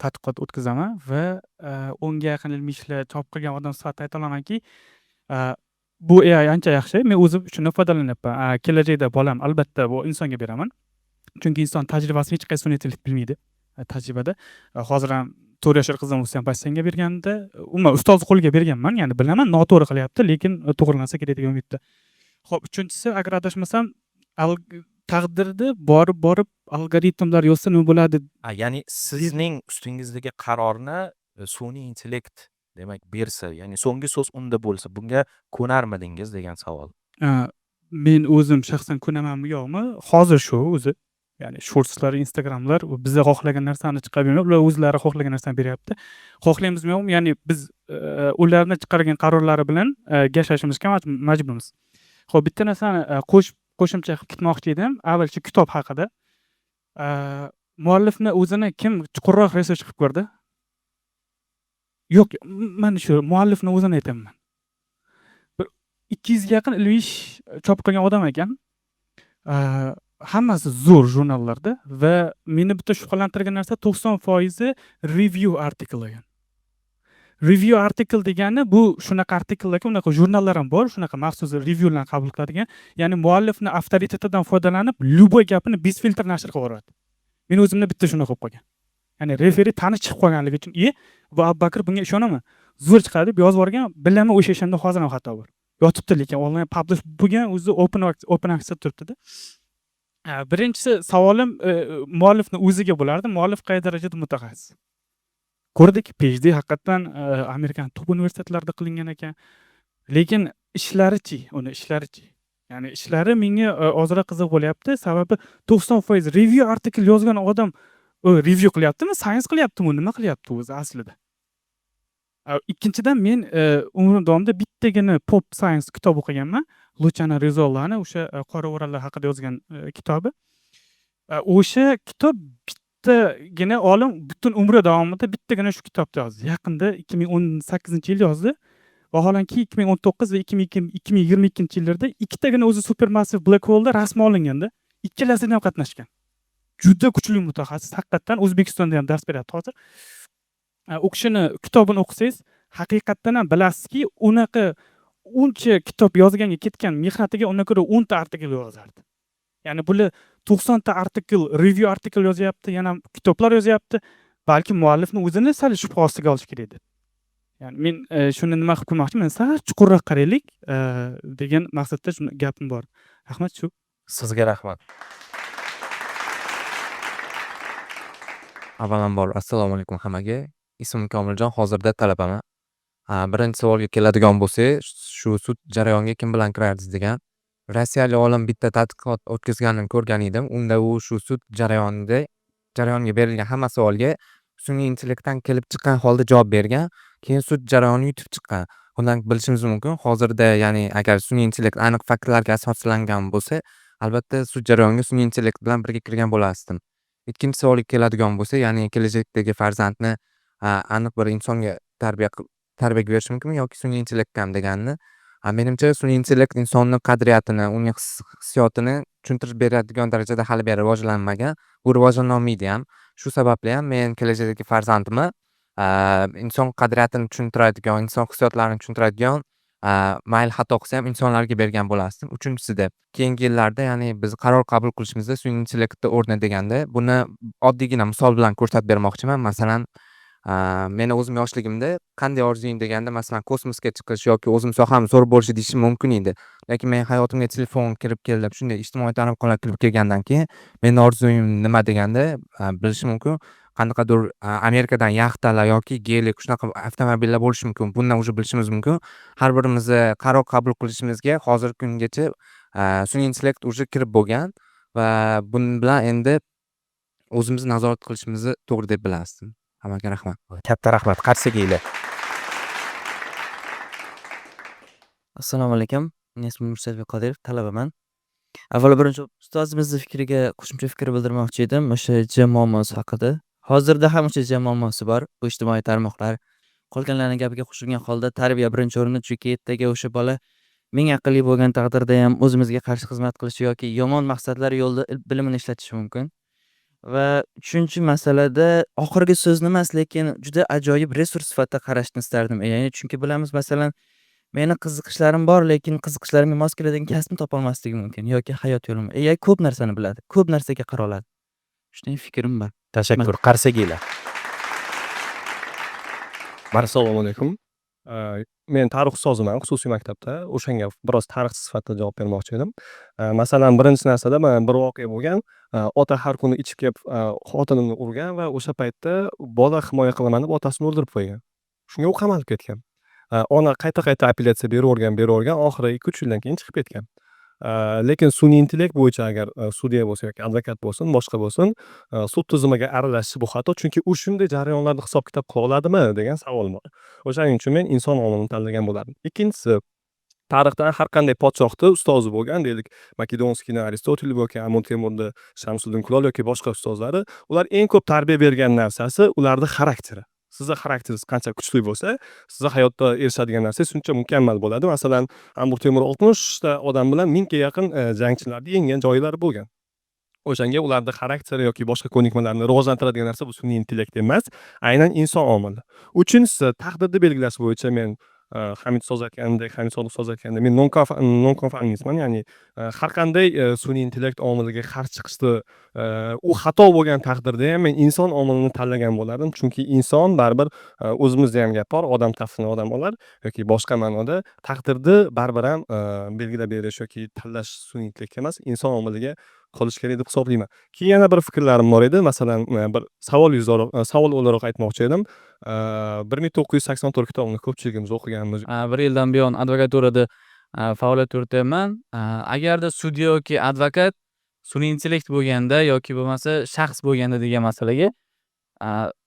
tadqiqot o'tkazaman va 10 ga yaqin ilmiy ishlar chop qilgan odam sifatida ayta olamanki, bu AI ancha yaxshi. Men o'zim shundan foydalanyapman. Kelajakda bolam albatta bu insonga beraman. Chunki inson tajribasini hech qaysi sun'iy intellekt bilmaydi tajribada. Hozir ham 4 yoshli qizim o'zi ham Pashanga berganda, umuman ustoz qo'liga berganman. Ya'ni bilaman, noto'g'ri qilyapti, lekin to'g'rilansa kerak degan umidda. Xo'p, uchinchisi, agar adashmasam, taqdirda borib algoritmlar yozsa nima bo'ladi?
Ya'ni sizning ustingizdagi qarorni sun'iy intellekt demak bersa, ya'ni so'nggi so'z unda bo'lsa, bunga ko'narmidingiz degan savol.
Men o'zim shaxsan ko'namanmi yo'qmi? Hozir shu o'zi. Ya'ni shortslar, Instagramlar bizga xohlagan narsani chiqarib bermayapti, ular o'zlari xohlagan narsani beryapti. Xohlaymizmi yo'qmi? Ya'ni biz ularni chiqargan qarorlari bilan yashashimizga majburmiz. Xo'p, bitta narsani qo'shimcha qilib ketmoqchi edim. Avval shu kitob haqida. Muallifni o'zini kim chuqurroq research qilib ko'rdi? Yo'q, mana shu muallifni o'zini aytaman. Bir 200 ga yaqin ilmiy ish chop qilgan odam ekan. Hammasi zo'r jurnallarda va meni bitta shubhalantirgan narsa 90% review article ekan. Review article degani bu shunaqa artikellarga unaqa jurnallar ham bor, shunaqa maxsus reviewlarni qabul qiladigan, ya'ni muallifni avtoritetidan foydalanib, любой gapini bez filtr nashr qilib yuboradi. Men o'zimda bitta shuna qilib qolgan. Ya'ni referi tanish chiqib qolganligi uchun, bu Abubakr bunga ishonaman. Zo'r chiqadi deb yozib yuborgan, bilaman o'sha ishimda hozir ham xato bor. Yotibdi, lekin online publish bo'lgan, o'zi open access turibdi-da. Birinchisi savolim muallifni o'ziga bo'lardi. Muallif qay darajada mutaxassis? Ko'rdik, PhD haqiqatan Amerikan top universitetlarida qilingan ekan. Lekin ishlari-chi, Ya'ni ishlari menga ozroq qiziq bo'lyapti. Sababi 90% review artikel yozgan odam review qilyaptimi, science qilyaptimi, nima qilyapti o'zi aslida? Ikkinchidan men umrim davomida bittagina pop science kitob o'qiganman. Luciano Rizzolani o'sha qora o'ralar haqida yozgan kitobi. O'sha kitob bittagina olim butun umri davomida bittagina shu kitobni yozdi. Yaqinda 2018-yil yozdi. Vaholanki 2019 va 2022-yillarda ikkitagina o'zi supermassive black hole'da rasm olinganda, ikkalasida ham qatnashgan. Juda kuchli mutaxassis, haqiqatdan O'zbekistonda ham dars beradi hozir. U kishini kitobini o'qisangiz, haqiqatdan ham bilasizki, unaqa uncha kitob yozganga ketgan mehnatiga undan ko'ra 10 ta artikl yozardi. Ya'ni bular 90 ta artikl, review artikl yozyapti, yana kitoblar yozyapti. Balki muallifni o'zini sal shubha ostiga olish kerak edi. Ya'ni men shuni nima qilib qo'ymoqchiman, sal chuqurroq qaraylik degan maqsadda shuni gapim bor. Rahmat shu.
Sizga rahmat. Avvalambor assalomu alaykum hammaga. Ismim Komiljon, hozirda talabaman. Birinchi savolga keladigan bo'lsak, shu sud jarayoniga kim bilan kirarsiz degan. Rossiyalik olim bitta tadqiqot o'tkazganini ko'rgan edim. Unda u shu sud jarayoniga berilgan hamma savolga sun'iy intellektdan kelib chiqqan holda javob bergan. Keyin sud jarayoni yutib chiqqan. Bundan bilishimiz mumkin. Hozirda ya'ni agar sun'iy intellekt aniq faktlarga asoslangan bo'lsa, albatta sud jarayoniga sun'iy intellekt bilan birga kirgan bo'lasdim. Ikkinchi savolga keladigan bo'lsa, ya'ni kelajakdagi farzandni aniq bir insonga tarbiya berish mumkinmi yoki sun'iy intellektgami deganini. Menimcha sun'iy intellekt insonning qadriyatini, uning hissiyotini tushuntirib beradigan darajada hali beri rivojlanmagan. Bu rivojlanolmaydi ham. Shu sababli ham men kelajakdagi farzandimni inson qadriyatini tushuntiradigan, inson hissiyotlarini tushuntiradigan mayli xato qilsa ham insonlarga bergan bo'lasdim. Uchinchisida, keyingi yillarda ya'ni biz qaror qabul qilishimizda sun'iy intellektni o'rni deganda buni oddiygina misol bilan ko'rsatib bermoqchiman. Masalan, meni o'zim yoshligimda qanday orzuying deganda, masalan, kosmosga chiqish yoki o'zim soham zo'r bo'lishi deyishim mumkin edi. Lekin men hayotimga telefon kirib keldi, shunday ijtimoiy tarmoqlar kirib kelgandan keyin meni orzuyim nima deganda bilishim mumkin. Qanaqadir Amerikadan yaxtalar yoki gelik shunaqa avtomobillar bo'lishi mumkin. Bundan уже bilishimiz mumkin. Har birimizni qaror qabul qilishimizga hozirgi kungacha sun'iy intellekt уже kirib bo'lgan va buni bilan endi o'zimizni nazorat qilishimizni to'g'ri deb bilasdim. Hammaga rahmat.
Katta rahmat. Qarsak edi.
Assalomu alaykum. Men ismim Mursadbek Qodirov, talabaman. Avvalo birinchi ustozimizning fikriga qo'shimcha fikr bildirmoqchi edim o'sha jam muammosi haqida. Hozirda ham o'sha jam muammosi bor. Bu ijtimoiy tarmoqlar qolganlarning gapiga qo'shilgan holda tarbiya birinchi o'rinda, chunki ertaga o'sha bola ming aqlli bo'lgan taqdirda ham o'zimizga qarshi xizmat qilishi yoki yomon maqsadlar yo'lida bilimini ishlatishi mumkin. Va uchinchi masalada oxirgi so'zni emas, lekin juda ajoyib resurs sifatida qarashni istardim. Ya'ni chunki bilamiz, masalan, meni qiziqishlarim bor, lekin qiziqishlarimga mos keladigan kasbni topolmasligim mumkin yoki hayot yo'lim. Ko'p narsani biladi, ko'p narsaga qara oladi. Shunday fikrim bor.
Tashakkur. Qarsak edi.
Assalomu alaykum. Men tarix ustoziman xususiy maktabda. O'shanga biroz tarix sifatida javob bermoqchi edim. Masalan, birinchi narsada mana bir voqea bo'lgan. Ota har kuni ichib kelib xotinini urgan va o'sha paytda bola himoya qilaman deb otasini o'ldirib qo'ygan. Shunga u qamalib ketgan. Ona qayta apellyatsiya beravergan, oxiri 2-3 yildan keyin chiqib ketgan. Lekin sun'iy intellekt bo'yicha agar sudya bo'lsa yoki advokat bo'lsin, boshqa bo'lsin, sud tizimiga aralashishi bu xato, chunki u shunday jarayonlarni hisob-kitob qila oladimi degan savol bor. O'shaning uchun men inson omilini tanlagan bo'lardim. Ikkinchisi, tarixdan har qanday podshohni ustozi bo'lgan, deylik, Makedonskiyni Aristotel yoki Amon Temurni Shamsuddin Kulol yoki boshqa ustozlari, ular eng ko'p tarbiya bergan narsasi ularning xarakteri. Sizni xarakteringiz qancha kuchli bo'lsa, sizni hayotda erishadigan narsa shuncha mukammal bo'ladi. Masalan, Amir Temur 60 ta odam bilan 1000 ga yaqin jangchilarni yenggan joylari bo'lgan. O'shanga ularning xarakteri yoki boshqa ko'nikmalarni rivojlantiradigan narsa bu sun'iy intellekt emas, aynan inson omili. Uchinchisi, taqdirni belgilash bo'yicha men Hamid ustoz aytganidek, Hamid Sodiq ustoz aytganidek, men nonkonformistman, ya'ni har qanday sun'iy intellekt omiliga qarshi chiqishda u xato bo'lgan taqdirda ham men inson omilini tanlagan bo'lardim, chunki inson baribir o'zimizda ham gap bor, odam tafsini odam olar yoki boshqa ma'noda taqdirni baribir ham belgilab berish yoki tanlash sun'iy intellekt emas, inson omiliga qolish kerak deb hisoblayman. Keyin yana bir fikrlarim bor edi. Masalan, bir savol o'laroq aytmoqchi edim. 1984 kitobini ko'pchiligimiz o'qiganmiz.
Bir yildan buyon advokaturada faoliyat yurityapman. Agarda sudya yoki advokat sun'iy intellekt bo'lganda yoki bo'lmasa shaxs bo'lganda degan masalaga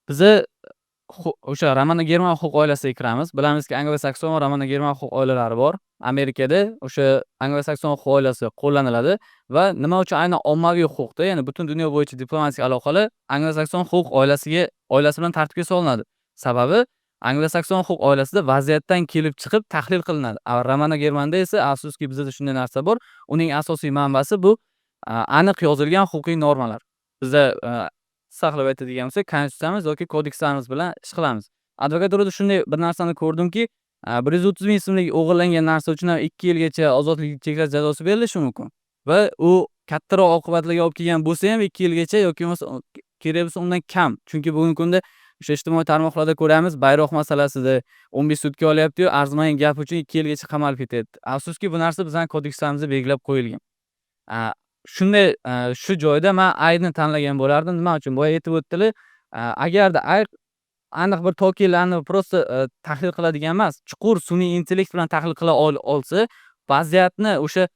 biza o'sha Ramana German huquq oilasiga kiramiz. Bilamizki, Anglo-Sakson va Ramana German huquq oilalari bor. Amerikada o'sha Anglo-Sakson huquq oilasi qo'llaniladi va nima uchun aynan ommaviy huquqda, ya'ni butun dunyo bo'yicha diplomatik aloqalar Anglo-Sakson huquq oilasi bilan tartibga solinadi. Sababi Anglo-Sakson huquq oilasida vaziyatdan kelib chiqib tahlil qilinadi. Ramana Germanda esa afsuski bizda shunday narsa bor. Uning asosiy manbasi bu aniq yozilgan huquqiy normalar. Bizda saqlab aytadigan bo'lsak, konstitutsiyamiz yoki kodekslarimiz bilan ish qilamiz. Advokaturada shunday bir narsani ko'rdimki, 130 ming so'mlik o'g'irlangan narsa uchun ham 2 yilgacha ozodlikni cheklash jazosi berilishi mumkin. Va u kattaroq oqibatlarga olib kelgan bo'lsa ham 2 yilgacha yoki bo'lmasa kerak bo'lsa undan kam. Chunki bugungi kunda o'sha ijtimoiy tarmoqlarda ko'ramiz, bayroq masalasida 15 sutka olyapti-yu, arzimagan gap uchun 2 yilgacha qamalib ketyapti. Afsuski bu narsa bizning kodekslarimizda belgilab qo'yilgan. Shunday shu joyda men aybni tanlagan bo'lardim. Nima uchun? Boya aytib o'tdilar, agarda aniq bir tokillarni prosta tahlil qiladigan emas, chuqur sun'iy intellekt bilan tahlil qila olsa, vaziyatni o'sha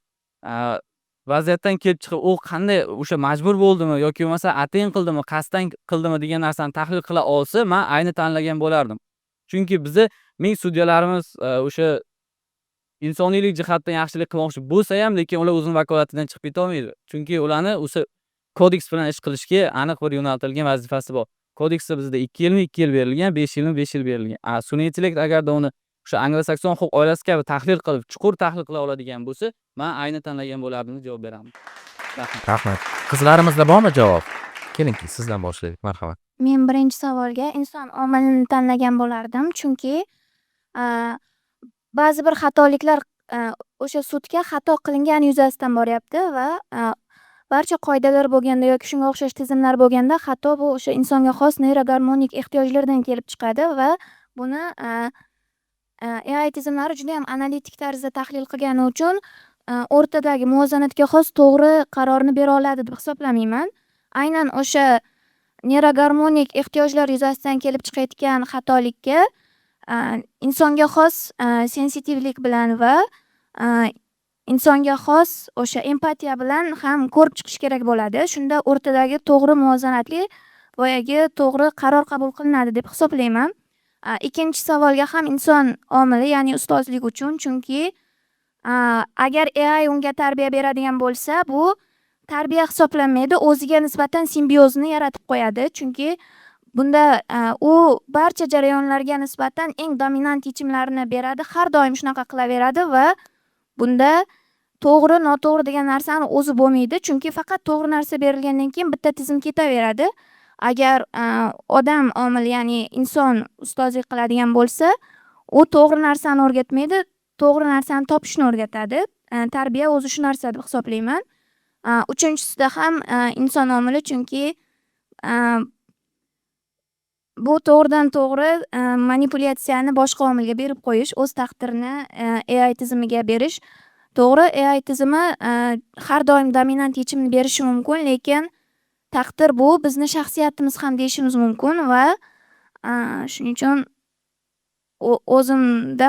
vaziyatdan kelib chiqib, u qanday o'sha majbur bo'ldimi yoki bo'lmasa atayin qildimi, qasddan qildimi degan narsani tahlil qila olsa, men ayni tanlagan bo'lardim. Chunki bizni ming sudyalarimiz o'sha insoniylik jihatdan yaxshilik qilmoqchi bo'lsa ham, lekin ular o'zining vakolatidan chiqib keta olmaydi. Chunki ularni o'sha kodeks bilan ish qilishga aniq bir yo'naltirilgan vazifasi bor. Kodeksda bizda 2 yilmi 2 yil berilgan, 5 yilmi 5 yil berilgan. Sun'iy intellekt agarda uni o'sha anglo-sakson huquq oilasi kabi tahlil qilib, chuqur tahlil qila oladigan bo'lsa, men ayni tanlagan bo'lardim deb javob beraman.
Rahmat. Qizlarimizda bormi javob? Keling, sizdan boshlaylik. Marhamat.
Men birinchi savolga inson omilini tanlagan bo'lardim, chunki ba'zi bir xatoliklar o'sha sudga xato qilingani yuzasidan boryapti va barcha qoidalar bo'lganda yoki shunga o'xshash tizimlar bo'lganda xato bu o'sha insonga xos neyrogarmonik ehtiyojlardan kelib chiqadi va buni AI tizimlari juda ham analitik tarzda tahlil qilgani uchun o'rtadagi muvozanatga xos to'g'ri qarorni bera oladi deb hisoblamayman. Aynan o'sha neyrogarmonik ehtiyojlar yuzasidan kelib chiqayotgan xatolikka insonga xos sensitivlik bilan va insonga xos o'sha empatiya bilan ham ko'rib chiqish kerak bo'ladi. Shunda o'rtadagi to'g'ri muvozanatli boyagi to'g'ri qaror qabul qilinadi deb hisoblayman. Ikkinchi savolga ham inson omili, ya'ni ustozlik uchun, chunki agar AI unga tarbiya beradigan bo'lsa, bu tarbiya hisoblanmaydi, o'ziga nisbatan simbiozni yaratib qo'yadi. Chunki bunda u barcha jarayonlarga nisbatan eng dominant yechimlarni beradi, har doim shunaqa qilaveradi va bunda to'g'ri, noto'g'ri degan narsani o'zi bo'lmaydi, chunki faqat to'g'ri narsa berilgandan keyin bitta tizim ketaveradi. Agar odam omil, ya'ni inson ustozlik qiladigan bo'lsa, u to'g'ri narsani o'rgatmaydi, to'g'ri narsani topishni o'rgatadi. Tarbiya o'zi shu narsa deb hisoblayman. Uchinchisida ham inson omili, chunki bu to'g'ridan to'g'ri manipulyatsiyani boshqa omilga berib qo'yish, o'z taqdirini AI tizimiga berish. To'g'ri, AI tizimi har doim dominant yechimni berishi mumkin, lekin taqdir bu bizni shaxsiyatimiz ham deyishimiz mumkin va shuning uchun o'zimda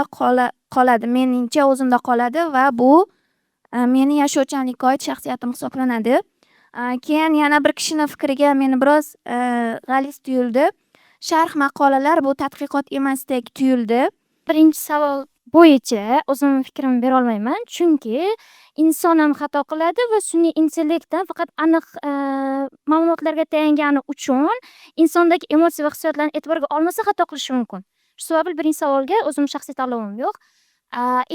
qoladi, meningcha o'zimda qoladi va bu meni yashovchanlikka oid shaxsiyatim hisoblanadi. Keyin yana bir kishini fikriga meni biroz g'aliz tuyuldi. Sharh maqolalar bu tadqiqot emasdek tuyuldi.
Birinchi savol bo'yicha o'zimning fikrimni bera olmayman, chunki inson ham xato qiladi va sun'iy intellektdan faqat aniq ma'lumotlarga tayangani uchun insondagi emotsiya va hissiyotlarni e'tiborga olmasa xato qilishi mumkin. Shu sababli birinchi savolga o'zimning shaxsiy tanlovim yo'q.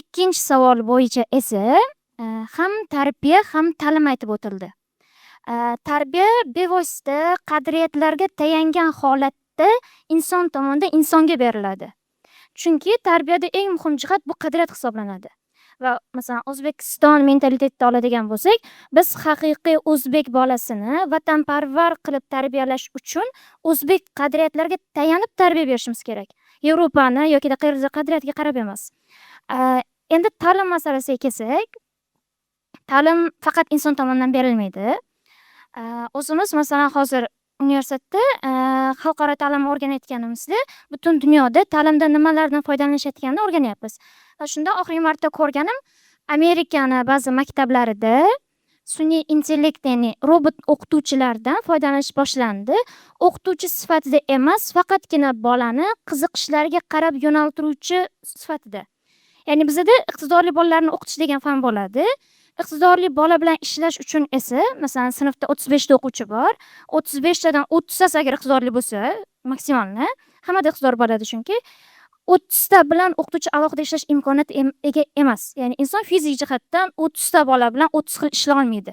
Ikkinchi savol bo'yicha esa ham tarbiya, ham ta'lim aytib o'tildi. Tarbiya bevosita qadriyatlarga tayangan holatda inson tomonidan insonga beriladi. Chunki tarbiyada eng muhim jihat bu qadriyat hisoblanadi. Va masalan O'zbekiston mentalitetida oladigan bo'lsak, biz haqiqiy o'zbek bolasini vatanparvar qilib tarbiyalash uchun o'zbek qadriyatlarga tayanib tarbiya berishimiz kerak. Yevropani yoki qadriyatga qarab emas. Endi ta'lim masalasiga kelsak, ta'lim faqat inson tomonidan berilmaydi. O'zimiz masalan hozir universitetda xalqaro ta'lim o'rganayotganimizda butun dunyoda ta'limda nimalardan foydalanishayotganini o'rganyapmiz. Va shunda oxirgi marta ko'rganim, Amerikani ba'zi maktablarida sun'iy intellekt, ya'ni robot o'qituvchilardan foydalanish boshlandi. O'qituvchi sifatida emas, faqatgina bolani qiziqishlariga qarab yo'naltiruvchi sifatida. Ya'ni bizda iqtidorli bolalarni o'qitish degan fan bo'ladi. Iqtidorli bola bilan ishlash uchun esa, masalan, sinfda 35 ta o'quvchi bor. 35 tadan 30 tasi agar iqtidorli bo'lsa, maksimalni, hammada iqtidor bo'ladi chunki 30 ta bilan o'qituvchi alohida ishlash imkoniyati ega emas. Ya'ni inson fizik jihatdan 30 ta bola bilan 30 xil ishlay olmaydi.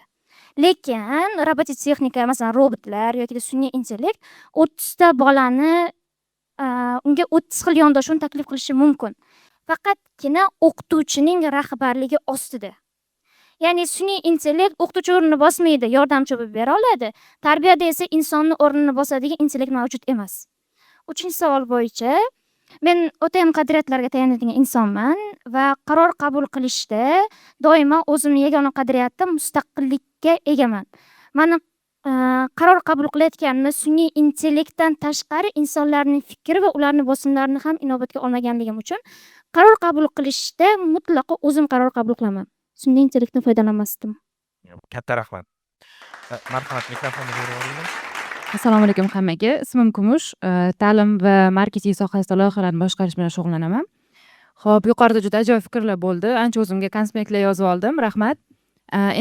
lekin robotik texnika masalan robotlar yoki sun'iy intellekt 30 ta bolani unga 30 xil yondashuvni taklif qilishi mumkin. Faqatgina o'qituvchining rahbarligi ostida. Ya'ni sun'iy intellekt o'qituvchi o'rnini bosmaydi, yordamchi bo'lib bera oladi. Tarbiyada esa insonni o'rnini bosadigan intellekt mavjud emas. 3-savol bo'yicha men o'ta ham qadriyatlarga tayanadigan insonman va qaror qabul qilishda doimo o'zimning yagona qadriyatim mustaqillikka egaman. Mani qaror qabul qilayotganimda sun'iy intellektdan tashqari insonlarning fikri va ularning bosimlarini ham inobatga olmaganligim uchun qaror qabul qilishda mutlaqo o'zim qaror qabul qilaman. Sun'iy intellektdan foydalanmasdim.
Katta rahmat. Marhamat, mikrofonni berib olaylik.
Assalomu alaykum hammaga. Ismim Kumush. Ta'lim va marketing sohasida loyihalarni boshqarish bilan shug'ullanaman. Xo'p, yuqorida juda ajoyib fikrlar bo'ldi. Ancha o'zimga konspektlar yozib oldim. Rahmat.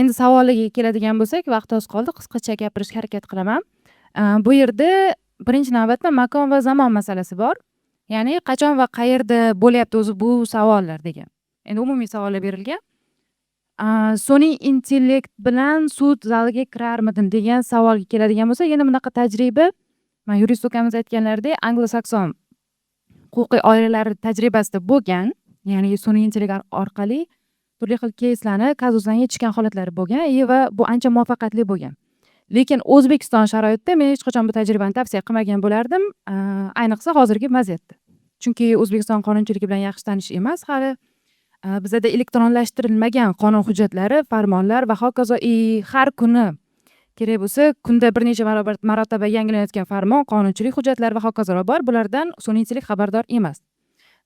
Endi savoliga keladigan bo'lsak, vaqt oz qoldi. Qisqacha gapirishga harakat qilaman. Bu yerda birinchi navbatda makon va zamon masalasi bor. Ya'ni qachon va qayerda bo'lyapti o'zi bu savollar degan. Endi umumiy savollar berilgan. Sun'iy intellekt bilan sud zaliga kirarmidim degan savolga keladigan bo'lsa, yana bunaqa tajriba, men yurist ukamiz aytganlaridek, anglo-sakson huquqiy oilalar tajribasida bo'lgan, ya'ni sun'iy intellekt orqali turli xil keyslarni, kazuslarni yechishgan holatlari bo'lgan va bu ancha muvaffaqiyatli bo'lgan. Lekin O'zbekiston sharoitida men hech qachon bu tajribani tavsiya qilmagan bo'lardim, ayniqsa hozirgi vaziyatda. Chunki O'zbekiston qonunchiligi bilan yaxshi tanish emas hali. Bizda elektronlashtirilmagan qonun hujjatlari, farmonlar va hokazo har kuni kerak bo'lsa, kunda bir necha marotaba yangilanayotgan farmon, qonunchilik hujjatlari va hokazolar bor. Bulardan sun'iy intellekt xabardor emas.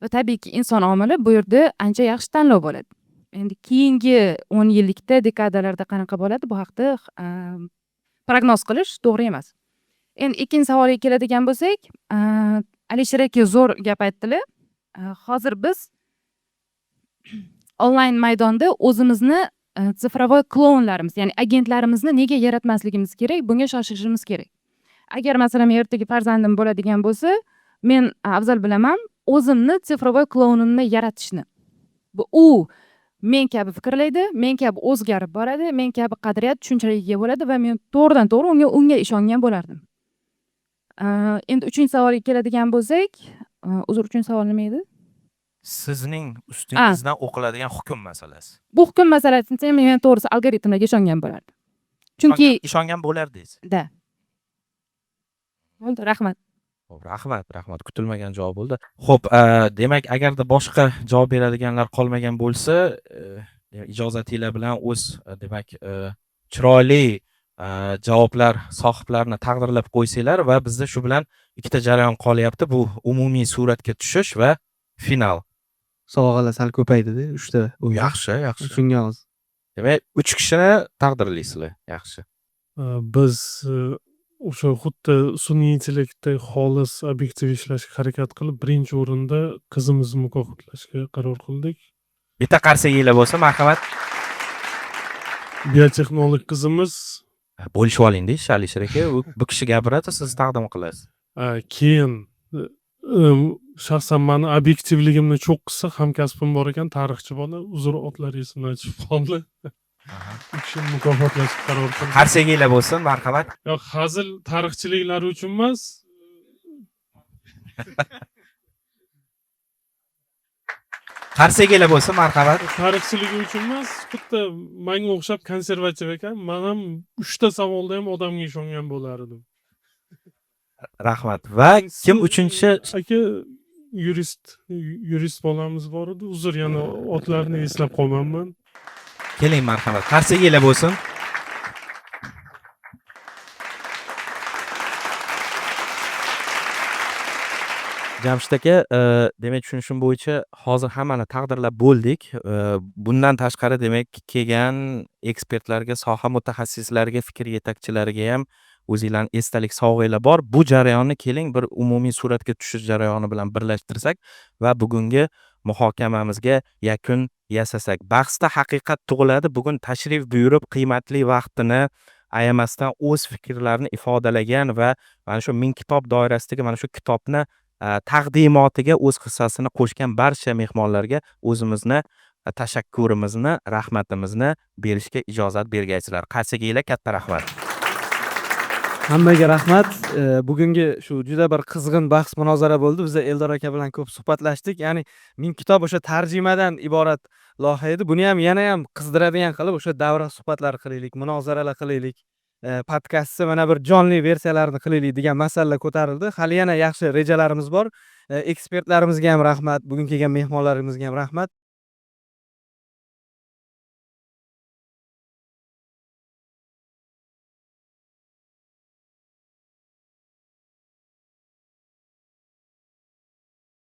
Va tabiiyki inson omili bu yerda ancha yaxshi tanlov bo'ladi. Endi keyingi 10 yillikda, dekadalarda qanaqa bo'ladi, bu haqda prognoz qilish to'g'ri emas. Endi ikkinchi savolga keladigan bo'lsak, Alisher aka zo'r gap aytdilar. Hozir biz onlayn maydonda o'zimizni sifrovoy klonlarimiz, ya'ni agentlarimizni nega yaratmasligimiz kerak? Bunga shoshilishimiz kerak. Agar masalan ertaga farzandim bo'ladigan bo'lsa, men afzal bilaman o'zimni sifrovoy klonimni yaratishni. U men kabi fikrlaydi, men kabi o'zgarib boradi, men kabi qadriyat tushunchaligiga ega bo'ladi va men to'g'ridan-to'g'ri unga ishongan bo'lardim. Endi 3-savolga keladigan bo'lsak, uzr, 3-savol nima edi?
Sizning ustingizdan o'qiladigan hukm masalasi.
Bu hukm masalasida men to'g'risi algoritmlarga ishongan bo'lardim. Chunki
ishongan bo'lardingiz.
Da. Bo'ldi, rahmat.
Xo'p, rahmat. Kutilmagan javob bo'ldi. Xo'p, demak, agarda boshqa javob beradiganlar qolmagan bo'lsa, ijozatinglar bilan o'z demak, chiroyli javoblar sohiblarini taqdirlab qo'ysanglar va bizda shu bilan ikkita jarayon qolyapti. Bu umumiy suratga tushish va final.
Sovg'alar sal ko'paydi-da, 3 ta.
Yaxshi.
Shunga hozir.
Demak, 3 kishini taqdirlaysizlar. Yaxshi.
Biz o'sha xuddi sun'iy intellektda xolis obyektiv ishlashga harakat qilib, birinchi o'rinda qizimizni mukofotlashga qaror qildik.
Bitta qarsaginglar bo'lsa, marhamat.
Biotexnolog qizimiz
bo'lishib oling-da, Alisher aka. Bu kishi gapiradi, siz taqdim qilasiz.
Keyin shaxsan meni obyektivligimni cho'qqisa hamkasbim bor ekan, tarixchi bola, uzr otlar esimdan chiqib qoldi. U kishini mukofotlashga qaror qildim.
Qarsaginglar bo'lsin, marhamat.
Yo'q, hazil tarixchiliklari uchun emas.
Qarsaginglar bo'lsin, marhamat.
Tarixchiligi uchun emas, xuddi menga o'xshab konservativ ekan. Men ham 3 ta savolda ham odamga ishongan bo'lardim.
Rahmat. Va kim 3-chi?
Aka yurist bolamiz bor edi. Uzr, yana otlarni eslab qolmayman.
Keling, marhamat. Qarsaginglar bo'lsin. Jamshid aka, demak tushunishim bo'yicha hozir hammani taqdirlab bo'ldik. Bundan tashqari demak kelgan ekspertlarga, soha mutaxassislariga, fikr yetakchilariga ham o'zingizlarning esdalik sovg'alar bor. Bu jarayonni keling bir umumiy suratga tushish jarayoni bilan birlashtirsak va bugungi muhokamamizga yakun yasasak. Bahsda haqiqat tug'iladi. Bugun tashrif buyurib qiymatli vaqtini ayamasdan o'z fikrlarini ifodalagan va mana shu 1000 kitob doirasidagi mana shu kitobni taqdimotiga o'z hissasini qo'shgan barcha mehmonlarga o'zimizni tashakkurimizni, rahmatimizni berishga ijozat bergaysizlar. Qaysiginglar katta rahmat.
Hammaga rahmat. Bugungi shu juda bir qizg'in bahs munozara bo'ldi. Biz Eldor aka bilan ko'p suhbatlashdik. Ya'ni Ming kitob o'sha tarjimadan iborat loyiha edi. Buni ham yana ham qizdiradigan qilib o'sha davra suhbatlari qilaylik, munozaralar qilaylik. Podkastni mana bir jonli versiyalarini qilaylik degan masalalar ko'tarildi. Hali yana yaxshi rejalarimiz bor. Ekspertlarimizga ham rahmat, bugun kelgan mehmonlarimizga ham rahmat.